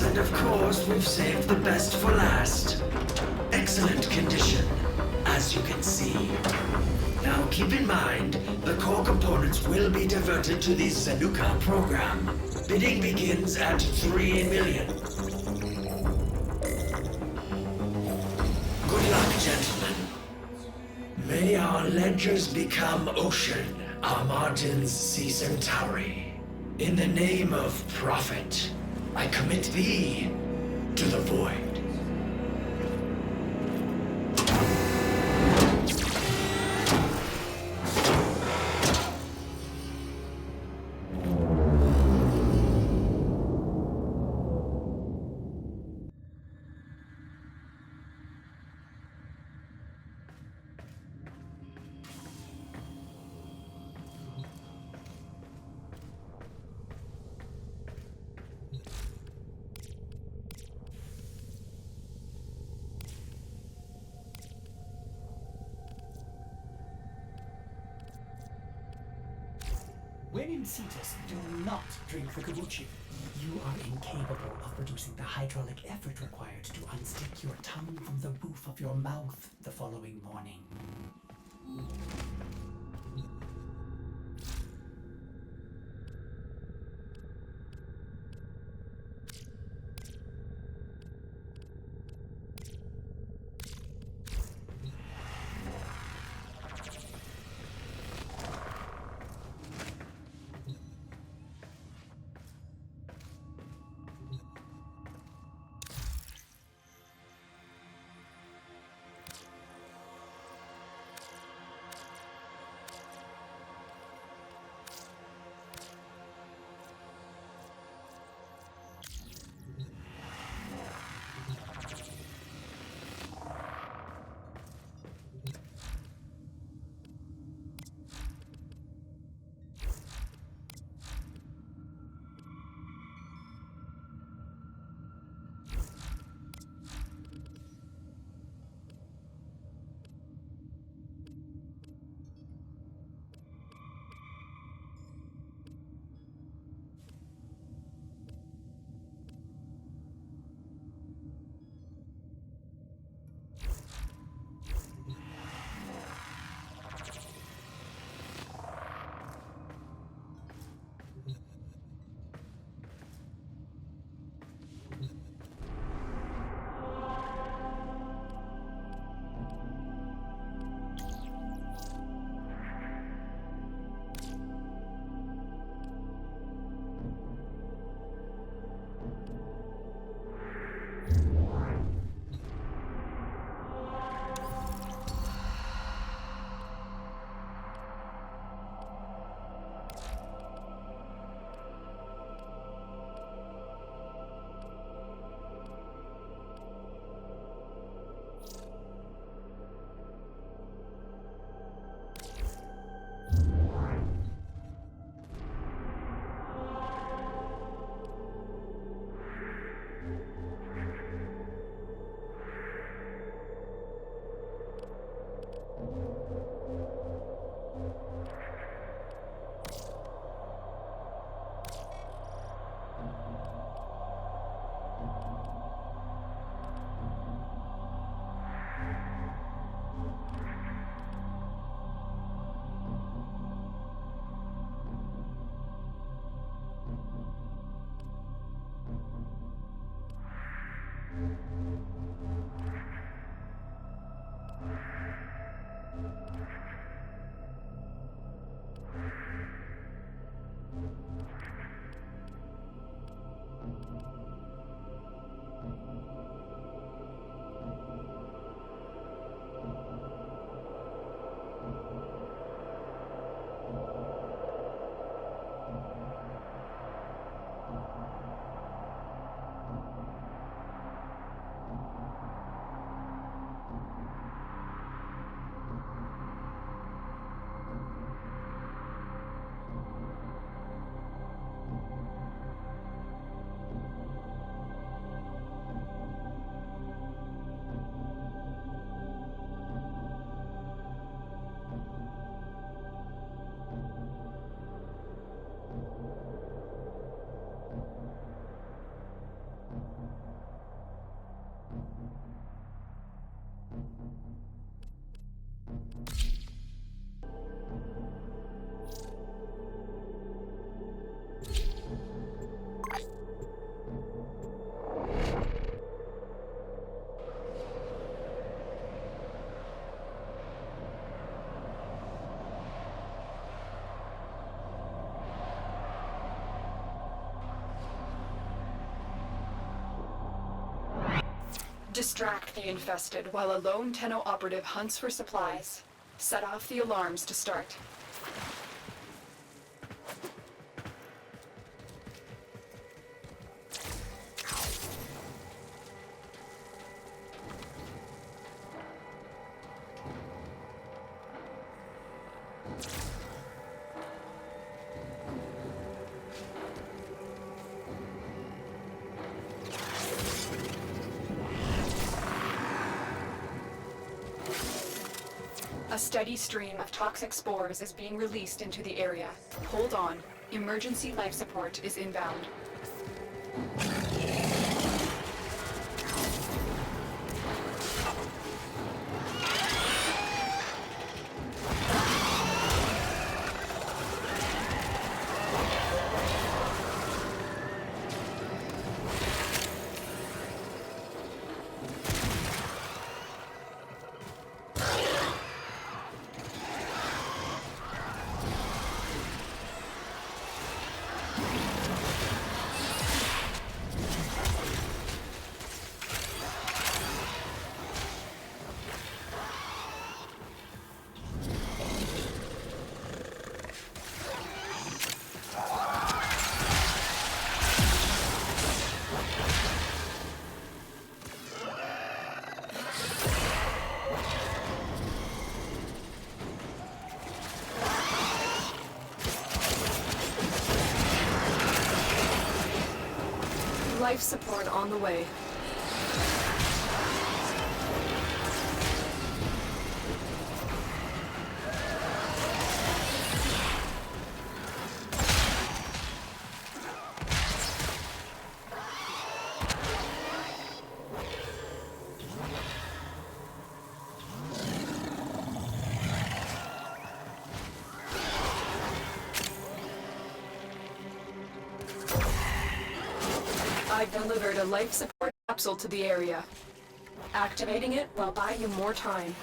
And of course, we've saved the best for last. Excellent condition, as you can see. Now keep in mind, the core components will be diverted to the Zanuka program. Bidding begins at 3 million. Good luck, gentlemen. May our ledgers become ocean, our margins sea centauri. In the name of profit, I commit thee to the void. When in Cetus, do not drink the kombucha. You are incapable of producing the hydraulic effort required to unstick your tongue from the roof of your mouth the following morning. Distract the infested while a lone Tenno operative hunts for supplies. Set off the alarms to start. A steady stream of toxic spores is being released into the area. Hold on. Emergency life support is inbound. Life support on the way. I've delivered a life support capsule to the area. Activating it will buy you more time.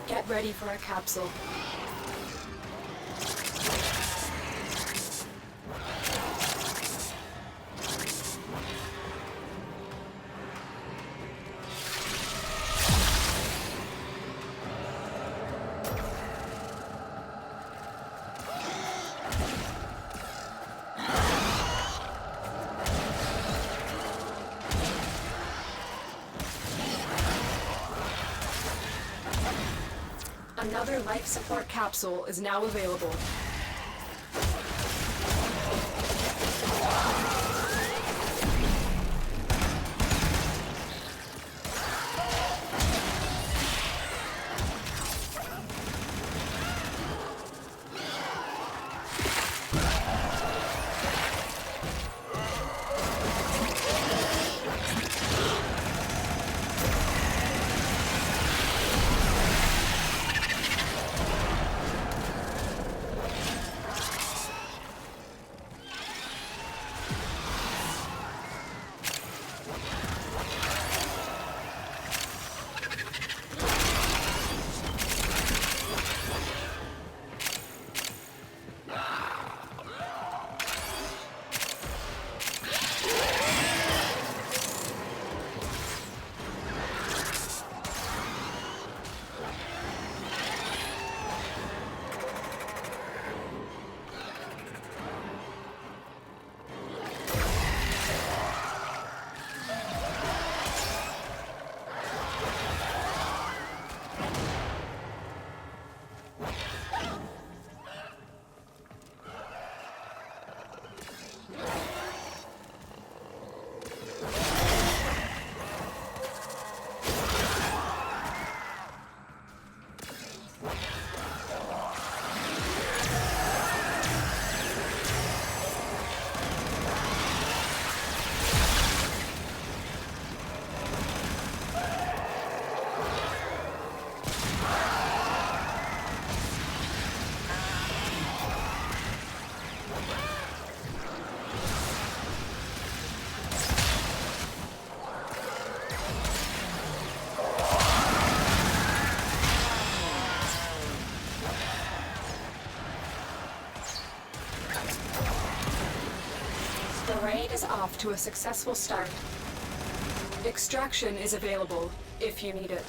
Get ready for a capsule. Another life support capsule is now available. raid is off to a successful start. Extraction is available if you need it.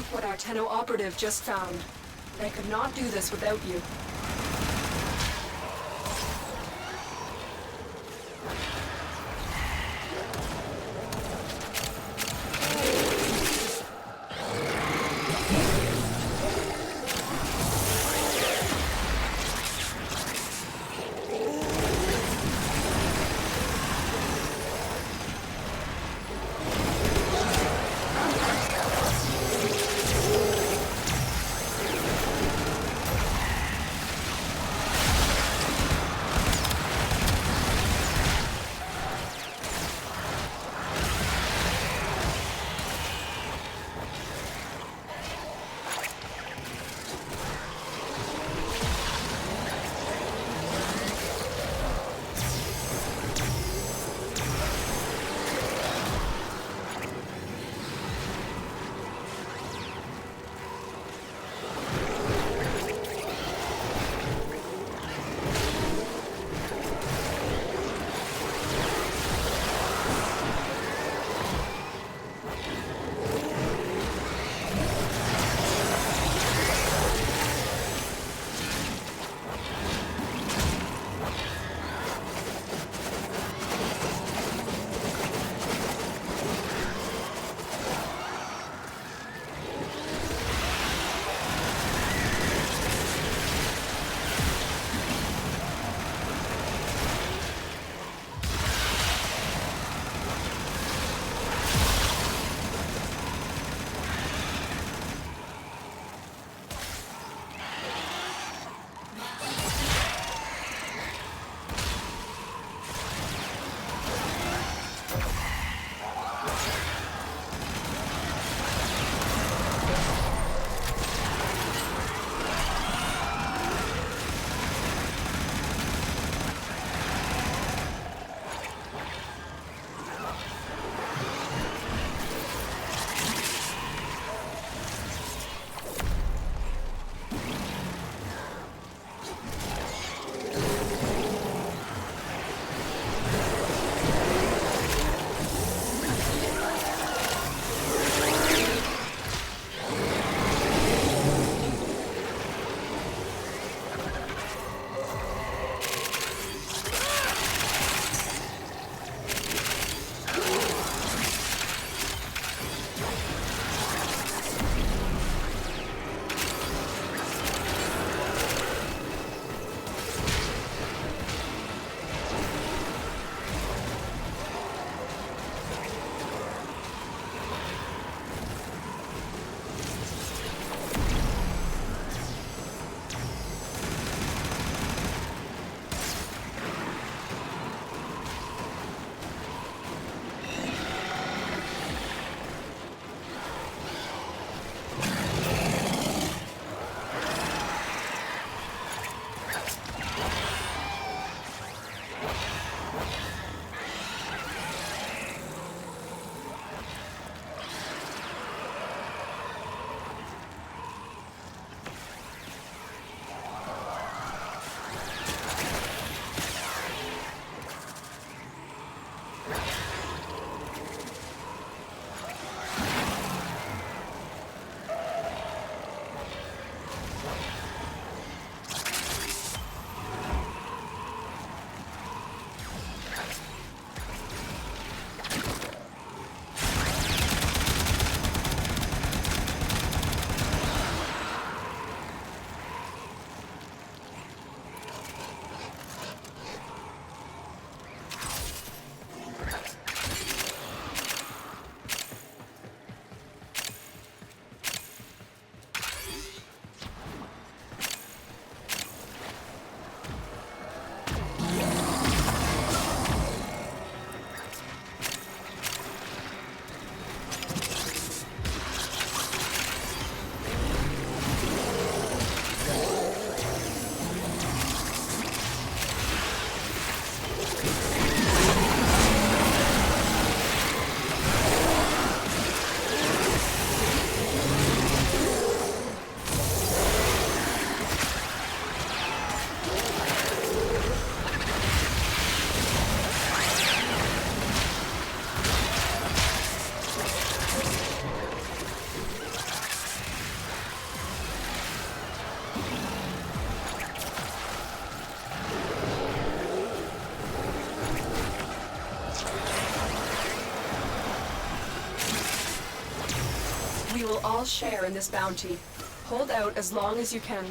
Look what our Tenno operative just found. They could not do this without you. will all share in this bounty. Hold out as long as you can.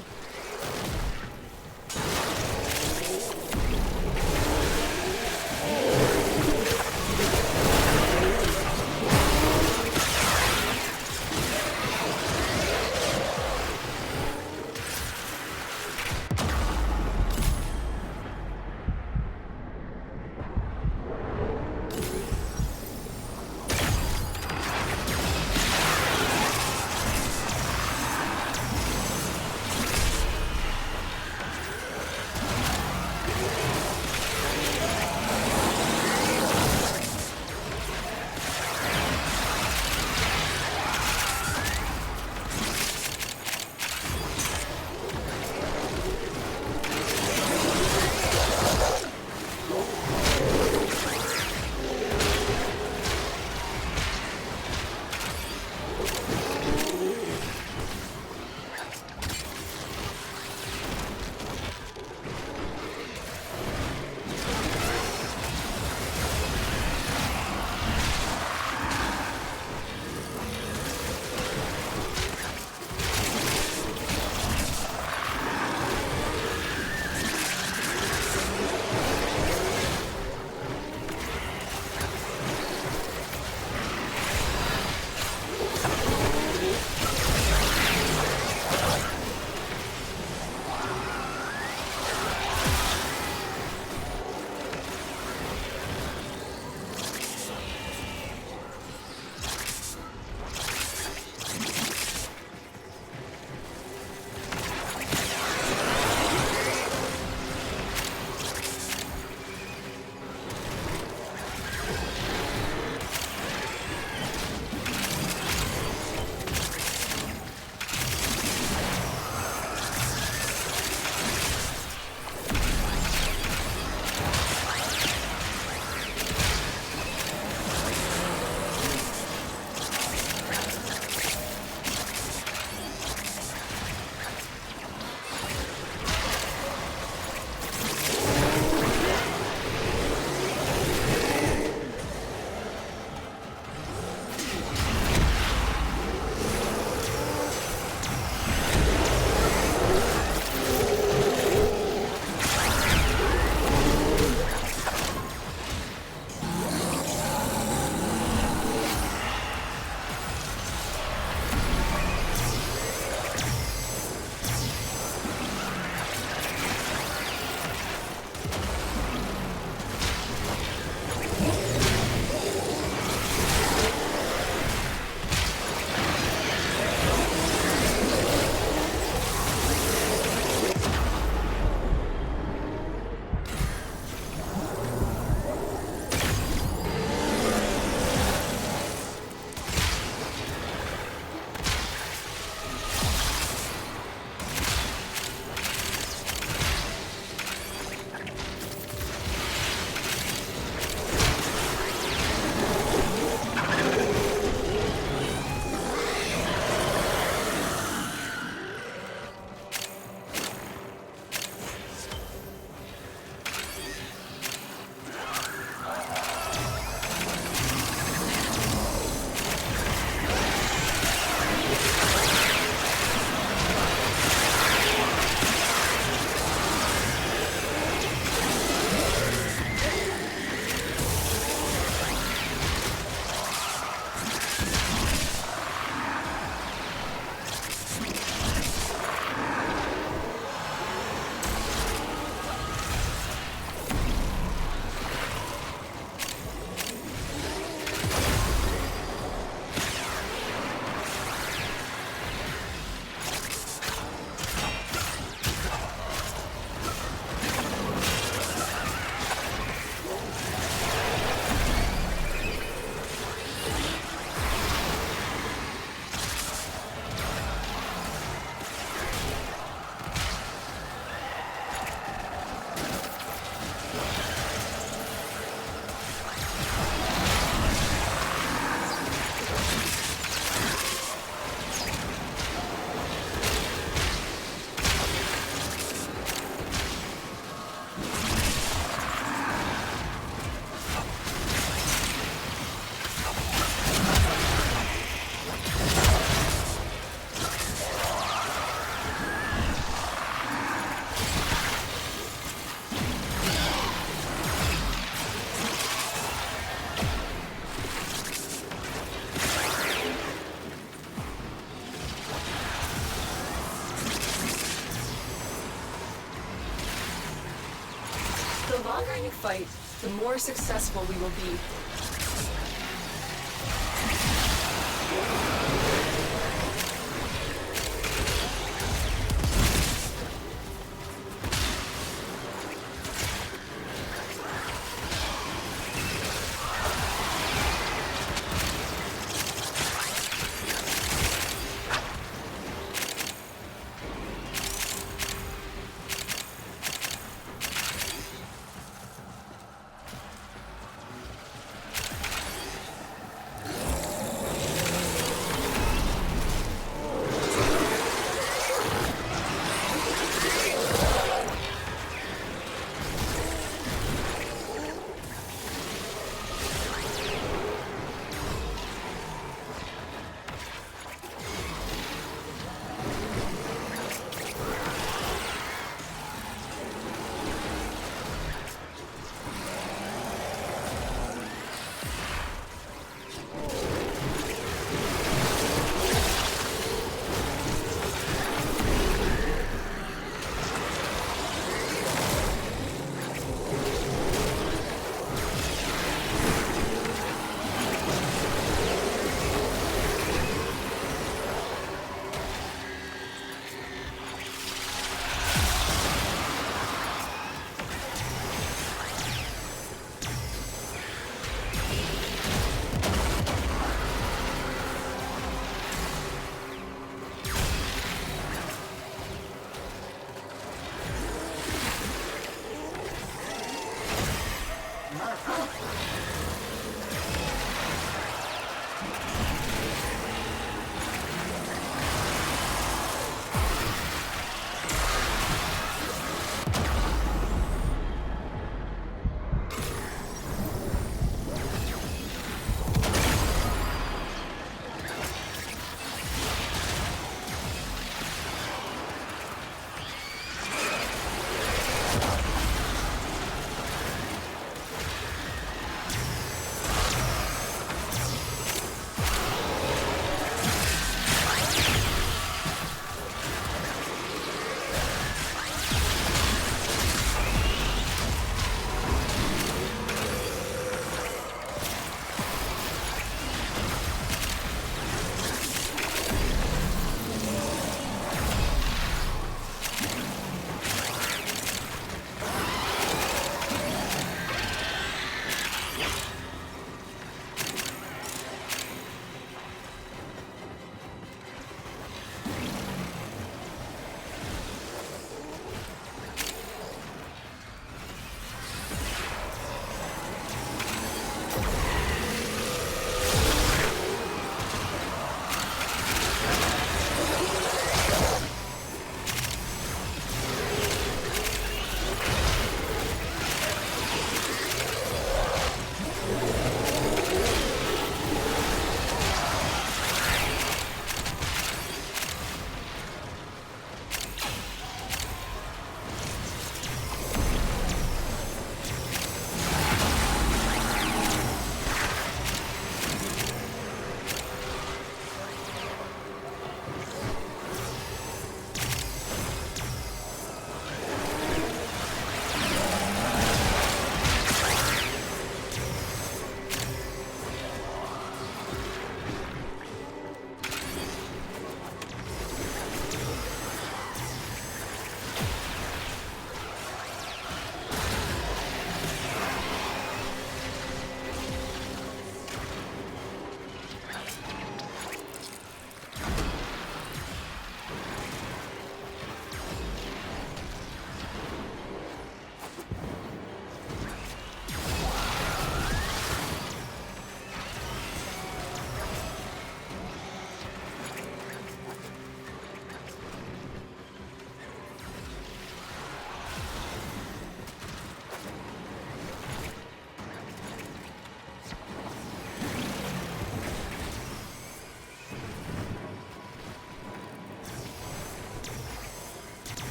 fight, the more successful we will be.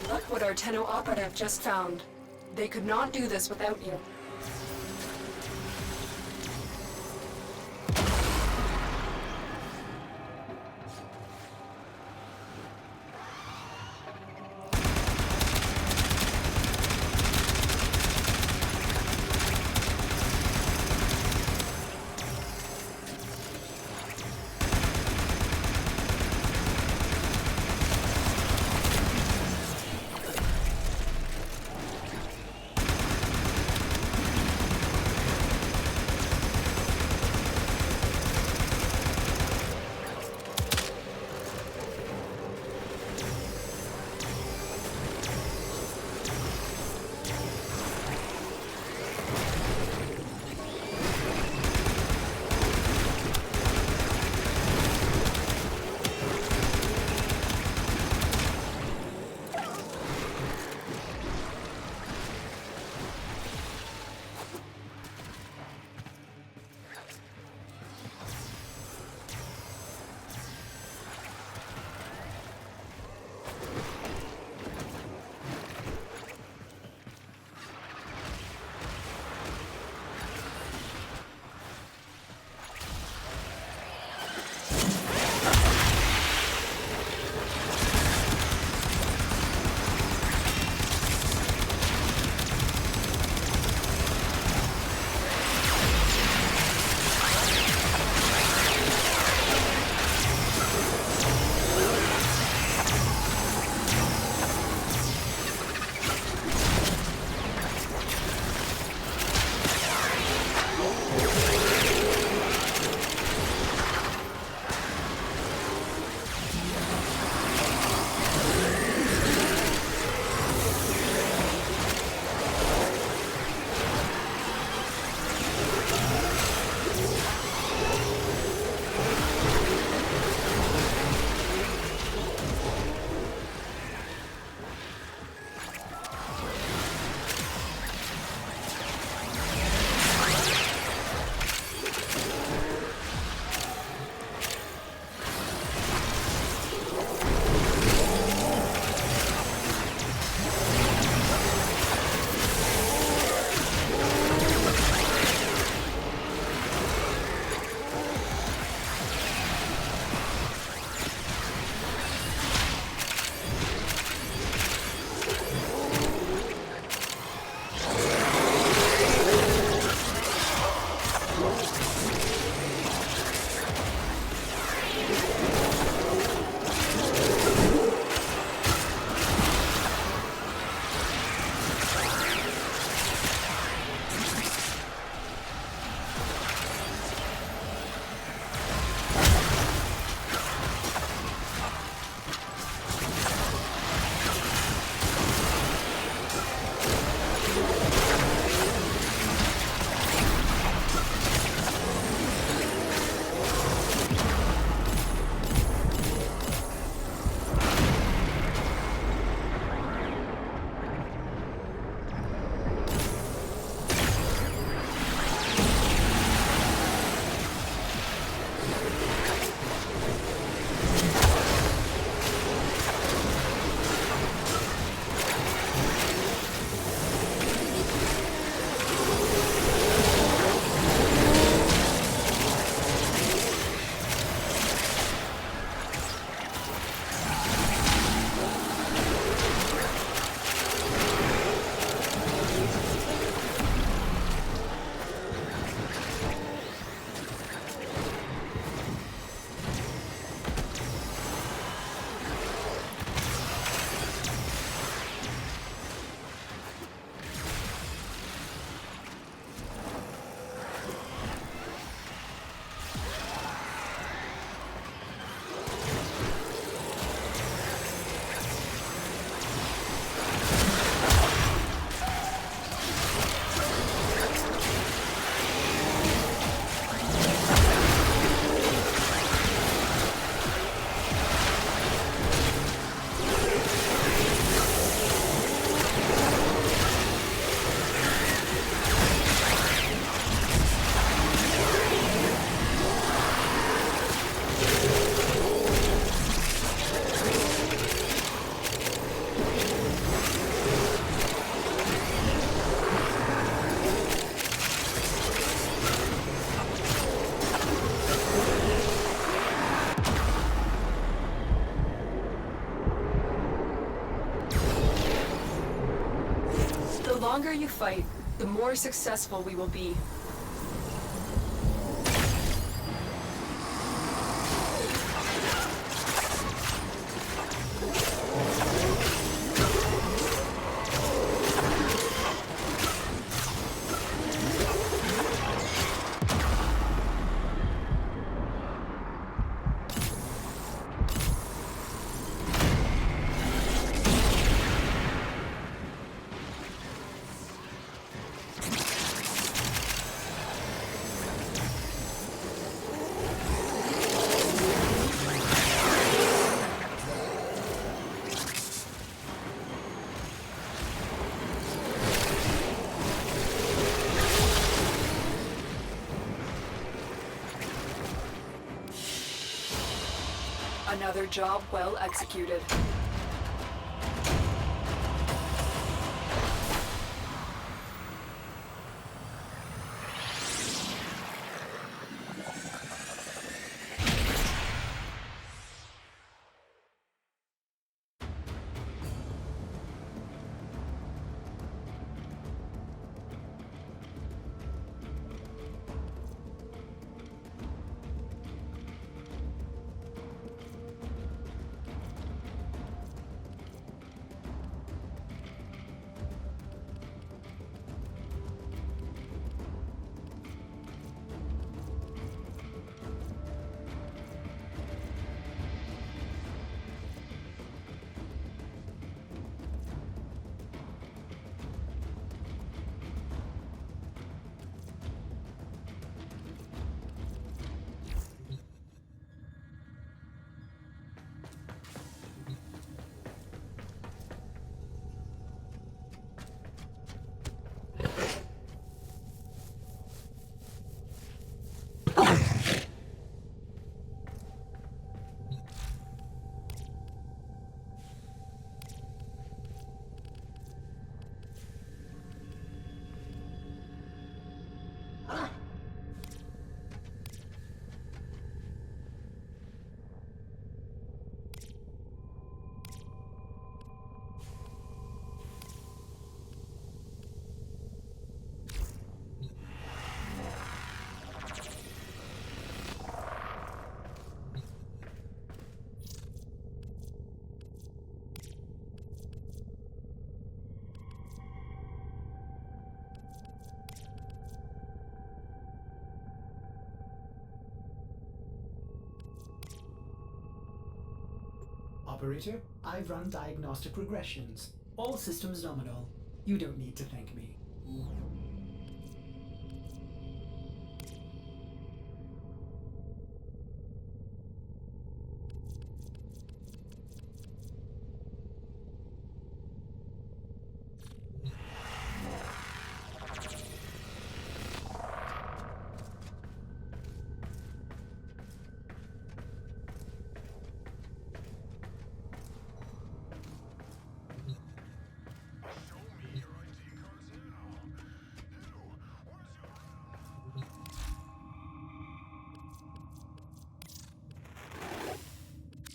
Look what our Tenno operative just found. They could not do this without you. longer you fight, the more successful we will be. Another job well executed. Operator, I've run diagnostic regressions. All systems nominal. You don't need to thank me.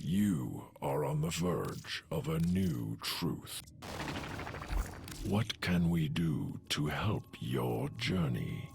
You are on the verge of a new truth. What can we do to help your journey?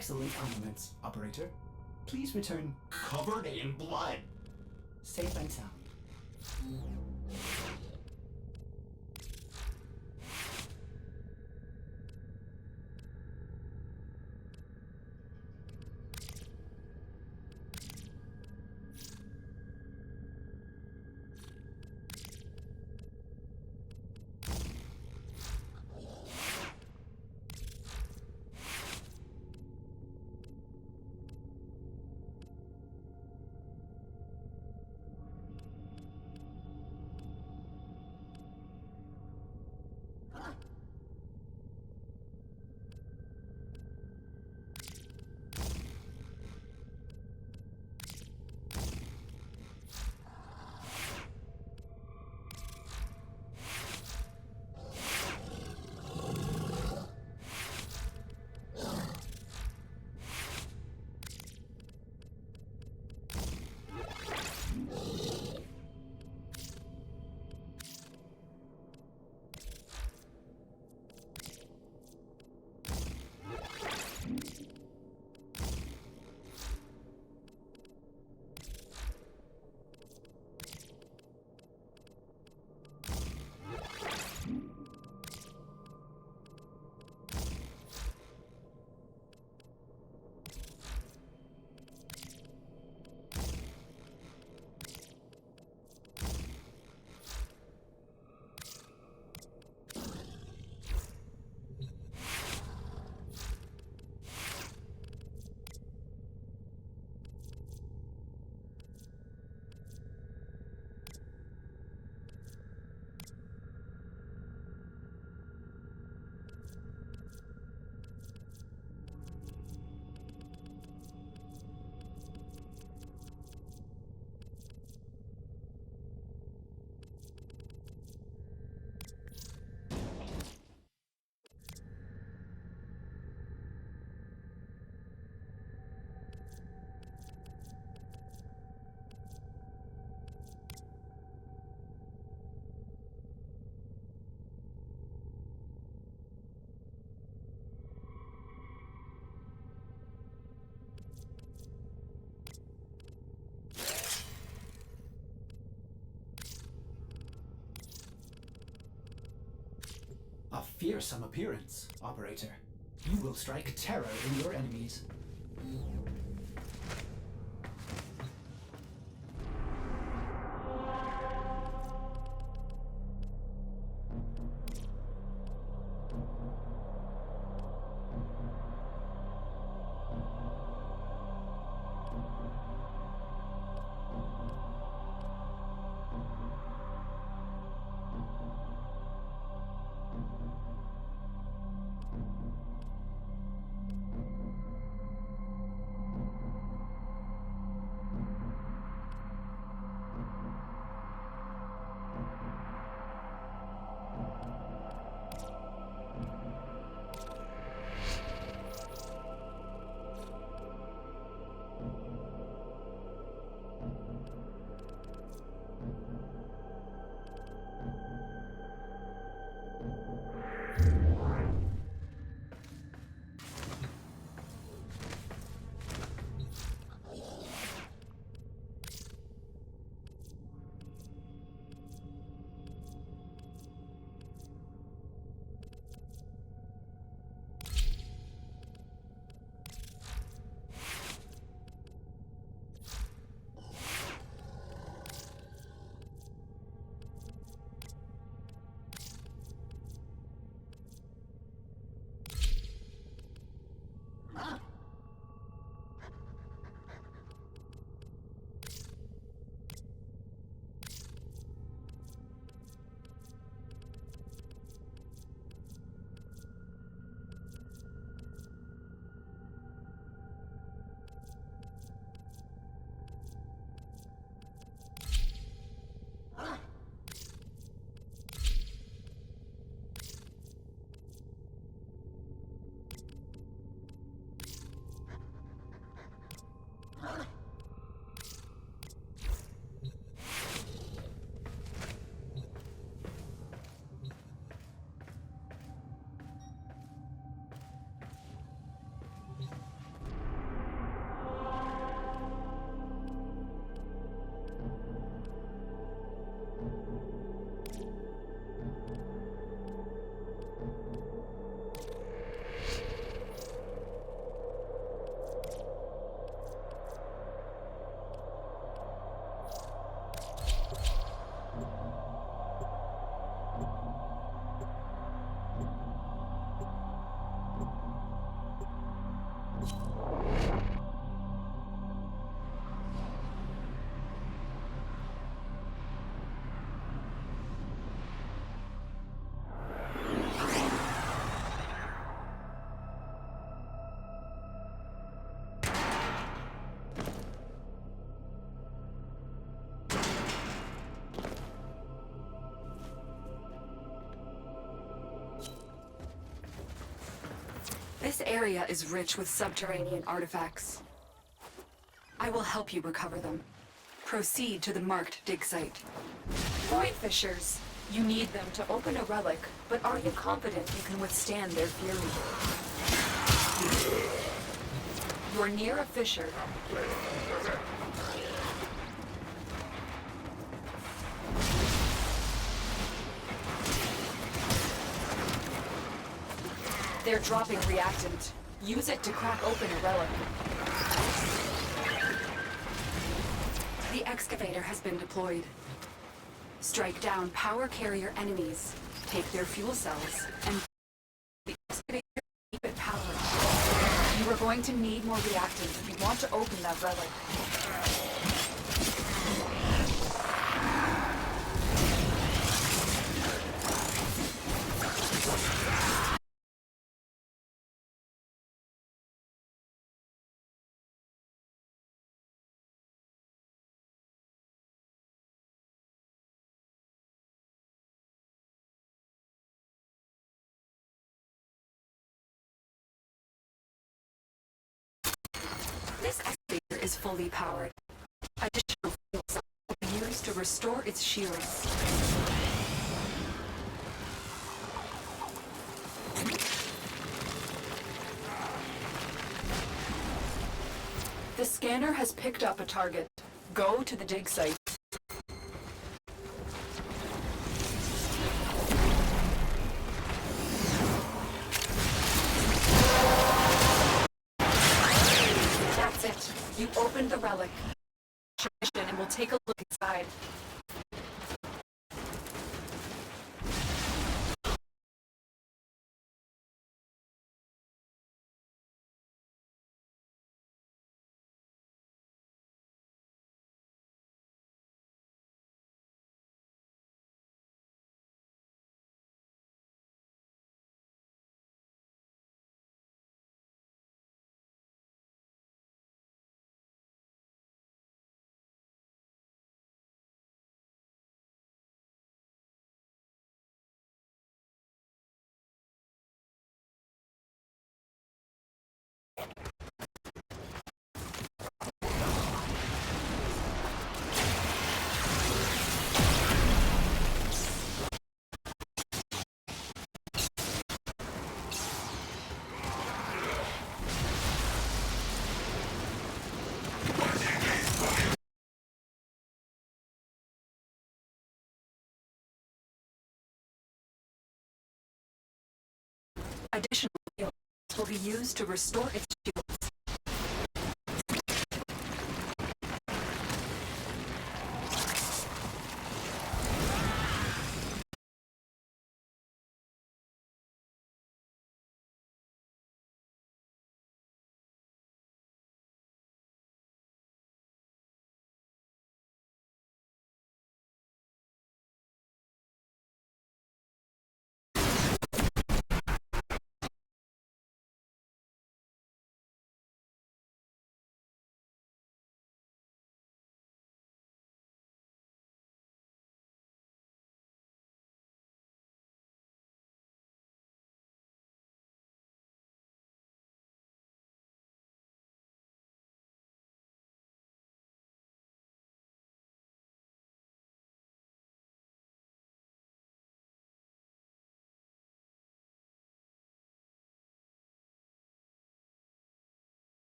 Excellent armaments, Operator. Please return covered in blood. Safe and sound. A fearsome appearance, Operator. You will strike terror in your enemies. This area is rich with subterranean artifacts. I will help you recover them. Proceed to the marked dig site. Void fissures. You need them to open a relic, but are you confident you can withstand their fury? You're near a fissure. They're dropping reactant. Use it to crack open a relic. The excavator has been deployed. Strike down power carrier enemies, take their fuel cells, and the excavator keep it powered. You are going to need more reactants if you want to open that relic. This excavator is fully powered. Additional fuel cells will be used to restore its shields. The scanner has picked up a target. Go to the dig site. That's it. You opened the relic. And we'll take a look inside. Additional fuel will be used to restore its shields.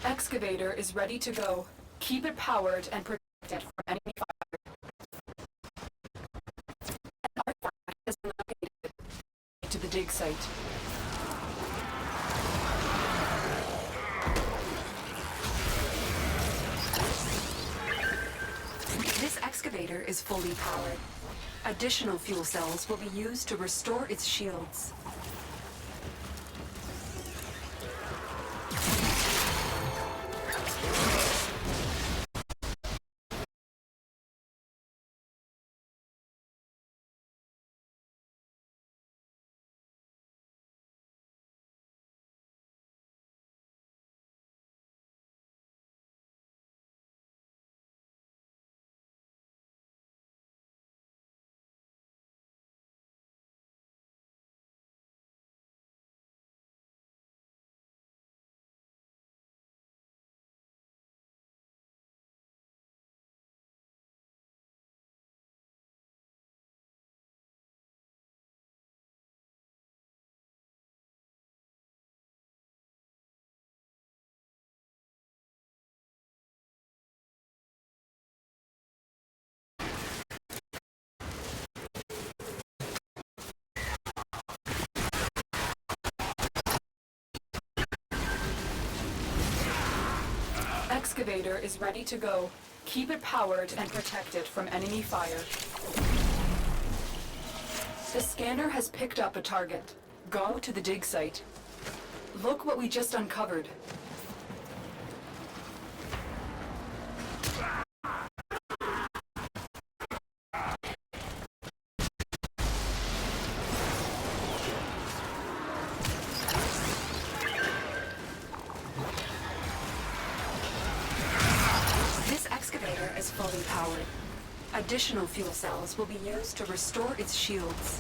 Excavator is ready to go. Keep it powered and protected from enemy fire. site. This excavator is fully powered. Additional fuel cells will be used to restore its shields. Excavator is ready to go. Keep it powered and protected from enemy fire. The scanner has picked up a target. Go to the dig site. Look what we just uncovered. Is fully powered. Additional fuel cells will be used to restore its shields.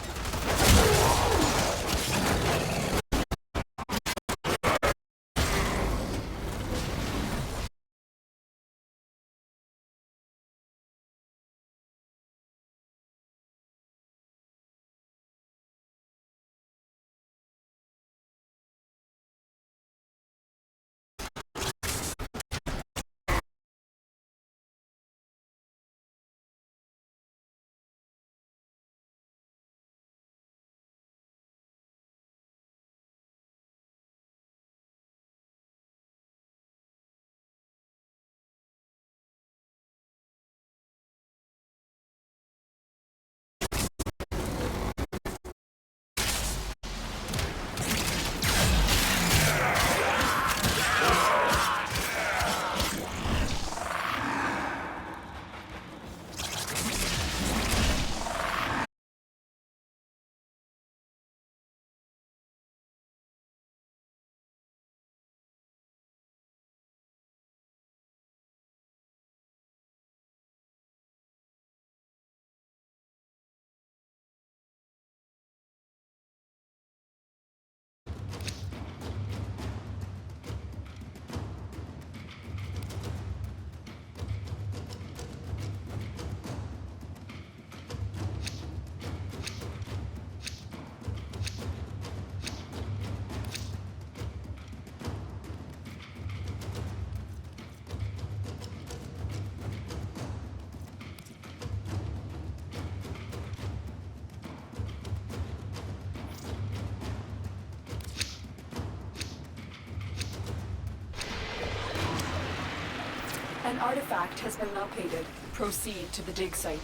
An artifact has been located. Proceed to the dig site.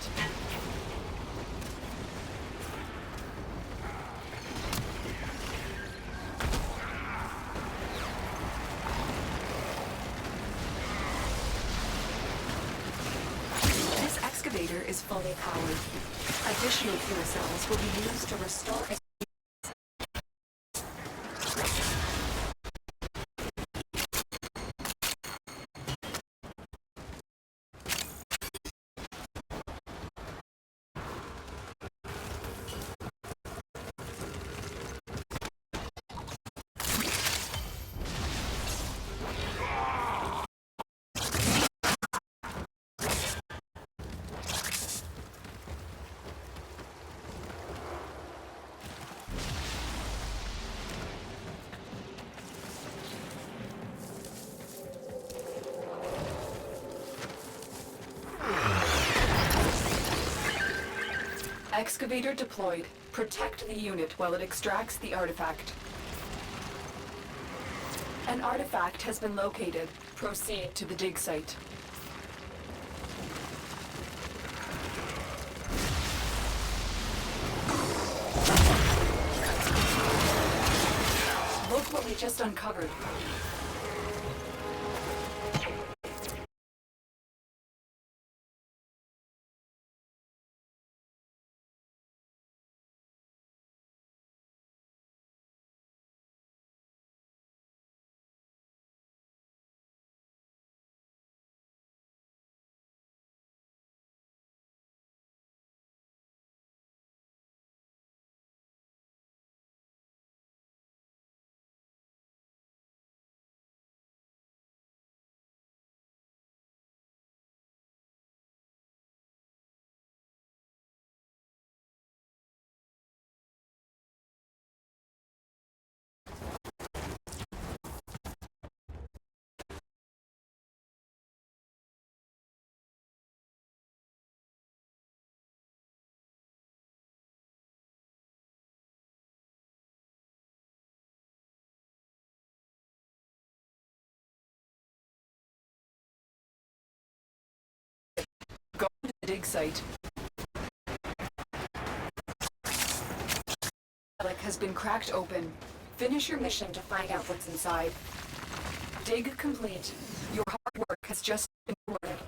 This excavator is fully powered. Additional fuel cells will be used to restore its excavator deployed. Protect the unit while it extracts the artifact. An artifact has been located. Proceed to the dig site. Look what we just uncovered. Go to the dig site. Relic has been cracked open. Finish your mission to find out what's inside. Dig complete. Your hard work has just been rewarded.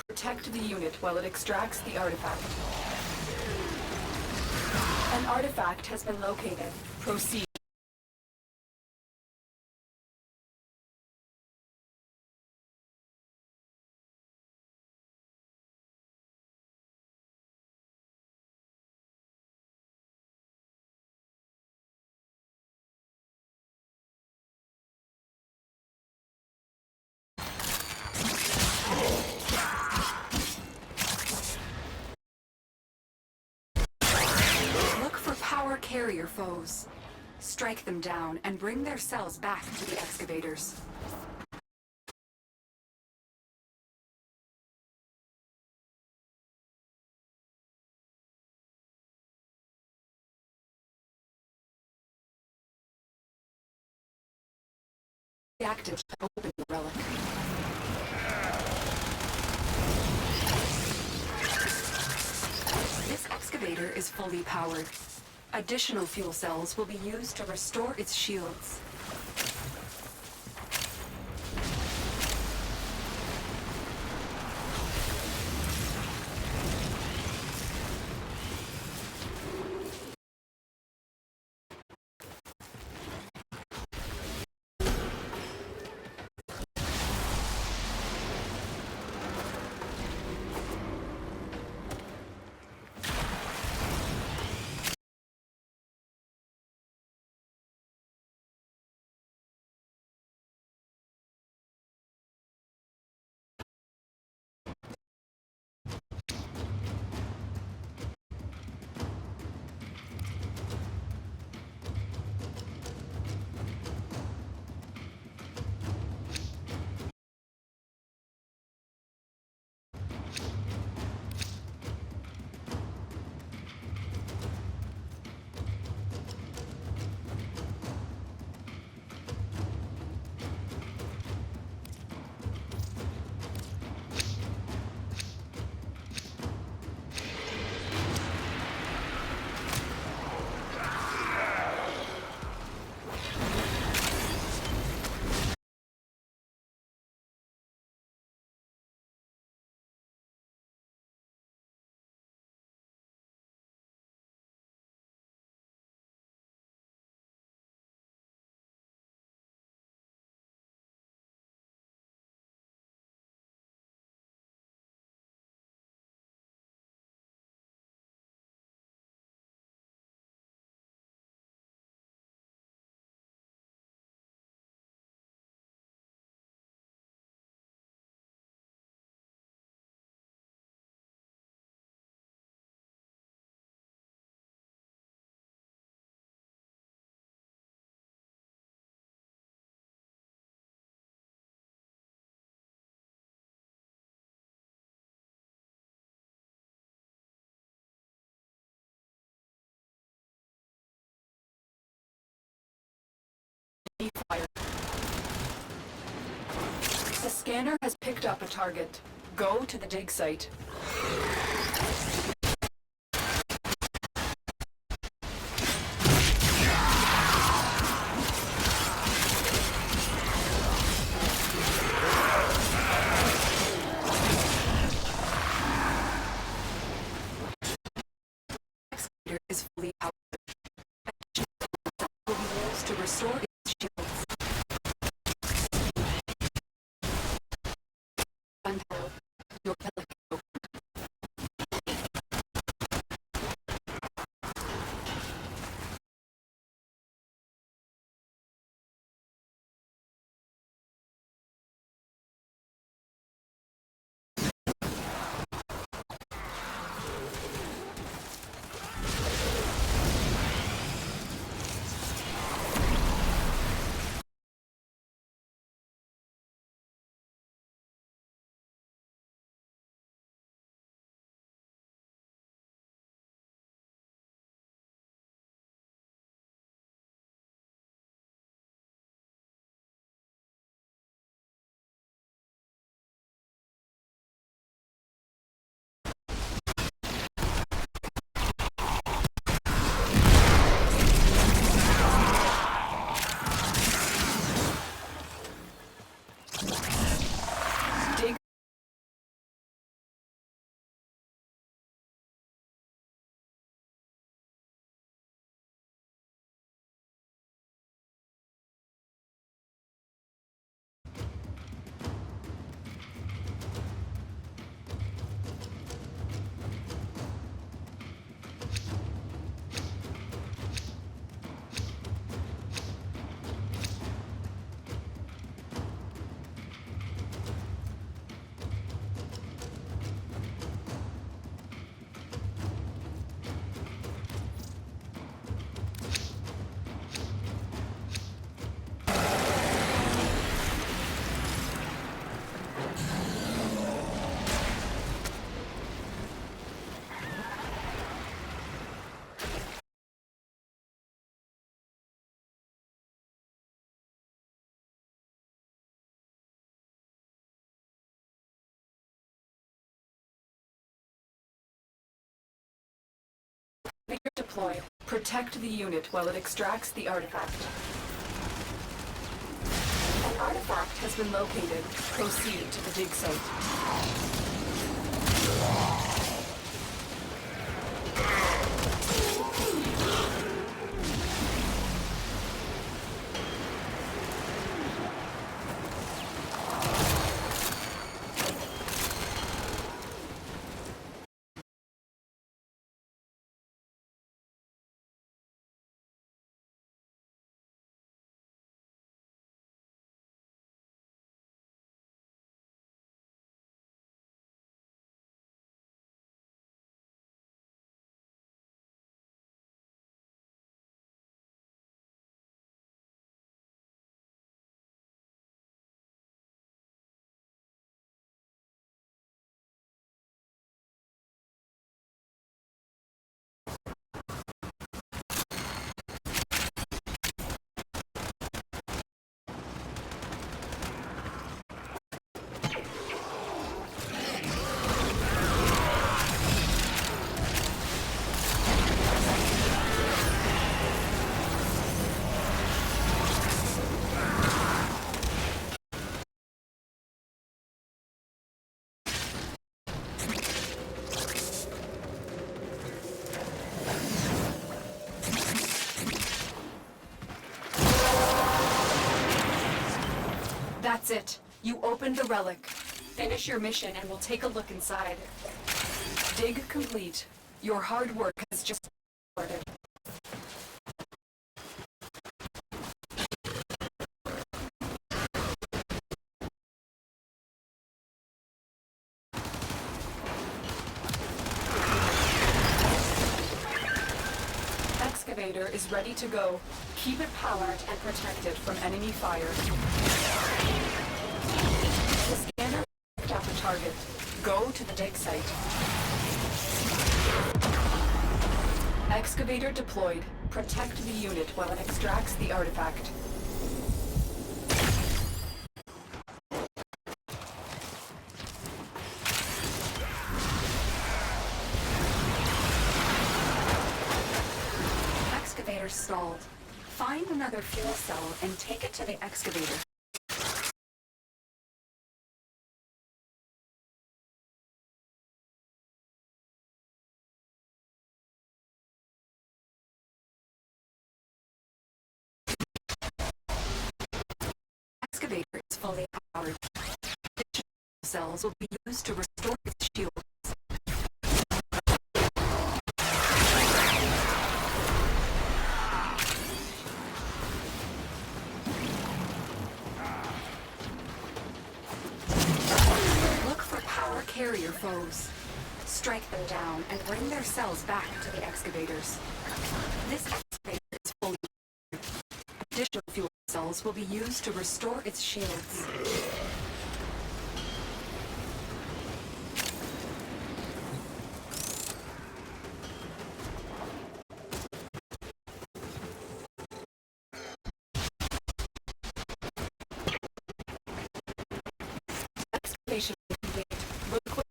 Protect the unit while it extracts the artifact. An artifact has been located. Proceed. Look for power carrier foes. Strike them down and bring their cells back to the excavators. Active to open the relic. This excavator is fully powered. Additional fuel cells will be used to restore its shields. fire. The scanner has picked up a target. Go to the dig site. Is fully powered. Will be used to restore its shields. Unpowered. Your pellet can open. Deploy. Protect the unit while it extracts the artifact. An artifact has been located. Proceed to the dig site. That's it. You opened the relic. Finish your mission and we'll take a look inside. Dig complete. Your hard work has just started. Excavator is ready to go. Keep it powered and protected from enemy fire. The scanner picked up a target. Go to the dig site. Excavator deployed. Protect the unit while it extracts the artifact. stalled. Find another fuel cell and take it to the excavator. Excavator is fully powered. Additional cells will be used to restore its shield. Look for power carrier foes. Strike them down and bring their cells back to the excavators. This excavator is fully powered. Additional fuel cells will be used to restore its shields. Excavation complete. Look quick.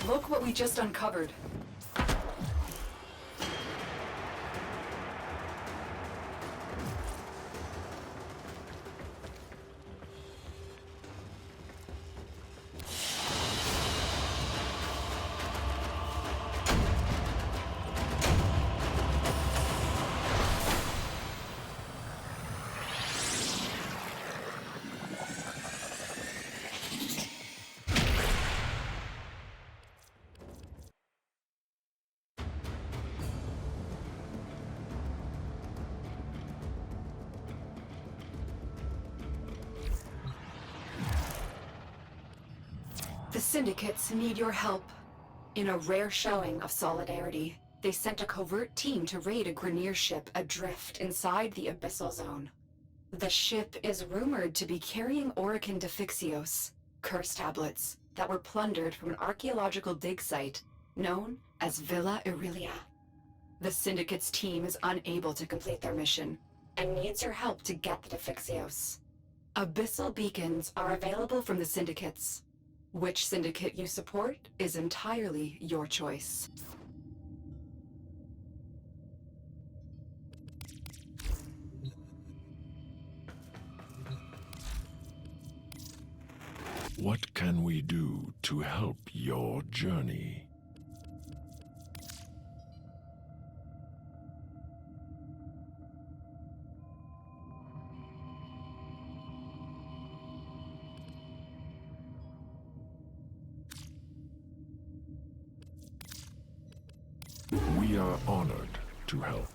Look what we just uncovered. The Syndicates need your help. In a rare showing of solidarity, they sent a covert team to raid a Grineer ship adrift inside the Abyssal Zone. The ship is rumored to be carrying Orokin Defixios, curse tablets, that were plundered from an archaeological dig site known as Villa Irelia. The Syndicate's team is unable to complete their mission and needs your help to get the Defixios. Abyssal beacons are available from the Syndicates. Which syndicate you support is entirely your choice. What can we do to help your journey? We are honored to help.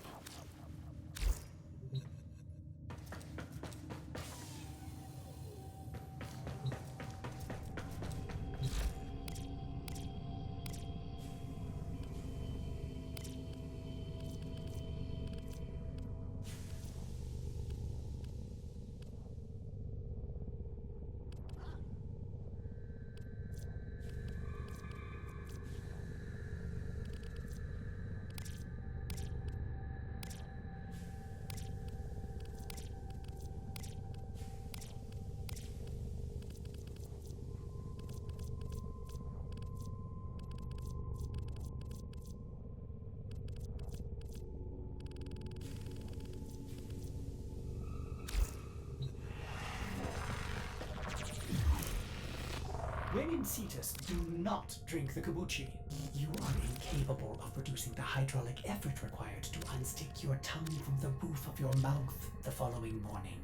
When in Cetus, do not drink the kombucha. You are incapable of producing the hydraulic effort required to unstick your tongue from the roof of your mouth the following morning.